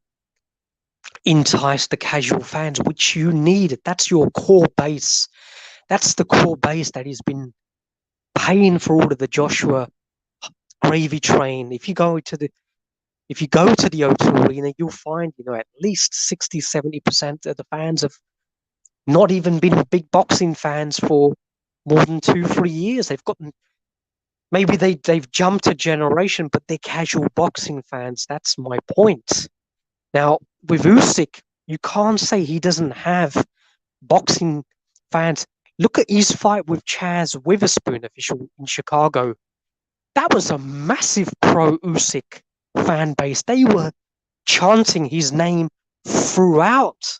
Speaker 3: entice the casual fans, which you need. That's your core base. That's the core base that has been paying for all of the Joshua gravy train. If you go to the O2 Arena, you'll find, at least 60-70% of the fans have not even been big boxing fans for more than 2-3 years. They've gotten, maybe they've jumped a generation, but they're casual boxing fans. That's my point. Now, with Usyk, you can't say he doesn't have boxing fans. Look at his fight with Chaz Witherspoon, official in Chicago. That was a massive pro-Usyk fan base. They were chanting his name throughout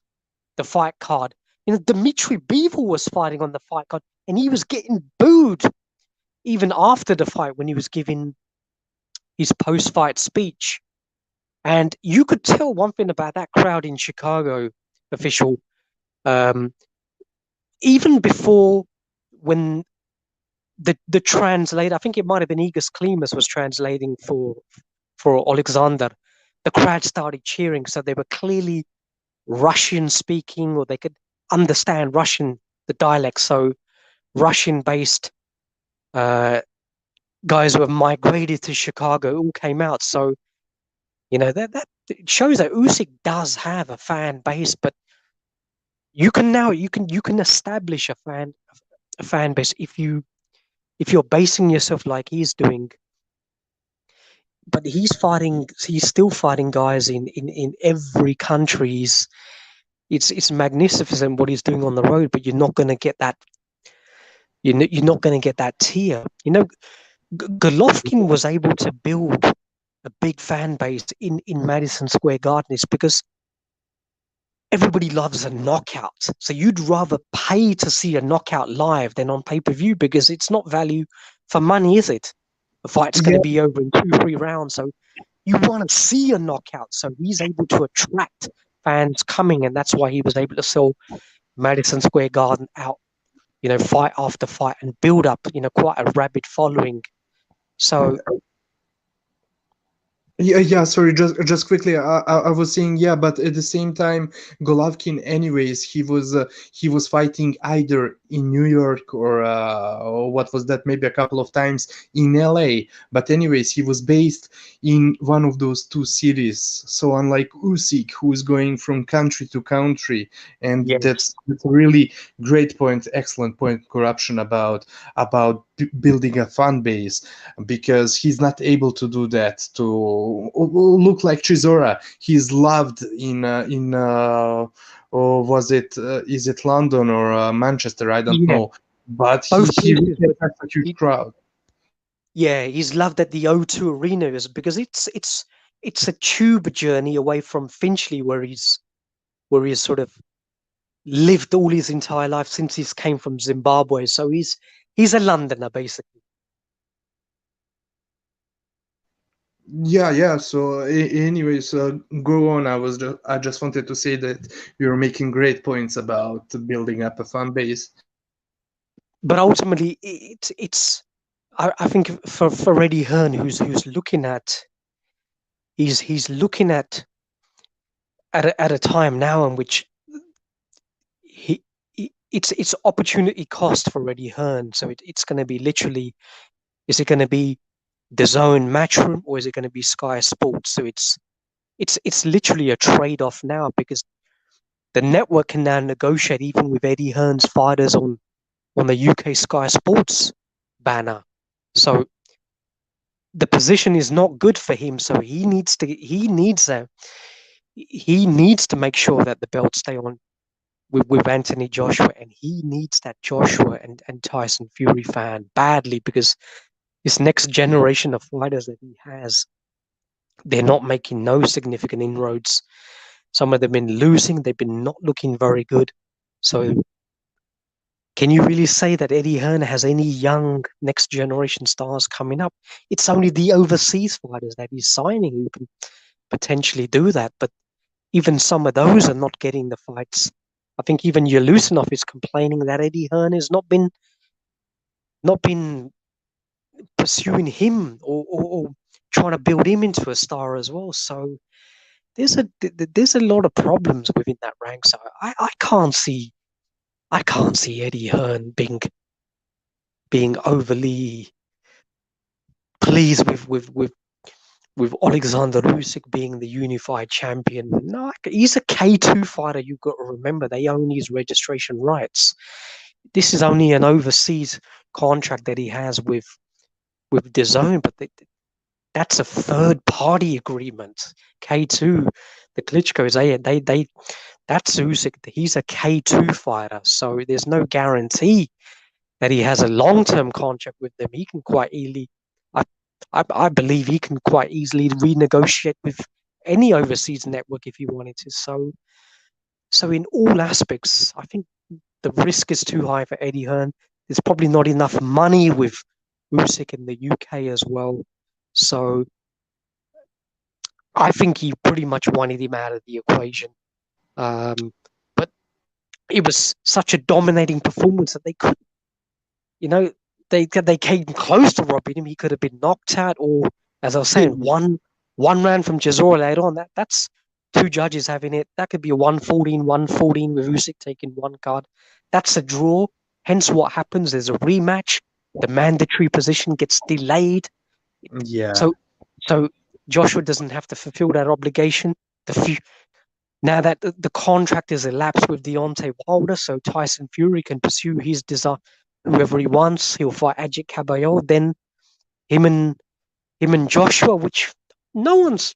Speaker 3: the fight card. Dmitry Bivol was fighting on the fight card, and he was getting booed even after the fight when he was giving his post-fight speech. And you could tell one thing about that crowd in Chicago, official, even before when the translator, I think it might have been Igor Klimas was translating for Alexander, the crowd started cheering. So they were clearly Russian speaking, or they could understand Russian, the dialect. So Russian-based guys who have migrated to Chicago all came out. So that shows that Usyk does have a fan base, but you can establish a fan base if you're basing yourself like he's doing. But he's still fighting guys in every country. It's magnificent what he's doing on the road, but you're not going to get that. You're not going to get that tier. Golovkin was able to build a big fan base in Madison Square Garden. It's because everybody loves a knockout. So you'd rather pay to see a knockout live than on pay-per-view, because it's not value for money, is it? The fight's going to be over in 2-3 rounds. So you want to see a knockout. So he's able to attract fans coming, and that's why he was able to sell Madison Square Garden out, fight after fight, and build up, quite a rabid following. So
Speaker 4: Yeah. Sorry, just quickly. I was saying, yeah, but at the same time, Golovkin, anyways, he was fighting either in New York or what was that? Maybe a couple of times in LA. But anyways, he was based in one of those two cities. So unlike Usyk, who is going from country to country, and
Speaker 3: yes.
Speaker 4: that's a really great point, excellent point, corruption about building a fan base, because he's not able to do that. To look like Chisora, he's loved in or was it is it London or Manchester? I don't know, but he has a huge crowd.
Speaker 3: Yeah, he's loved at the O2 Arena because it's a tube journey away from Finchley, where he's sort of lived all his entire life since he came from Zimbabwe. So he's a Londoner, basically.
Speaker 4: Yeah. So anyways, go on. I just wanted to say that you're making great points about building up a fan base.
Speaker 3: But ultimately, it's I think for Eddie Hearn, who's looking at he's looking at a time now in which it's opportunity cost for Eddie Hearn. So it's going to be literally, is it going to be the Zone Matchroom, or is it going to be Sky Sports? So it's literally a trade-off now, because the network can now negotiate even with Eddie Hearn's fighters on the UK Sky Sports banner. So the position is not good for him. So he needs to make sure that the belts stay on with Anthony Joshua, and he needs that Joshua and Tyson Fury fan badly, because this next generation of fighters that he has, they're not making no significant inroads. Some of them have been losing. They've been not looking very good. So can you really say that Eddie Hearn has any young next generation stars coming up? It's only the overseas fighters that he's signing who can potentially do that. But even some of those are not getting the fights. I think even Yulusinov is complaining that Eddie Hearn has not been not been pursuing him or trying to build him into a star as well. So there's a lot of problems within that rank. So I can't see Eddie Hearn being overly pleased with Alexander Usyk being the unified champion. No, he's a K2 fighter. You've got to remember they own his registration rights. This is only an overseas contract that he has with DAZN, but that's a third party agreement. K2, the Klitschko's, they that's Usyk. He's a K2 fighter, so there's no guarantee that he has a long-term contract with them. He can quite easily, I believe, he can quite easily renegotiate with any overseas network if he wanted to. So in all aspects, I think the risk is too high for Eddie Hearn. There's probably not enough money with Usyk in the UK as well. So I think he pretty much wanted him out of the equation. But it was such a dominating performance that they could, they came close to robbing him. He could have been knocked out, or as I was saying, one round from Chisora later on. That's two judges having it. That could be a 114 with Usyk taking one card. That's a draw. Hence, what happens? There's a rematch. The mandatory position gets delayed.
Speaker 4: Yeah.
Speaker 3: So Joshua doesn't have to fulfill that obligation. Now that the contract is elapsed with Deontay Wilder, so Tyson Fury can pursue his desire. Whoever he wants, he'll fight Ajit Caballero. Then him and Joshua, which no one's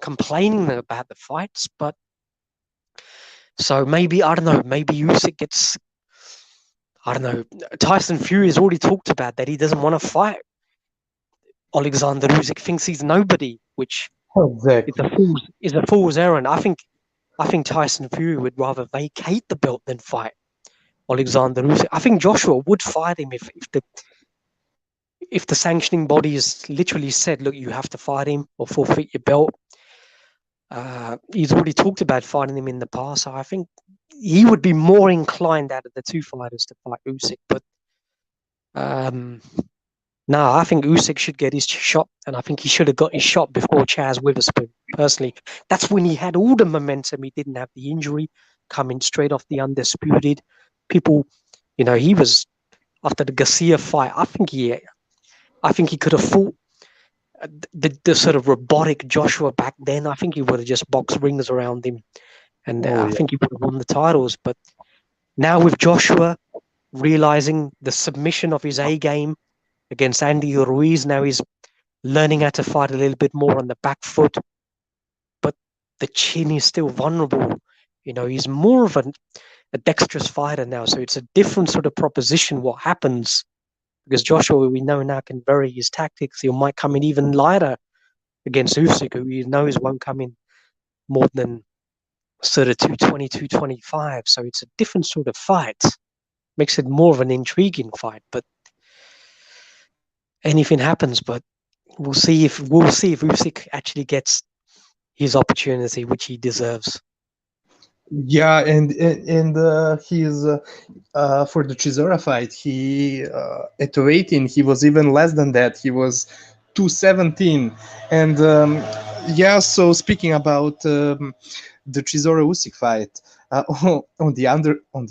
Speaker 3: complaining about the fights, but so maybe I don't know. Maybe Usyk gets. I don't know. Tyson Fury has already talked about that he doesn't want to fight Alexander Usyk. Thinks he's nobody, which is a fool's errand. I think Tyson Fury would rather vacate the belt than fight Alexander Usyk. I think Joshua would fight him if the sanctioning bodies literally said, "Look, you have to fight him or forfeit your belt." He's already talked about fighting him in the past, so I think he would be more inclined out of the two fighters to fight Usyk. But no, I think Usyk should get his shot, and I think he should have got his shot before Chaz Witherspoon. Personally, that's when he had all the momentum. He didn't have the injury coming straight off the undisputed. People, he was after the Garcia fight. I think he could have fought the sort of robotic Joshua back then. I think he would have just boxed rings around him, and I think he would have won the titles. But now with Joshua realizing the submission of his A game against Andy Ruiz, now he's learning how to fight a little bit more on the back foot, but the chin is still vulnerable. He's more of a dexterous fighter now, so it's a different sort of proposition what happens, because Joshua, we know now, can vary his tactics. He might come in even lighter against Usyk, who he knows won't come in more than sort of 220, 225. So it's a different sort of fight. Makes it more of an intriguing fight, but anything happens. But we'll see if Usyk actually gets his opportunity, which he deserves.
Speaker 4: Yeah, and he's for the Chisora fight, he at 218 he was even less than that. He was 217, and so speaking about the Chisora Usyk fight, on the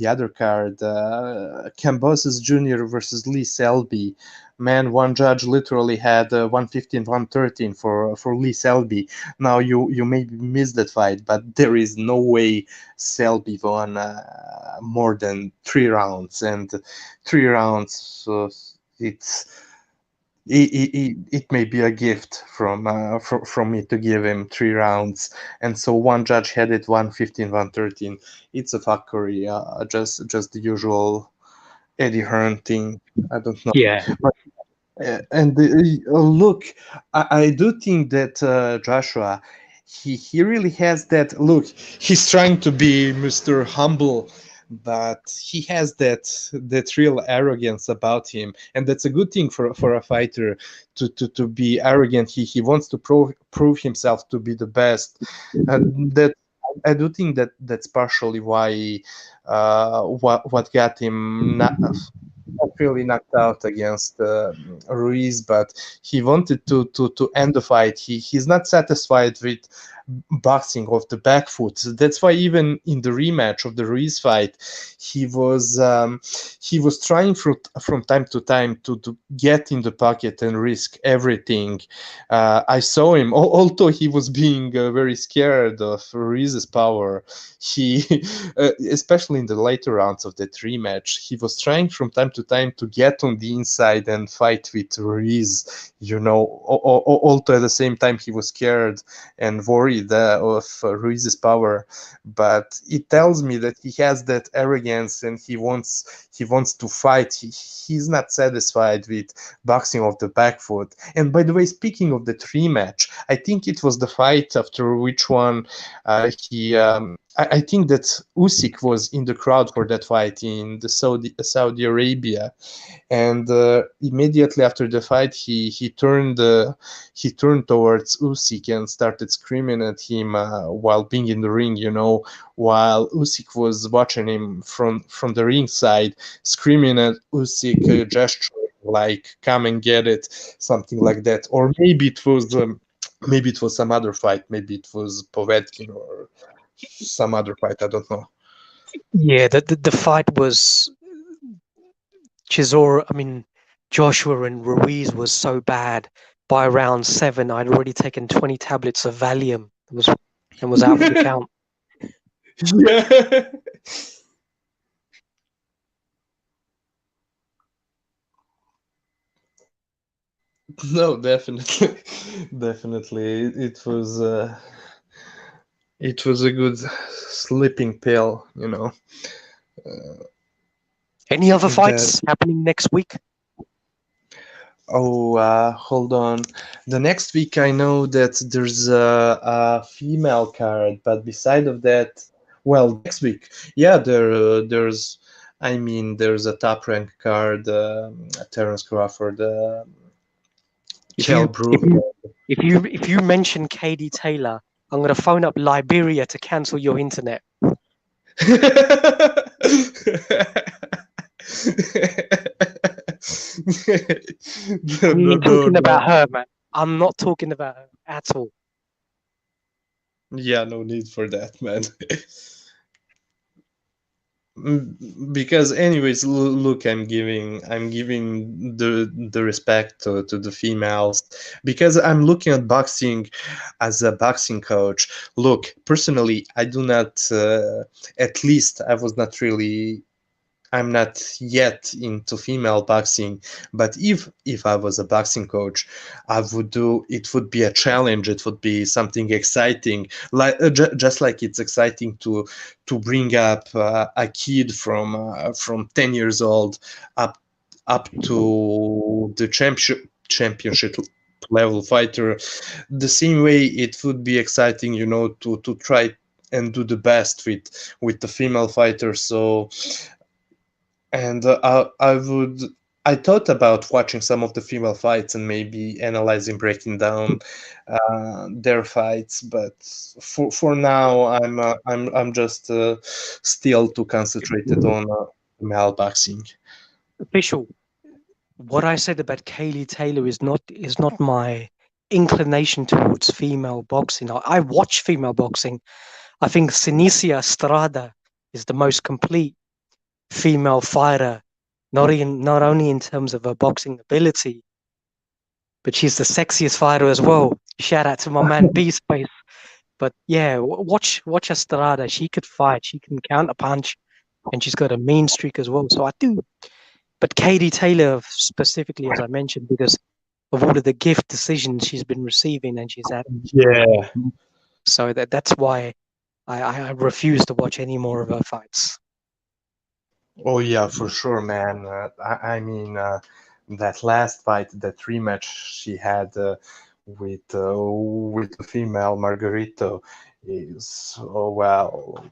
Speaker 4: other card, Cambosis Jr. versus Lee Selby. Man, one judge literally had 115, 113 for Lee Selby. Now you maybe missed that fight, but there is no way Selby won more than 3 rounds, and 3 rounds. So it may be a gift from me to give him 3 rounds, and so one judge had it 115, 113. It's a fuckery, just the usual Eddie Hearn thing. I don't know.
Speaker 3: Yeah.
Speaker 4: But, and look, I do think that Joshua, he really has that look. He's trying to be Mr. Humble, but he has that real arrogance about him, and that's a good thing for a fighter to be arrogant. He wants to prove himself to be the best. That I do think that's partially why what got him not really knocked out against Ruiz, but he wanted to end the fight. He's not satisfied with boxing off the back foot. That's why even in the rematch of the Ruiz fight, he was trying from time to time to get in the pocket and risk everything. I saw him, although he was being very scared of Ruiz's power. He, especially in the later rounds of that rematch, he was trying from time to time to get on the inside and fight with Ruiz. Although at the same time he was scared and worried of Ruiz's power, but it tells me that he has that arrogance and he wants to fight. He's not satisfied with boxing off the back foot. And by the way, speaking of the rematch, I think it was the fight after which one I think that Usyk was in the crowd for that fight in the Saudi Arabia, and immediately after the fight, he turned towards Usyk and started screaming at him while being in the ring. While Usyk was watching him from the ring side, screaming at Usyk, gesturing like "Come and get it," something like that. Or maybe it was some other fight. Maybe it was Povetkin or some other fight. I don't know.
Speaker 3: Yeah, the fight was Chisora. I mean, Joshua and Ruiz was so bad. By round 7, I'd already taken 20 tablets of Valium and was out for the count.
Speaker 4: Yeah. No, definitely, definitely. It was a good sleeping pill.
Speaker 3: Any other
Speaker 4: That-
Speaker 3: fights happening next week?
Speaker 4: Oh, hold on. The next week, I know that there's a female card, but beside of that, well, next week, yeah, there's a top rank card, Terence Crawford,
Speaker 3: If
Speaker 4: Kell
Speaker 3: you
Speaker 4: Brook.
Speaker 3: if you mention Katie Taylor, I'm gonna phone up Liberia to cancel your internet. We ain't talking about her, man. I'm not talking about her at all.
Speaker 4: Yeah, no need for that, man. Because anyways, look, I'm giving the respect to the females, because I'm looking at boxing as a boxing coach. Look, personally, I do not, at least I'm not yet into female boxing, but if I was a boxing coach, it would be a challenge. It would be something exciting, like just like it's exciting to bring up a kid from 10 years old up to the championship level fighter. The same way it would be exciting, to try and do the best with the female fighter. So, and I thought about watching some of the female fights and maybe analyzing, breaking down their fights, but for now, I'm just still too concentrated on male boxing.
Speaker 3: Official. What I said about Kaylee Taylor is not my inclination towards female boxing. I watch female boxing. I think Sinicia Estrada is the most complete female fighter, not only in terms of her boxing ability, but she's the sexiest fighter as well. Shout out to my man B Space. But yeah, watch Estrada. She could fight. She can counter punch, and she's got a mean streak as well. So I do. But Katie Taylor specifically, as I mentioned, because of all of the gift decisions she's been receiving, and she's had.
Speaker 4: Yeah.
Speaker 3: So that's why I refuse to watch any more of her fights.
Speaker 4: Oh yeah, for sure, man. I mean, that last fight, that rematch she had with the female Margarito is, oh well,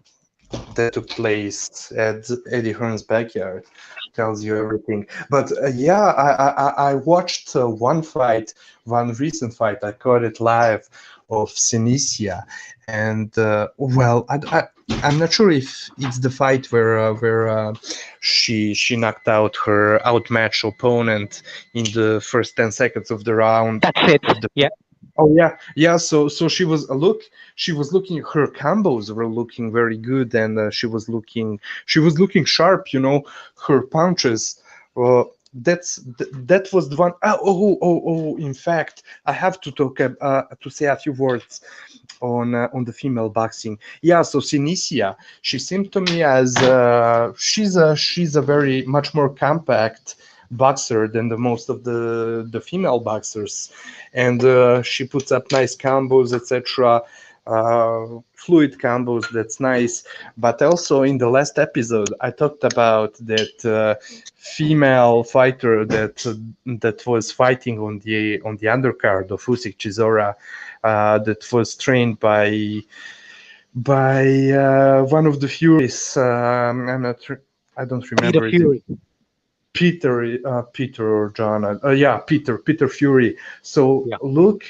Speaker 4: that took place at Eddie Hearn's backyard. Tells you everything. But yeah, I watched one recent fight. I caught it live of Sinicia, and well, I'm not sure if it's the fight where she knocked out her outmatched opponent in the first 10 seconds of the round.
Speaker 3: That's it.
Speaker 4: Of the
Speaker 3: Yeah.
Speaker 4: Oh yeah, yeah. So she was looking. Her combos were looking very good, and she was looking sharp. You know, her punches. That was the one. In fact, I have to to say a few words on the female boxing. Yeah, so Sinisia, she seemed to me as she's a very much more compact boxer than the most of the female boxers, and she puts up nice combos, etc. Fluid combos, that's nice. But also in the last episode, I talked about that female fighter that was fighting on the undercard of Usyk Chisora, that was trained by one of the Furies. I don't
Speaker 3: Peter
Speaker 4: remember his name.
Speaker 3: Fury.
Speaker 4: Peter or John. Yeah, Peter Fury. So
Speaker 3: Yeah.
Speaker 4: look,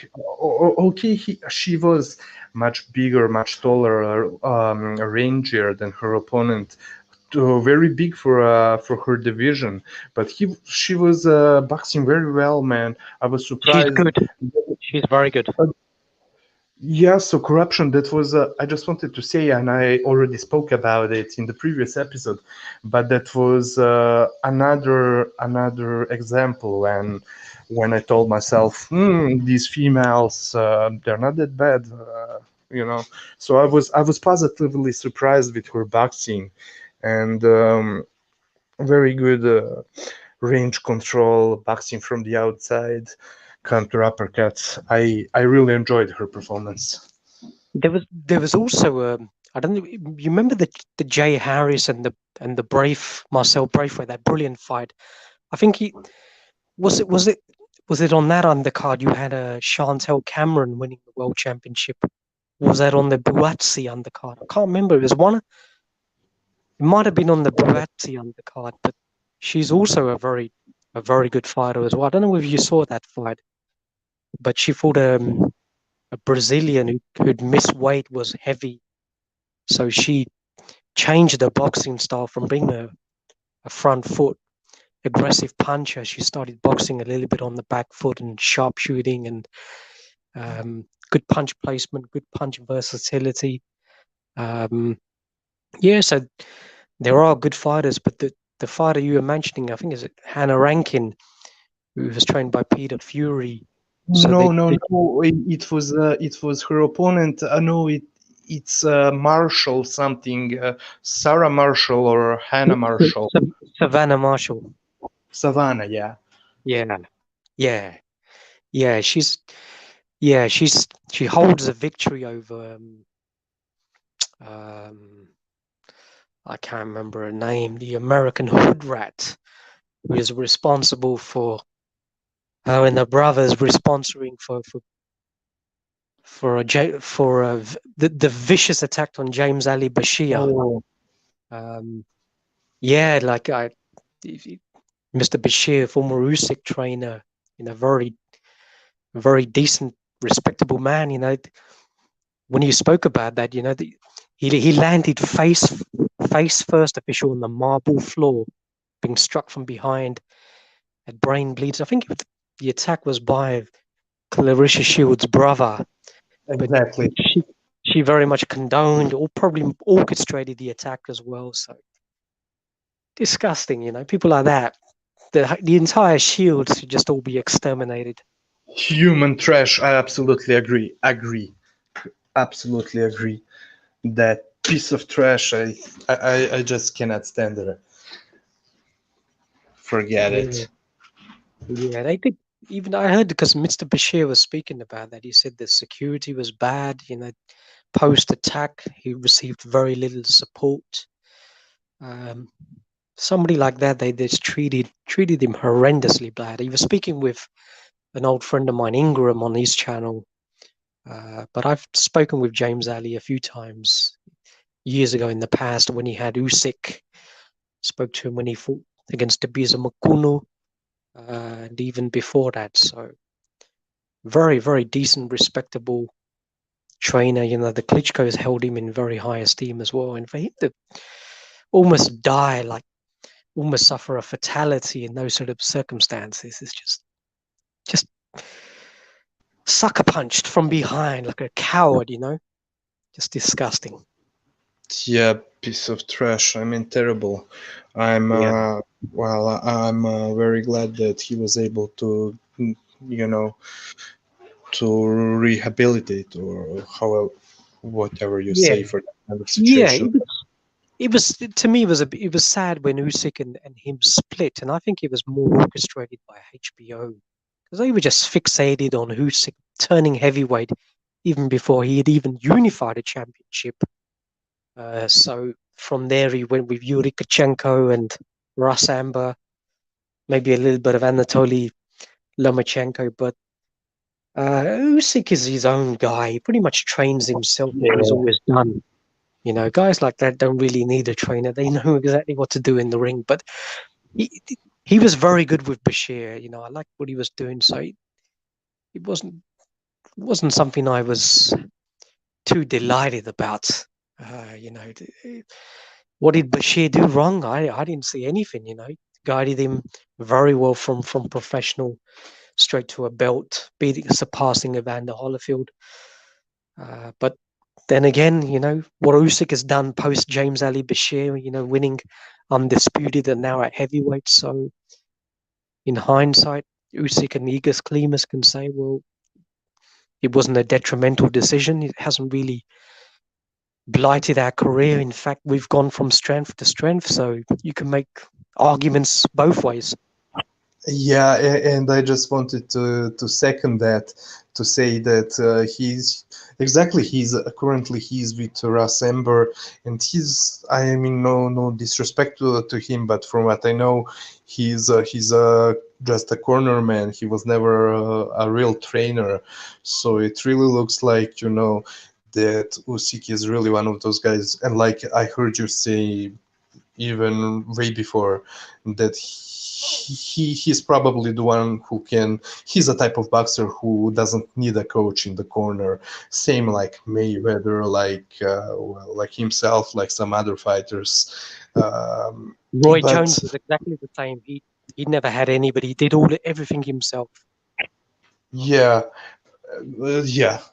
Speaker 4: okay, she was much bigger, much taller, rangier than her opponent. Very big for her division, but she was boxing very well, man. I was
Speaker 3: She's
Speaker 4: surprised.
Speaker 3: good. She's very good.
Speaker 4: Yeah, so corruption, that was, I just wanted to say, and I already spoke about it in the previous episode, but that was another example when I told myself, these females, they're not that bad, you know. So I was positively surprised with her boxing, and very good range control, boxing from the outside, counter uppercuts. I really enjoyed her performance.
Speaker 3: There was also I don't know. You remember the Jay Harris and the Brave Marcel Braithwaite, that brilliant fight. I think he was it on that undercard you had a Chantel Cameron winning the world championship. Was that on the Buatsi undercard? I can't remember. It was one. It might have been on the Buatsi undercard, but she's also a very good fighter as well. I don't know if you saw that fight, but she fought a Brazilian who'd missed weight, was heavy, so she changed her boxing style from being a front foot aggressive puncher. She started boxing a little bit on the back foot and sharpshooting and good punch placement, good punch versatility. Yeah, so there are good fighters, but the fighter you were mentioning, I think, is it Hannah Rankin, who was trained by Peter Fury. So
Speaker 4: No. It was her opponent. No, it's Marshall something, Sarah Marshall or Hannah Marshall.
Speaker 3: Savannah Marshall.
Speaker 4: Savannah, yeah.
Speaker 3: Yeah, yeah, yeah. She holds a victory over um, I can't remember her name, the American hood rat, who is responsible for her and her brothers responsible for the vicious attack on James Ali Bashir.
Speaker 4: Oh,
Speaker 3: Yeah, like Mr. Bashir, former Usyk trainer, very decent, respectable man. You know, when you spoke about that, you know, he landed face first official on the marble floor, being struck from behind, had brain bleeds. I think the attack was by Clarissa Shields' brother, but
Speaker 4: exactly.
Speaker 3: she very much condoned or probably orchestrated the attack as well. So disgusting, you know, people like that. The entire Shield should just all be exterminated.
Speaker 4: Human trash. I absolutely agree. Absolutely agree. That piece of trash, I just cannot stand it. Forget
Speaker 3: Yeah,
Speaker 4: it.
Speaker 3: yeah, they did. Even I heard because Mr. Bashir was speaking about that. He said the security was bad. You know, post attack, he received very little support. Um, Somebody like that, they just treated him horrendously bad. He was speaking with an old friend of mine, Ingram, on his channel. But I've spoken with James Ali a few times years ago in the past when he had Usyk. Spoke to him when he fought against Debiza Makuno, and even before that. So very, very decent, respectable trainer. You know, the Klitschko's held him in very high esteem as well. And for him to almost die, like almost suffer a fatality in those sort of circumstances, is just sucker punched from behind like a coward. You know, just disgusting.
Speaker 4: Yeah, piece of trash. I mean, terrible. I'm
Speaker 3: Yeah.
Speaker 4: I'm very glad that he was able to, you know, to rehabilitate or however, whatever you
Speaker 3: Yeah.
Speaker 4: say for that kind of
Speaker 3: Yeah.
Speaker 4: situation.
Speaker 3: It was to me. It was sad when Usyk and him split, and I think it was more orchestrated by HBO because they were just fixated on Usyk turning heavyweight even before he had even unified a championship. So from there he went with Yuri Kachenko and Russ Amber, maybe a little bit of Anatoly Lomachenko, but Usyk is his own guy. He pretty much trains himself what he's
Speaker 2: Yeah,
Speaker 3: always done. You know, guys like that don't really need a trainer. They know exactly what to do in the ring. But he he was very good with Bashir. You know, I liked what he was doing. So it wasn't something I was too delighted about. You know, what did Bashir do wrong? I didn't see anything. You know, guided him very well from professional straight to a belt, surpassing Evander Holyfield. But then again, you know, what Usyk has done post James Ali Bashir, you know, winning undisputed and now at heavyweight. So in hindsight, Usyk and Igor Klimas can say, well, it wasn't a detrimental decision. It hasn't really blighted our career. In fact, we've gone from strength to strength. So you can make arguments both ways.
Speaker 4: Yeah, and I just wanted to second that, to say that he's exactly currently he's with Russ Ember, and he's, I mean, no disrespect to him, but from what I know, he's just a corner man. He was never a real trainer, so it really looks like, you know, that Usyk is really one of those guys, and like I heard you say even way before, that he's probably the one who can, he's a type of boxer who doesn't need a coach in the corner, same like Mayweather, like well, like himself, like some other fighters,
Speaker 3: Roy
Speaker 4: but
Speaker 3: Jones was exactly the same. He never had anybody. He did everything himself.
Speaker 4: yeah.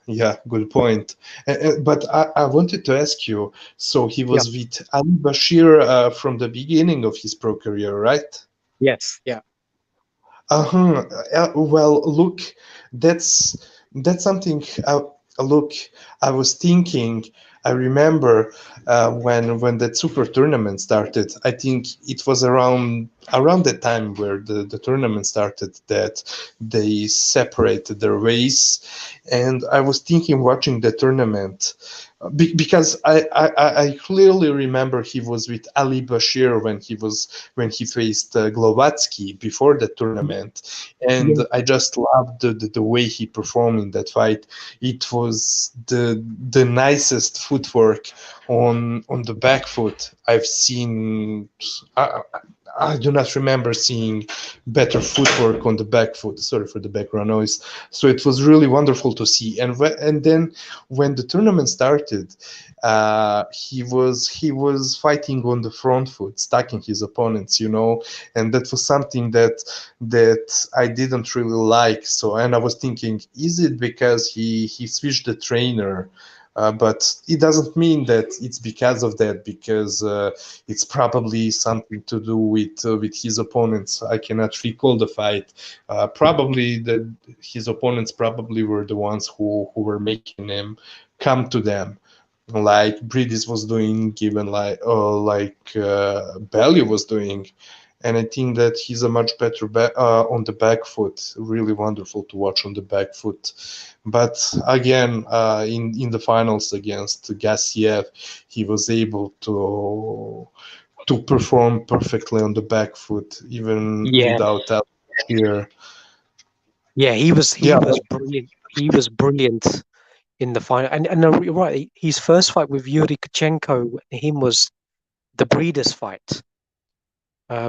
Speaker 4: Yeah, good point. But I wanted to ask you, so he
Speaker 3: Yeah.
Speaker 4: was with Ali Bashir from the beginning of his pro career, right?
Speaker 3: Yes. Yeah.
Speaker 4: Uh-huh. Well, look, that's that's something. Look, I was thinking. I remember when that super tournament started. I think it was around the time where the tournament started that they separated their ways, and I was thinking watching the tournament. Because I clearly remember he was with Ali Bashir when he faced Glovatsky before the tournament, and
Speaker 3: Yeah.
Speaker 4: I just loved the way he performed in that fight. It was the nicest footwork on the back foot I've seen. I, I do not remember seeing better footwork on the back foot. Sorry for the background noise. So it was really wonderful to see. And then when the tournament started, he was fighting on the front foot, stacking his opponents, you know, and that was something that I didn't really like. So, and I was thinking, is it because he switched the trainer? But it doesn't mean that it's because of that, because it's probably something to do with his opponents. I cannot recall the fight. Probably that his opponents probably were the ones who were making him come to them, like Bridis was doing, given like Bellew was doing. And I think that he's a much better on the back foot. Really wonderful to watch on the back foot. But again, in the finals against Gassiev, he was able to perform perfectly on the back foot, even
Speaker 3: Yeah.
Speaker 4: without that here.
Speaker 3: Yeah. He
Speaker 4: Yeah,
Speaker 3: was brilliant. He was brilliant in the final. And no, you're right. His first fight with Yuri Kachenko, him was the Breeders' fight.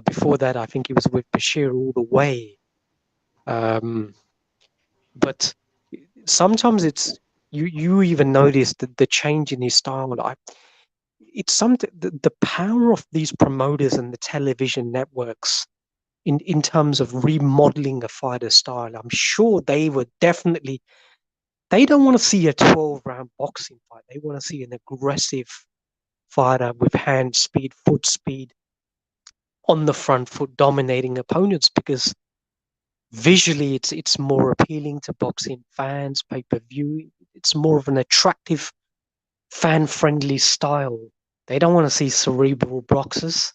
Speaker 3: Before that, I think he was with Bashir all the way. Um, but sometimes you even noticed the change in his style. It's something, the power of these promoters and the television networks in terms of remodeling a fighter's style. I'm sure they were definitely, they don't want to see a 12-round boxing fight. They want to see an aggressive fighter with hand speed, foot speed, on the front foot, dominating opponents, because visually it's more appealing to boxing fans, pay-per-view. It's more of an attractive, fan-friendly style. They don't want to see cerebral boxers.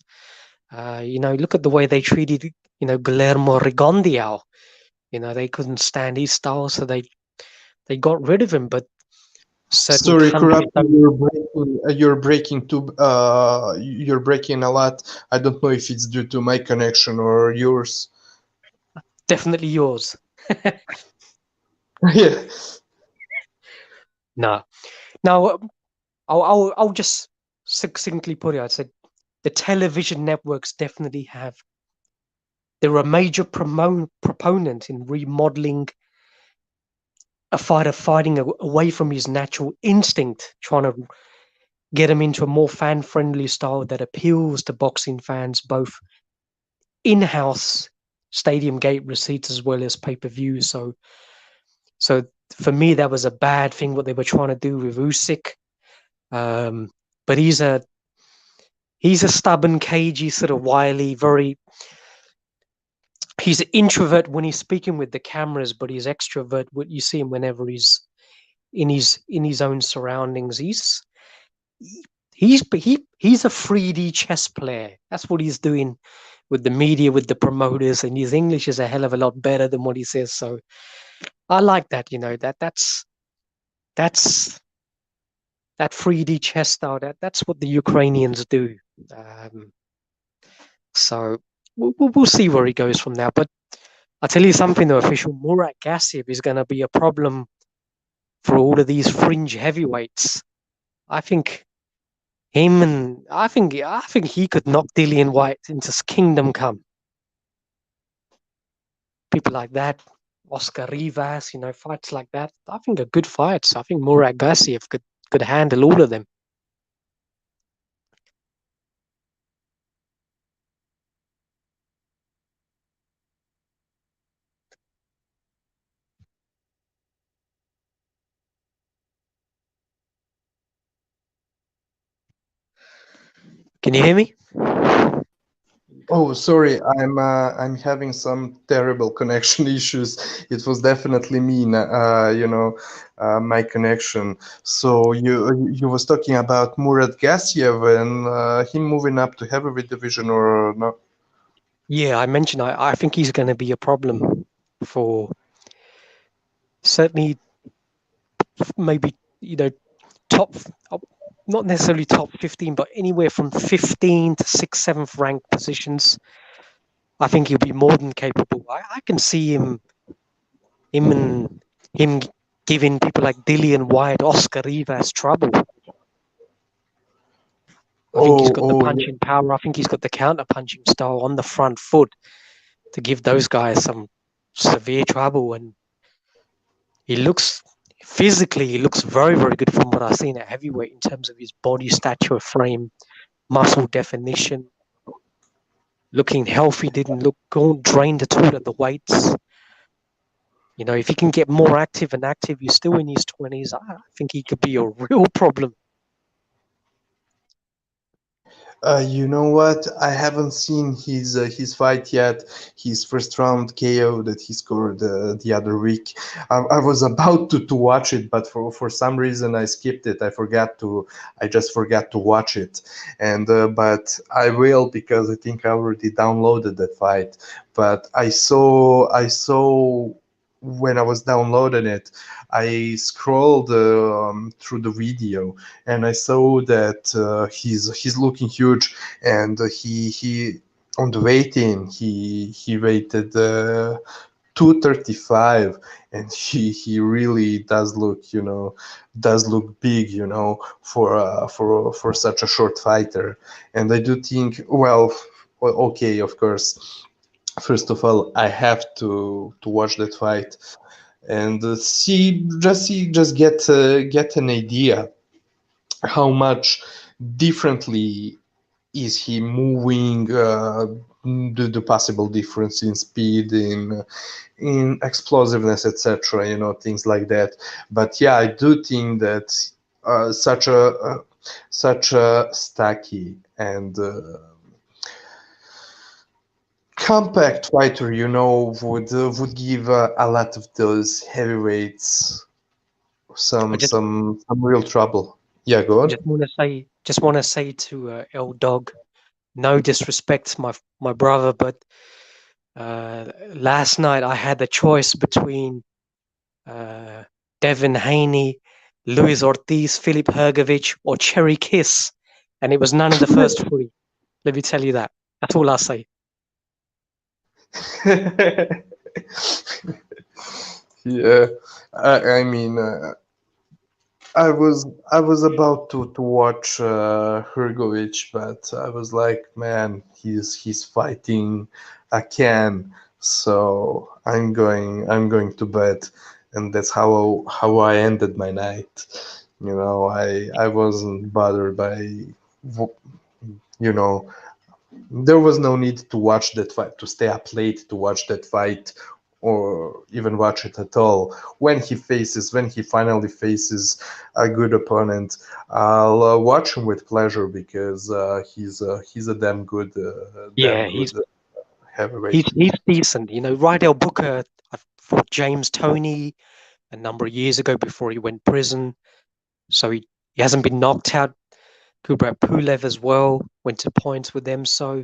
Speaker 3: Look at the way they treated, Guillermo Rigondeaux. They couldn't stand his style, so they got rid of him. But certain
Speaker 4: Sorry,
Speaker 3: countries
Speaker 4: corrupt.
Speaker 3: don't.
Speaker 4: You're breaking too. You're breaking a lot. I don't know if it's due to my connection or yours.
Speaker 3: Definitely yours.
Speaker 4: Yeah.
Speaker 3: No. Now, I'll just succinctly put it. I said the television networks definitely have. They're a major proponent in remodeling a fighter fighting away from his natural instinct, trying to get him into a more fan-friendly style that appeals to boxing fans, both in-house stadium gate receipts as well as pay-per-view. So for me, that was a bad thing what they were trying to do with Usyk. But he's a stubborn, cagey, sort of wily, he's an introvert when he's speaking with the cameras, but he's extrovert. What you see him whenever he's in his own surroundings. He's a 3D chess player. That's what he's doing with the media, with the promoters, and his English is a hell of a lot better than what he says. So I like that. That's that 3D chess style. That's what the Ukrainians do. So we'll see where he goes from now. But I'll tell you something, though, official Murat Gassiev is going to be a problem for all of these fringe heavyweights. I think I think he could knock Dillian White into Kingdom Come. People like that, Oscar Rivas, fights like that. I think are good fights. I think Murat Gassiev could handle all of them. Can you hear me?
Speaker 4: Oh, sorry. I'm having some terrible connection issues. It was definitely me. My connection. So you was talking about Murat Gassiev and him moving up to heavyweight division or not?
Speaker 3: Yeah, I mentioned I think he's going to be a problem for certainly maybe top, not necessarily top 15, but anywhere from 15 to 6th, 7th ranked positions. I think he'll be more than capable. I can see him giving people like Dillian White, Oscar Rivas trouble. I think he's got the punching power. I think he's got the counter punching style on the front foot to give those guys some severe trouble. And he looks very, very good from what I've seen at heavyweight in terms of his body stature, frame, muscle definition. Looking healthy, didn't look drained at all at the weights. If he can get more active, he's still in his 20s. I think he could be a real problem.
Speaker 4: You know what? I haven't seen his fight yet. His first round KO that he scored the other week. I was about to watch it, but for some reason I skipped it. I just forgot to watch it. And but I will, because I think I already downloaded that fight. But I saw when I was downloading it, I scrolled through the video, and I saw that he's looking huge, and he on the weighting he weighted 235, and he really does look big, for such a short fighter. And I do think, well, okay, of course, first of all, I have to watch that fight. and just get an idea how much differently is he moving, the possible difference in speed, in explosiveness, etc. Things like that. But yeah, I do think that such a stacky and compact fighter, would give a lot of those heavyweights
Speaker 3: I
Speaker 4: some real trouble. Yeah, go on.
Speaker 3: just want to say to L Dog, no disrespect, my brother, but last night I had the choice between uh, Devin Haney, Luis Ortiz, Filip Hrgovic, or Cherry Kiss, and it was none of the first three. Let me tell you that. That's all I'll say.
Speaker 4: Yeah, I mean, I was about to watch Hrgovic, but I was like, man, he's fighting a can, so I'm going to bed, and that's how I ended my night. I wasn't bothered by, you know, there was no need to watch that fight, to stay up late to watch that fight, or even watch it at all. When he finally faces a good opponent, I'll watch him with pleasure, because he's a damn
Speaker 3: Yeah,
Speaker 4: good
Speaker 3: he's
Speaker 4: heavyweight.
Speaker 3: decent. Rydell Booker, I fought James Toney a number of years ago before he went prison, so he hasn't been knocked out. Kubrat Pulev as well went to points with them. So,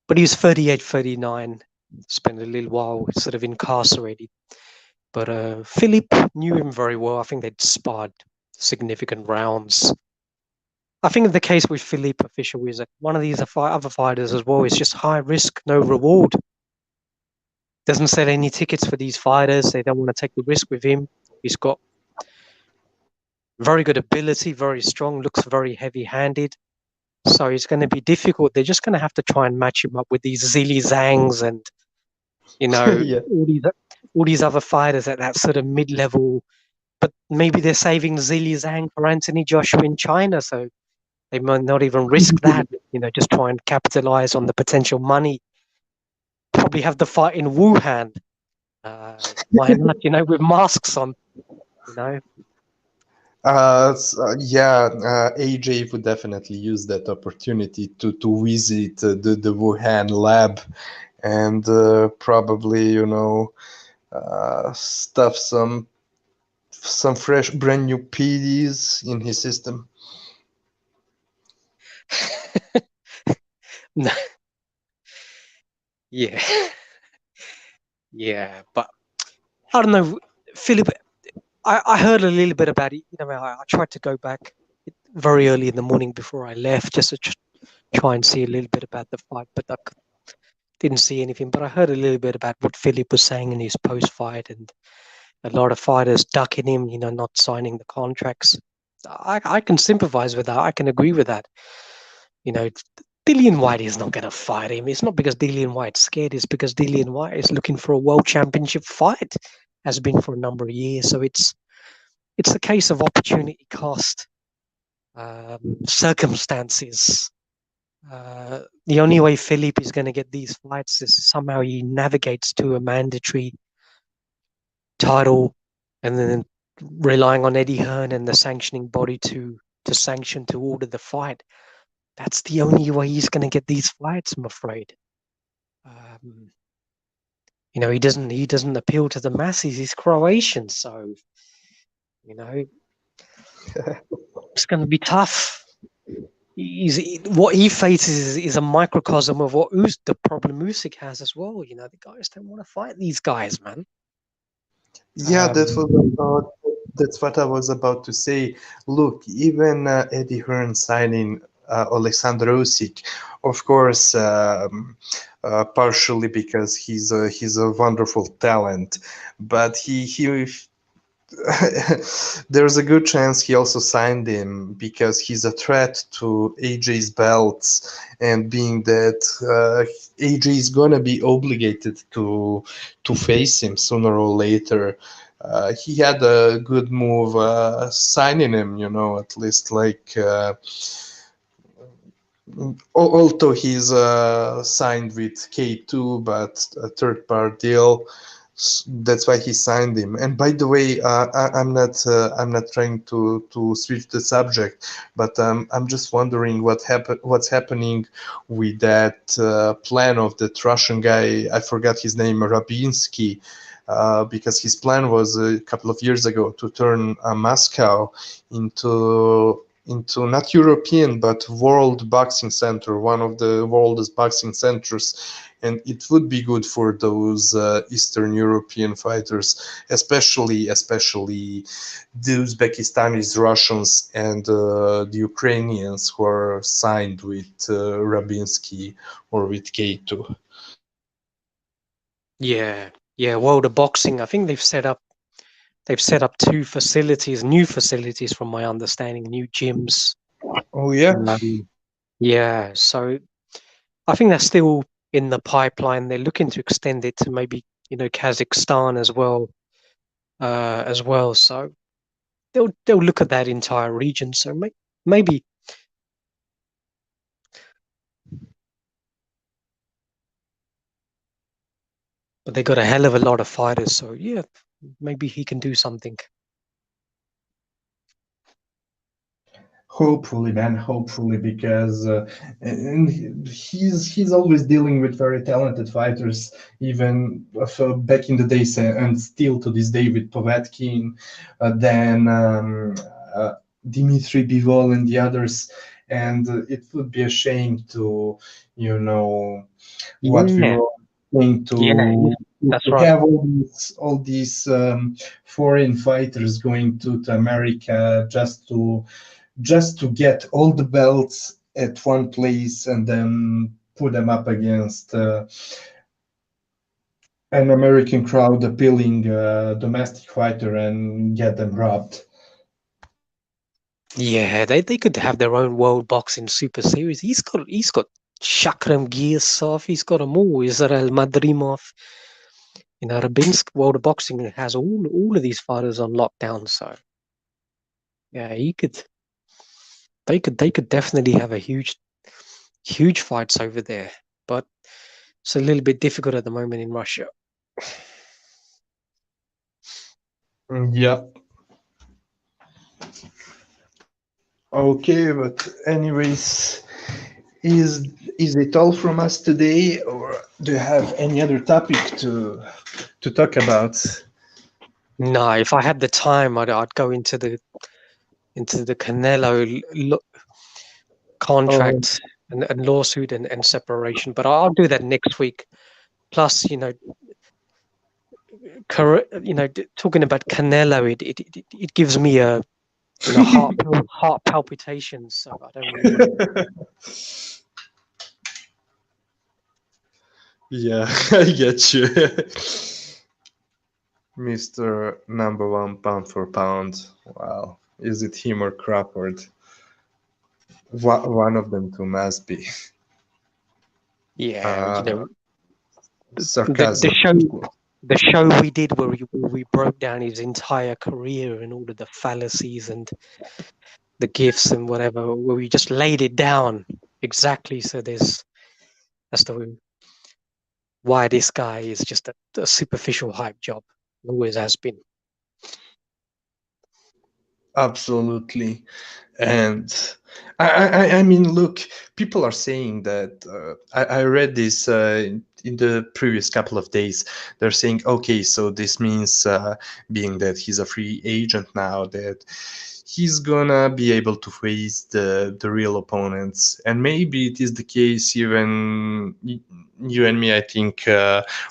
Speaker 3: but he was 38, 39. Spent a little while sort of incarcerated. But Philip knew him very well. I think they'd sparred significant rounds. I think the case with Philippe Official is that one of these other fighters as well is just high risk, no reward. Doesn't sell any tickets for these fighters. They don't want to take the risk with him. He's got very good ability, very strong, looks very heavy-handed. So it's going to be difficult. They're just going to have to try and match him up with these Zili Zangs and
Speaker 4: Yeah.
Speaker 3: all these other fighters at that sort of mid-level. But maybe they're saving Zili Zhang for Anthony Joshua in China, so they might not even risk that. Just try and capitalize on the potential money. Probably have the fight in Wuhan. Why not? With masks on. You know.
Speaker 4: Yeah, AJ would definitely use that opportunity to visit the Wuhan lab, and probably stuff some fresh brand new PDs in his system.
Speaker 3: No. Yeah. Yeah, but I don't know, Philip. I heard a little bit about it. I tried to go back very early in the morning before I left just to try and see a little bit about the fight, but I didn't see anything. But I heard a little bit about what Philip was saying in his post-fight, and a lot of fighters ducking him, not signing the contracts. I can sympathize with that. I can agree with that. Dillian White is not going to fight him. It's not because Dillian White's scared. It's because Dillian White is looking for a world championship fight, has been for a number of years. So it's a case of opportunity cost, circumstances. The only way Philippe is going to get these fights is somehow he navigates to a mandatory title, and then relying on Eddie Hearn and the sanctioning body to sanction, to order the fight. That's the only way he's going to get these fights, I'm afraid. He doesn't appeal to the masses. He's Croatian, so it's going to be tough. What he faces is a microcosm of what the problem Usyk has as well. The guys don't want to fight these guys, man.
Speaker 4: Yeah, that's what I was about to say. Look, even Eddie Hearn signing Alexander Usyk, of course, partially because he's a wonderful talent, but he there's a good chance he also signed him because he's a threat to AJ's belts, and being that AJ is gonna be obligated to face him sooner or later. He had a good move signing him, at least like. Although he's signed with K2, but a third party deal, that's why he signed him. And by the way, I'm not trying to switch the subject, but I'm just wondering what's happening with that plan of that Russian guy. I forgot his name, Rabinsky. Because his plan was a couple of years ago to turn Moscow into not European but world boxing center, one of the world's boxing centers, and it would be good for those Eastern European fighters, especially the Uzbekistanis, Russians, and the Ukrainians who are signed with Rabinsky or with K2.
Speaker 3: Yeah, yeah. World of Boxing. I think they've set up two facilities, new facilities, from my understanding, new gyms.
Speaker 4: Oh yeah.
Speaker 3: Yeah. So I think that's still in the pipeline. They're looking to extend it to maybe Kazakhstan as well. So they'll look at that entire region. So maybe. But they got a hell of a lot of fighters, so yeah, maybe he can do something.
Speaker 2: Hopefully, man, hopefully, because and he's always dealing with very talented fighters, even back in the days and still to this day with Povetkin, then Dmitry Bivol and the others, and it would be a shame to, what we
Speaker 3: Yeah,
Speaker 2: were going
Speaker 3: yeah, that's
Speaker 2: to
Speaker 3: right.
Speaker 2: have all these foreign fighters going to America just to get all the belts at one place and then put them up against an American crowd appealing domestic fighter and get them robbed.
Speaker 3: Yeah, they could have their own World Boxing Super Series. He's got Shakram Giasov. He's got them all. Israel Madrimov. Rabinsk. World of Boxing has all of these fighters on lockdown. So yeah, they could definitely have a huge fights over there. But it's a little bit difficult at the moment in Russia.
Speaker 4: Yeah. Okay, but anyways, is it all from us today, or do you have any other topic to talk about?
Speaker 3: No, if I had the time, I'd go into the Canelo contract and lawsuit and separation, but I'll do that next week. Plus, talking about Canelo, it gives me a heart palpitations. So I don't really want to.
Speaker 4: Yeah, I get you. Mr. Number One pound for pound. Wow. Is it him or Crawford? One of them two must be.
Speaker 3: Yeah,
Speaker 4: Sarcasm.
Speaker 3: the show we did where we broke down his entire career and all of the fallacies and the gifts and whatever, where we just laid it down exactly. So that's the why this guy is just a superficial hype job. Always has been.
Speaker 4: Absolutely. And I mean, look, people are saying that. I read this in the previous couple of days. They're saying, okay, so this means, being that he's a free agent now, that he's gonna be able to face the real opponents. And maybe it is the case. Even you and me, I think,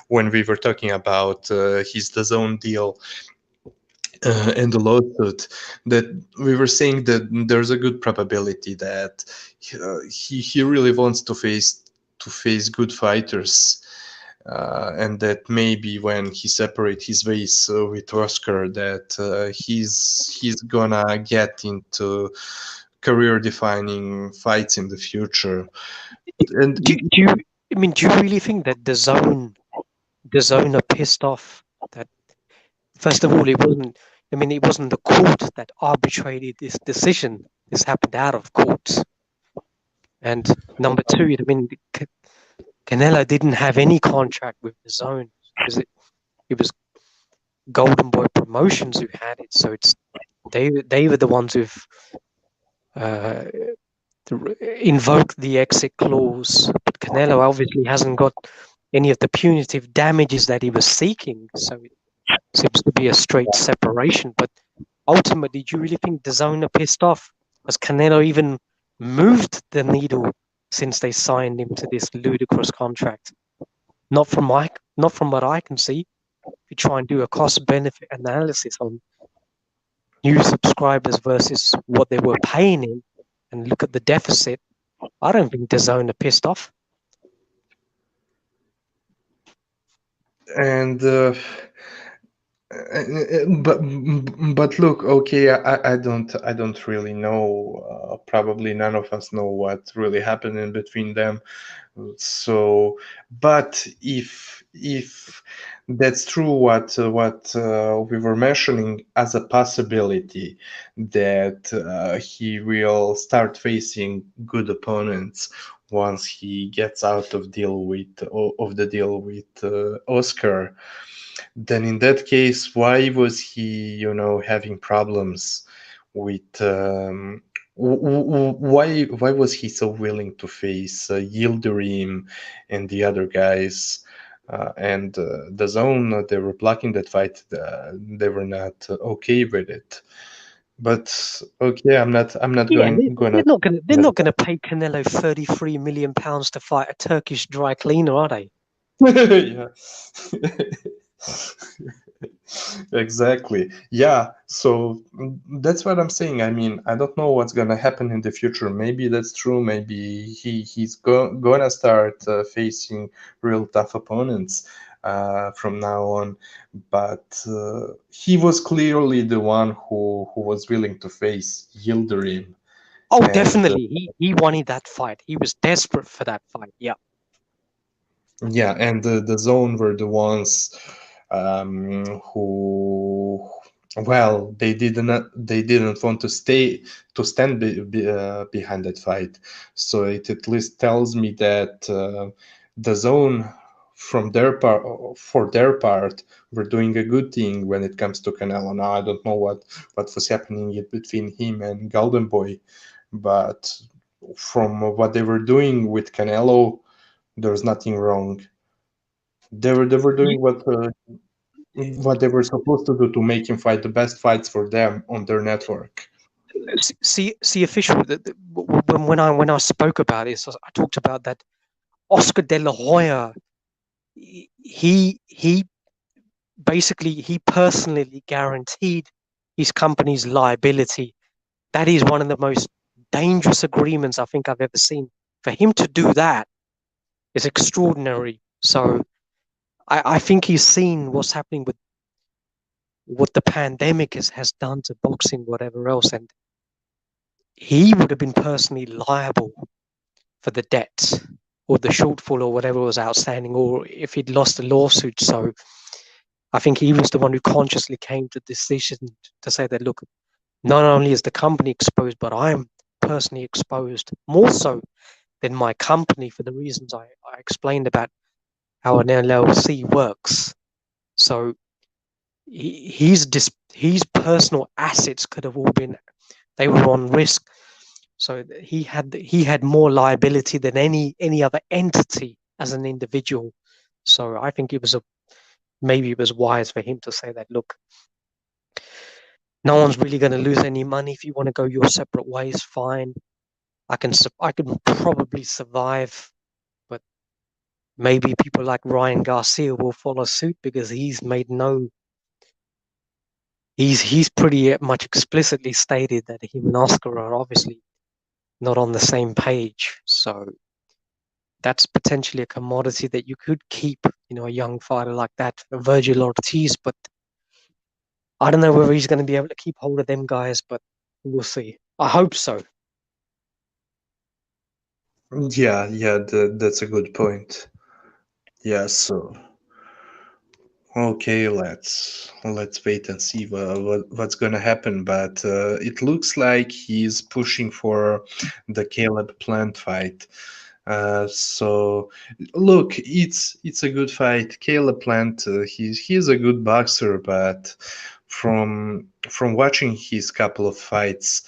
Speaker 4: when we were talking about his DAZN deal. And the lawsuit, that we were saying that there's a good probability that he really wants to face good fighters, and that maybe when he separate his ways with Oscar, that he's gonna get into career-defining fights in the future. And
Speaker 3: Do you? I mean, do you really think that the zone are pissed off that first of all it wasn't? I mean, it wasn't the court that arbitrated this decision. This happened out of court. And number two, I mean, Canelo didn't have any contract with the zone because it was Golden Boy Promotions who had it. So it's they were the ones who've uh, invoked the exit clause. But Canelo obviously hasn't got any of the punitive damages that he was seeking. So it seems to be a straight separation. But ultimately, do you really think the zone are pissed off? Has Canelo even moved the needle since they signed him to this ludicrous contract? Not from what I can see. If you try and do a cost-benefit analysis on new subscribers versus what they were paying him, and look at the deficit, I don't think DAZN are pissed off.
Speaker 4: and but look, okay, I don't really know. Probably none of us know what really happened in between them. So, but if that's true, what we were mentioning as a possibility that he will start facing good opponents once he gets out of the deal with Oscar, then in that case, why was he, having problems with? Why was he so willing to face Yildirim and the other guys? And the zone, they were blocking that fight. They were not okay with it. But okay, I'm not
Speaker 3: Yeah,
Speaker 4: gonna.
Speaker 3: they're not gonna pay Canelo £33 million to fight a Turkish dry cleaner, are they?
Speaker 4: Yeah. Exactly. Yeah. So that's what I'm saying. I mean, I don't know what's gonna happen in the future. Maybe that's true. Maybe he's gonna start facing real tough opponents from now on. But he was clearly the one who was willing to face Yildirim.
Speaker 3: Oh,
Speaker 4: And
Speaker 3: definitely. He wanted that fight. He was desperate for that fight. Yeah.
Speaker 4: yeah, and the zone were the ones who, well, they didn't want to stand behind that fight. So it at least tells me that the zone for their part were doing a good thing when it comes to Canelo. Now I don't know what was happening between him and Golden Boy, but from what they were doing with Canelo, there's nothing wrong. They were doing what they were supposed to do to make him fight the best fights for them on their network.
Speaker 3: See, official. When I spoke about this, I talked about that Oscar De La Hoya. He basically he personally guaranteed his company's liability. That is one of the most dangerous agreements I think I've ever seen. For him to do that is extraordinary. So I think he's seen what's happening with what the pandemic has done to boxing, whatever else, and he would have been personally liable for the debts or the shortfall or whatever was outstanding, or if he'd lost the lawsuit. So I think he was the one who consciously came to the decision to say that, look, not only is the company exposed, but I'm personally exposed more so than my company for the reasons I explained about how an LLC works. So his personal assets could have all been, they were on risk. So he had more liability than any other entity as an individual. So I think maybe it was wise for him to say that, look, no one's really going to lose any money. If you want to go your separate ways, fine. I can probably survive, but maybe people like Ryan Garcia will follow suit because he's pretty much explicitly stated that him and Oscar are obviously not on the same page. So that's potentially a commodity that you could keep a young fighter like that, Virgil Ortiz. But I don't know whether he's going to be able to keep hold of them guys, but we'll see. I hope so.
Speaker 4: Yeah, yeah, that's a good point. Yeah, so okay, let's wait and see what's gonna happen. But it looks like he's pushing for the Caleb Plant fight. So look, it's a good fight. Caleb Plant, he's a good boxer, but from watching his couple of fights,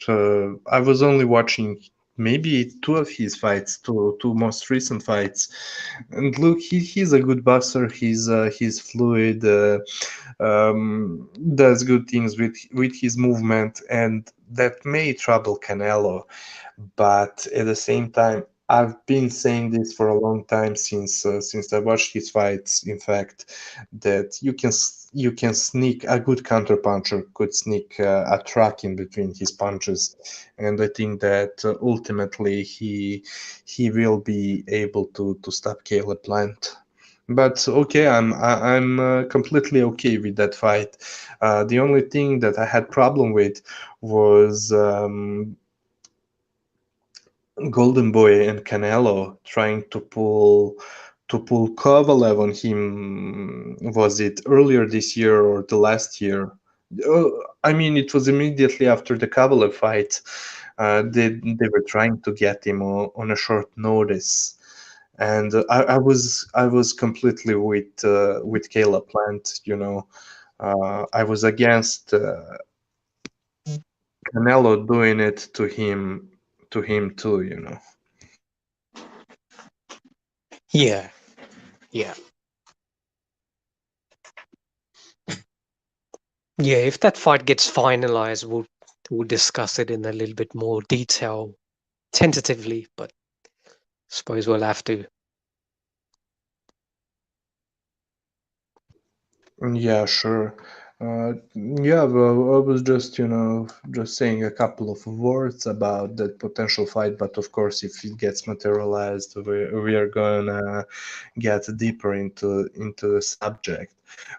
Speaker 4: I was only watching maybe two of his fights, two most recent fights, and look, he's a good boxer. He's fluid, does good things with his movement, and that may trouble Canelo. But at the same time, I've been saying this for a long time since I watched his fights. In fact, that you can sneak a good counterpuncher could sneak a track in between his punches, and I think that ultimately he will be able to stop Caleb Plant. But okay, I'm completely okay with that fight. The only thing that I had problem with was Golden Boy and Canelo trying to pull Kovalev on him. Was it earlier this year or the last year? I mean, it was immediately after the Kovalev fight. They were trying to get him on a short notice, and I was completely with Caleb Plant. I was against Canelo doing it to him too.
Speaker 3: Yeah, yeah. Yeah, if that fight gets finalized, we'll discuss it in a little bit more detail, tentatively, but suppose we'll have to.
Speaker 4: Yeah, sure. Yeah, well, I was just saying a couple of words about that potential fight, but of course, if it gets materialized, we are gonna get deeper into the subject.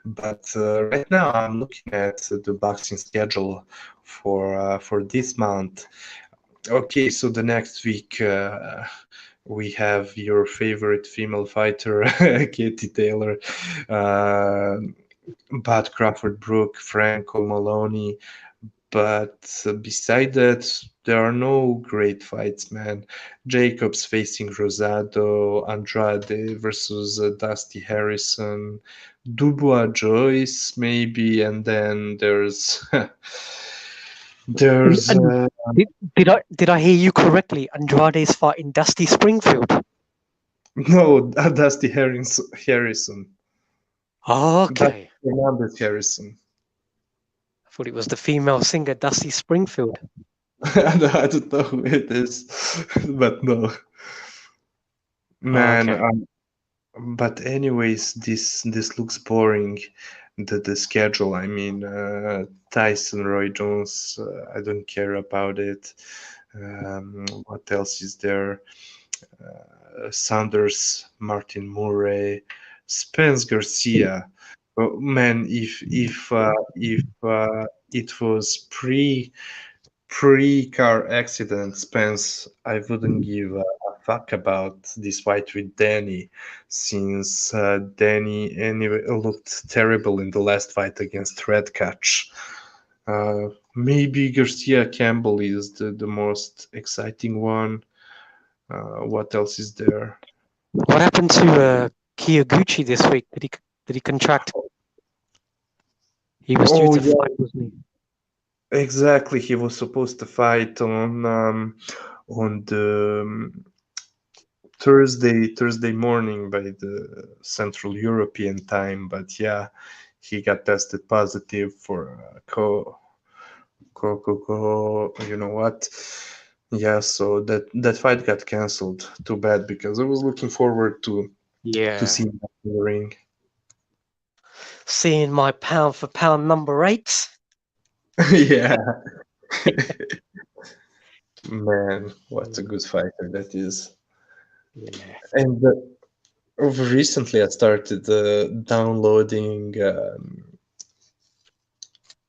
Speaker 4: But right now, I'm looking at the boxing schedule for this month. Okay, so the next week we have your favorite female fighter, Katie Taylor, uh, Bud Crawford, Brook, Franco Maloney. But beside that, there are no great fights, man. Jacobs facing Rosado, Andrade versus Dusty Harrison, Dubois Joyce maybe, and then there's
Speaker 3: And,
Speaker 4: there's
Speaker 3: and did I hear you correctly? Andrade's fighting Dusty Springfield.
Speaker 4: no Dusty Harrison. That's
Speaker 3: Okay.
Speaker 4: Fernandez Harrison.
Speaker 3: I thought it was the female singer Dusty Springfield.
Speaker 4: I don't know who it is, but no, man.
Speaker 3: Okay.
Speaker 4: But anyways, this looks boring. The schedule. I mean, Tyson Roy Jones. I don't care about it. What else is there? Sanders, Martin Murray, Spence Garcia. Oh, man, if it was pre-car accident, Spence, I wouldn't give a fuck about this fight with Danny, since Danny anyway looked terrible in the last fight against Red Catch. Maybe Garcia Campbell is the most exciting one. What else is there?
Speaker 3: What happened to Kiyoguchi this week? Did he contract? He was due
Speaker 4: Oh
Speaker 3: to
Speaker 4: yeah,
Speaker 3: fight, wasn't
Speaker 4: exactly. He was supposed to fight on the Thursday morning by the Central European time, but yeah, he got tested positive for you know what? Yeah, so that fight got canceled. Too bad, because I was looking forward
Speaker 3: he?
Speaker 4: to
Speaker 3: Yeah.
Speaker 4: seeing that in the ring.
Speaker 3: Seeing my pound for pound number 8.
Speaker 4: Yeah, man, what a good fighter that is.
Speaker 3: Yeah.
Speaker 4: And Recently, I started downloading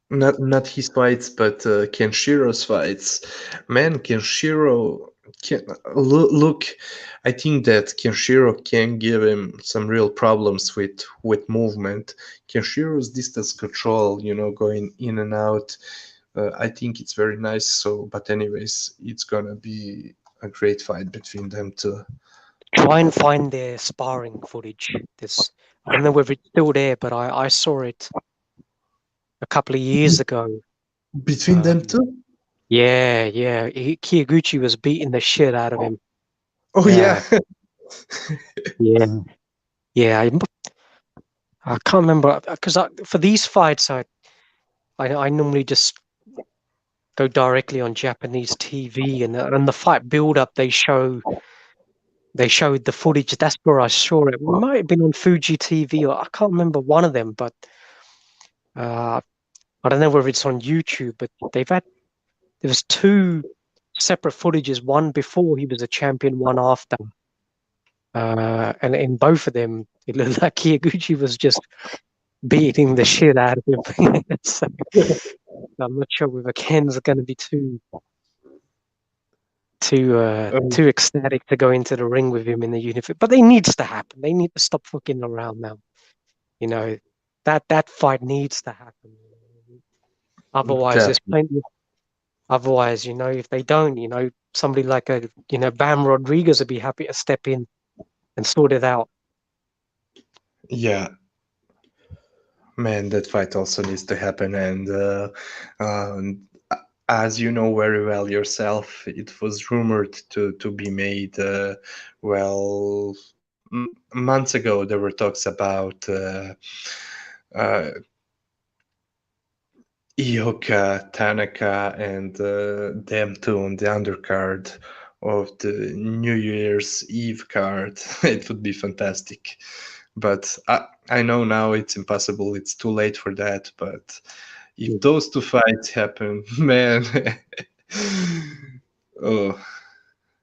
Speaker 4: not his fights, but Kenshiro's fights. Man, Kenshiro can look. I think that Kenshiro can give him some real problems with movement. Kenshiro's distance control, going in and out. I think it's very nice. So, but anyways, it's gonna be a great fight between them two.
Speaker 3: Try and find their sparring footage. I don't know whether it's still there, but I saw it a couple of years ago.
Speaker 4: Between them
Speaker 3: Um,
Speaker 4: two?
Speaker 3: yeah, yeah. Kiyoguchi was beating the shit out of him.
Speaker 4: Oh yeah.
Speaker 3: Yeah, yeah. I can't remember because for these fights, I normally just go directly on Japanese TV, and the fight build up they showed the footage. That's where I saw it. It might have been on Fuji TV, or I can't remember one of them, but uh, I don't know whether it's on YouTube. But there was two separate footages, one before he was a champion, one after. And in both of them, it looked like Kiyoguchi was just beating the shit out of him. So I'm not sure whether Ken's going to be too ecstatic to go into the ring with him in the uniform. But it needs to happen. They need to stop fucking around now. That fight needs to happen. Otherwise, there's
Speaker 4: Definitely.
Speaker 3: plenty. Otherwise, if they don't, somebody like Bam Rodriguez would be happy to step in and sort it out.
Speaker 4: Yeah. Man, that fight also needs to happen, and as you know very well yourself, it was rumored to be made. Well, months ago, there were talks about Ioka, Tanaka, and them two on the undercard of the New Year's Eve card. It would be fantastic. But I know now it's impossible. It's too late for that. But if those two fights happen, man, oh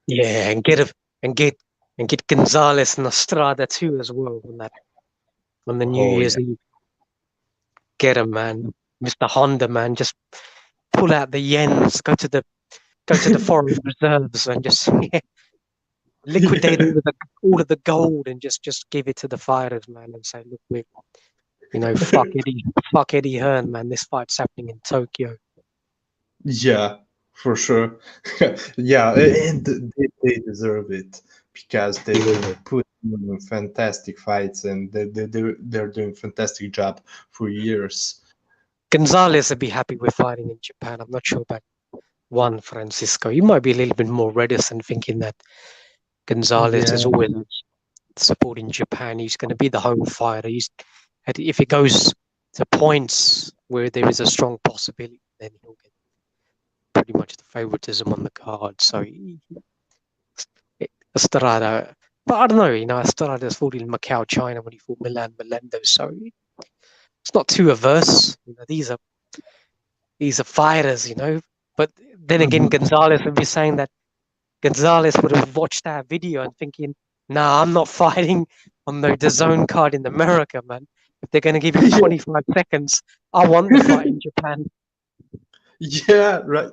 Speaker 3: Yeah, and get Gonzalez and Estrada too as well on the New
Speaker 4: oh
Speaker 3: Year's
Speaker 4: yeah,
Speaker 3: Eve. Get him, man, Mr. Honda, man. Just pull out the yens, go to the foreign reserves, and just liquidate
Speaker 4: yeah,
Speaker 3: all of the gold, and just give it to the fighters, man, and say, look, fuck Eddie Hearn, man. This fight's happening in Tokyo.
Speaker 4: yeah, for sure. Yeah, and they deserve it because they've been put in fantastic fights, and they're doing fantastic job for years.
Speaker 3: Gonzalez would be happy with fighting in Japan. I'm not sure about Juan Francisco. You might be a little bit more reticent, thinking that Gonzalez
Speaker 4: Yeah,
Speaker 3: is always supporting Japan. He's going to be the home fighter. If it goes to points where there is a strong possibility, then he'll get pretty much the favoritism on the card. So Estrada, but I don't know. Estrada's fought in Macau, China when he fought Milan Melendez, so it's not too averse. These are fighters, But then again,
Speaker 4: mhm.
Speaker 3: Gonzalez would be saying that Gonzalez would have watched that video and thinking, "Nah, I'm not fighting on the zone card in America, man. If they're going to give him 25 seconds, I want the fight in Japan."
Speaker 4: Yeah, right.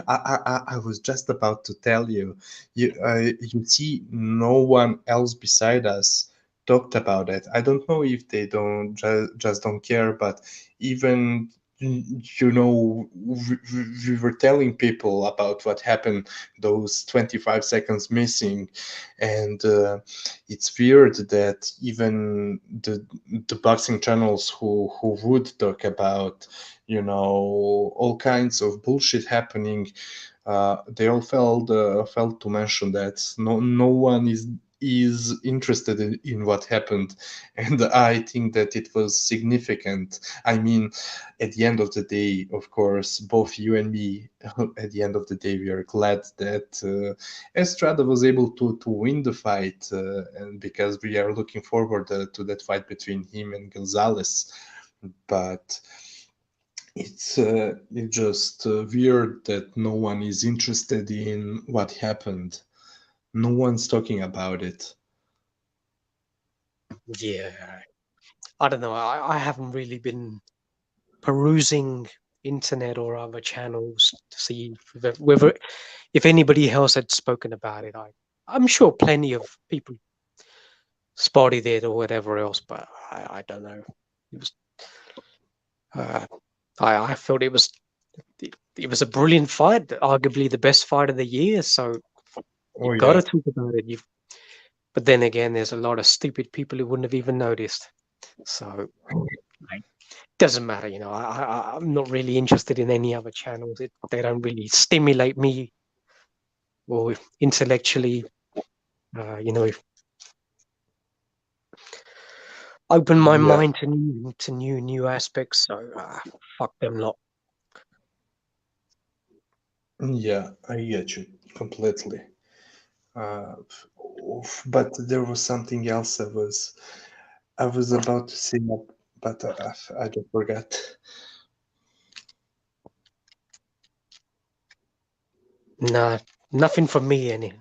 Speaker 4: I was just about to tell you. You see, no one else beside us talked about it. I don't know if they don't just don't care, but even we were telling people about what happened, those 25 seconds missing, and it's weird that even the boxing channels who would talk about all kinds of bullshit happening, they all felt to mention that no one is interested in what happened, and I think that it was significant. I mean, at the end of the day, of course, both you and me, at the end of the day, we are glad that Estrada was able to win the fight, and because we are looking forward to that fight between him and Gonzalez. But it's just weird that no one is interested in what happened. No one's talking about it.
Speaker 3: Yeah, I don't know. I haven't really been perusing internet or other channels to see whether if anybody else had spoken about it. I'm sure plenty of people spotted it or whatever else, but I don't know. It was uh, I felt it was a brilliant fight, arguably the best fight of the year. So
Speaker 4: Oh
Speaker 3: you've got
Speaker 4: yeah.
Speaker 3: to talk about it. But then again, there's a lot of stupid people who wouldn't have even noticed. So it doesn't matter, you know. I'm not really interested in any other channels. They don't really stimulate me or intellectually, you know, open my
Speaker 4: Yeah.
Speaker 3: mind to new aspects. So fuck them lot.
Speaker 4: Yeah, I get you completely. Uh, but there was something else I was about to say, but I just forgot.
Speaker 3: Nah, nothing from me, and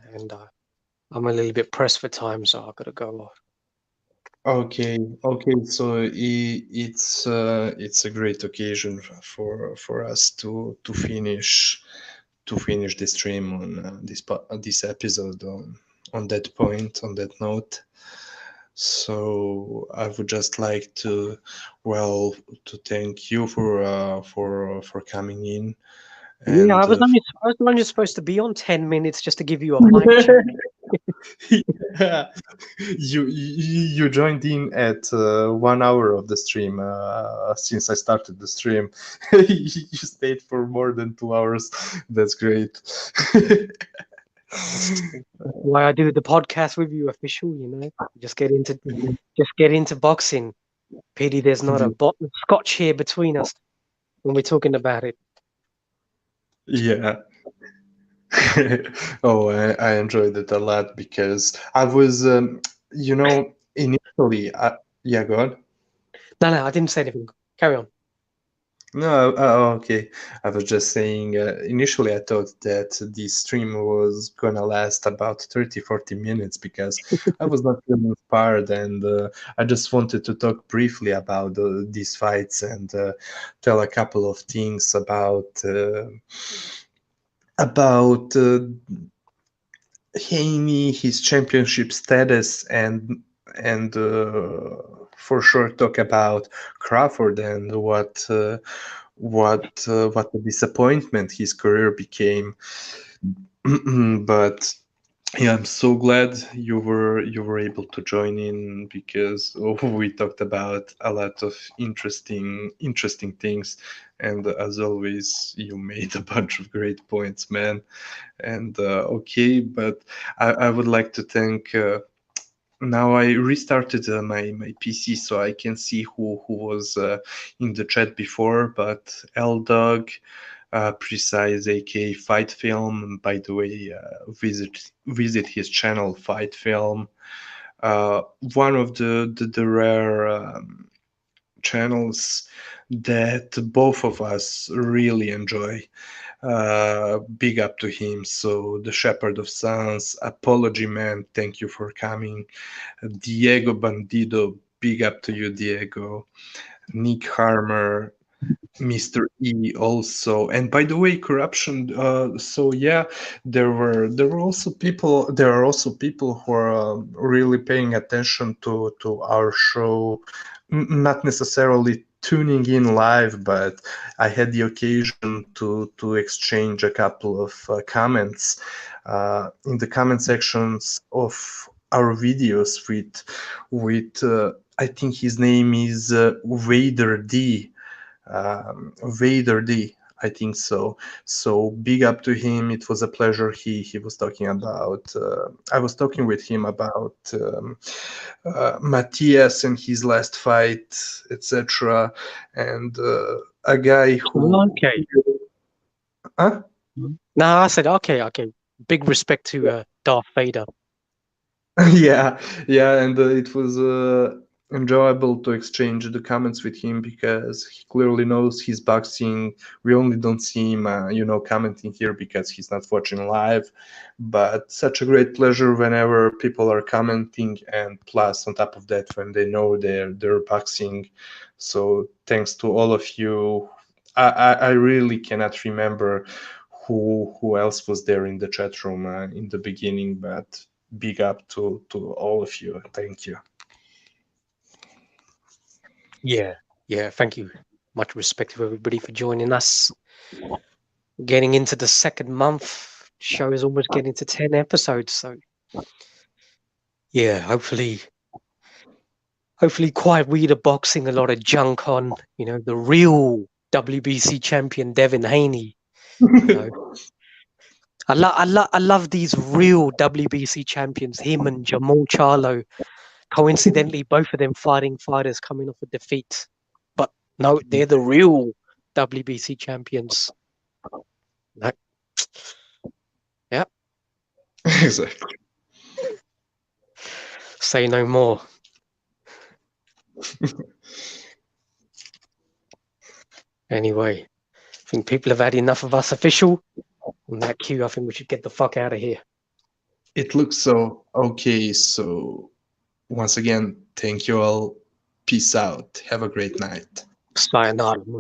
Speaker 3: I'm a little bit pressed for time, so I've got to go.
Speaker 4: Okay, okay. So it's a great occasion for us to finish the stream on this episode on that point, on that note. So I would just like to, well, to thank you for coming in
Speaker 3: Yeah,
Speaker 4: and
Speaker 3: I was only supposed to be on 10 minutes just to give you a mic check.
Speaker 4: yeah, you joined in at 1 hour of the stream. Since I started the stream, you stayed for more than 2 hours. That's great.
Speaker 3: That's why I do the podcast with you, official. You know, just get into boxing. Pity there's not a bottle of scotch here between us when we're talking about it.
Speaker 4: Yeah. Oh, I enjoyed it a lot because I was, initially, yeah, go on.
Speaker 3: No, I didn't say anything. Carry on.
Speaker 4: No, okay. I was just saying, initially I thought that the stream was gonna last about 30, 40 minutes because I was not really inspired and I just wanted to talk briefly about these fights and tell a couple of things about Haney, his championship status, and for sure talk about Crawford and what a disappointment his career became. But yeah, I'm so glad you were able to join in because we talked about a lot of interesting things, and as always, you made a bunch of great points, man. And okay, but I would like to thank. Now I restarted my PC so I can see who was in the chat before. But L Dog, Precise, aka Fight Film. By the way, visit his channel Fight Film. One of the rare channels that both of us really enjoy. Big up to him. So the Shepherd of Suns, Apology Man, thank you for coming. Diego Bandido, big up to you, Diego. Nick Harmer, Mr. E also. And by the way, corruption. So yeah, there are also people who are really paying attention to our show, not necessarily tuning in live, but I had the occasion to exchange a couple of comments in the comment sections of our videos with I think his name is Vader D. Vader D. I think so. So big up to him. It was a pleasure. He was talking about. I was talking with him about Matthias and his last fight, etc. And a guy who.
Speaker 3: Okay.
Speaker 4: Huh?
Speaker 3: No, I said okay. Big respect to Darth Vader.
Speaker 4: Yeah, yeah, and it was enjoyable to exchange the comments with him because he clearly knows his boxing. We only don't see him, commenting here because he's not watching live. But such a great pleasure whenever people are commenting, and plus on top of that, when they know their boxing. So thanks to all of you. I really cannot remember who else was there in the chat room in the beginning, but big up to all of you. Thank you.
Speaker 3: Yeah, thank you. Much respect to everybody for joining us. Getting into the second month, show is almost getting to 10 episodes, so yeah, hopefully quite weird of boxing, a lot of junk on, the real WBC champion Devin Haney. I love these real WBC champions, him and Jamal Charlo. Coincidentally, both of them fighting fighters coming off a defeat. But no, they're the real WBC champions. No. Yeah.
Speaker 4: Exactly.
Speaker 3: Say no more. Anyway, I think people have had enough of us official. On that cue, I think we should get the fuck out of here.
Speaker 4: It looks so. Okay, so once again, thank you all. Peace out. Have a great night.
Speaker 3: Sayonara.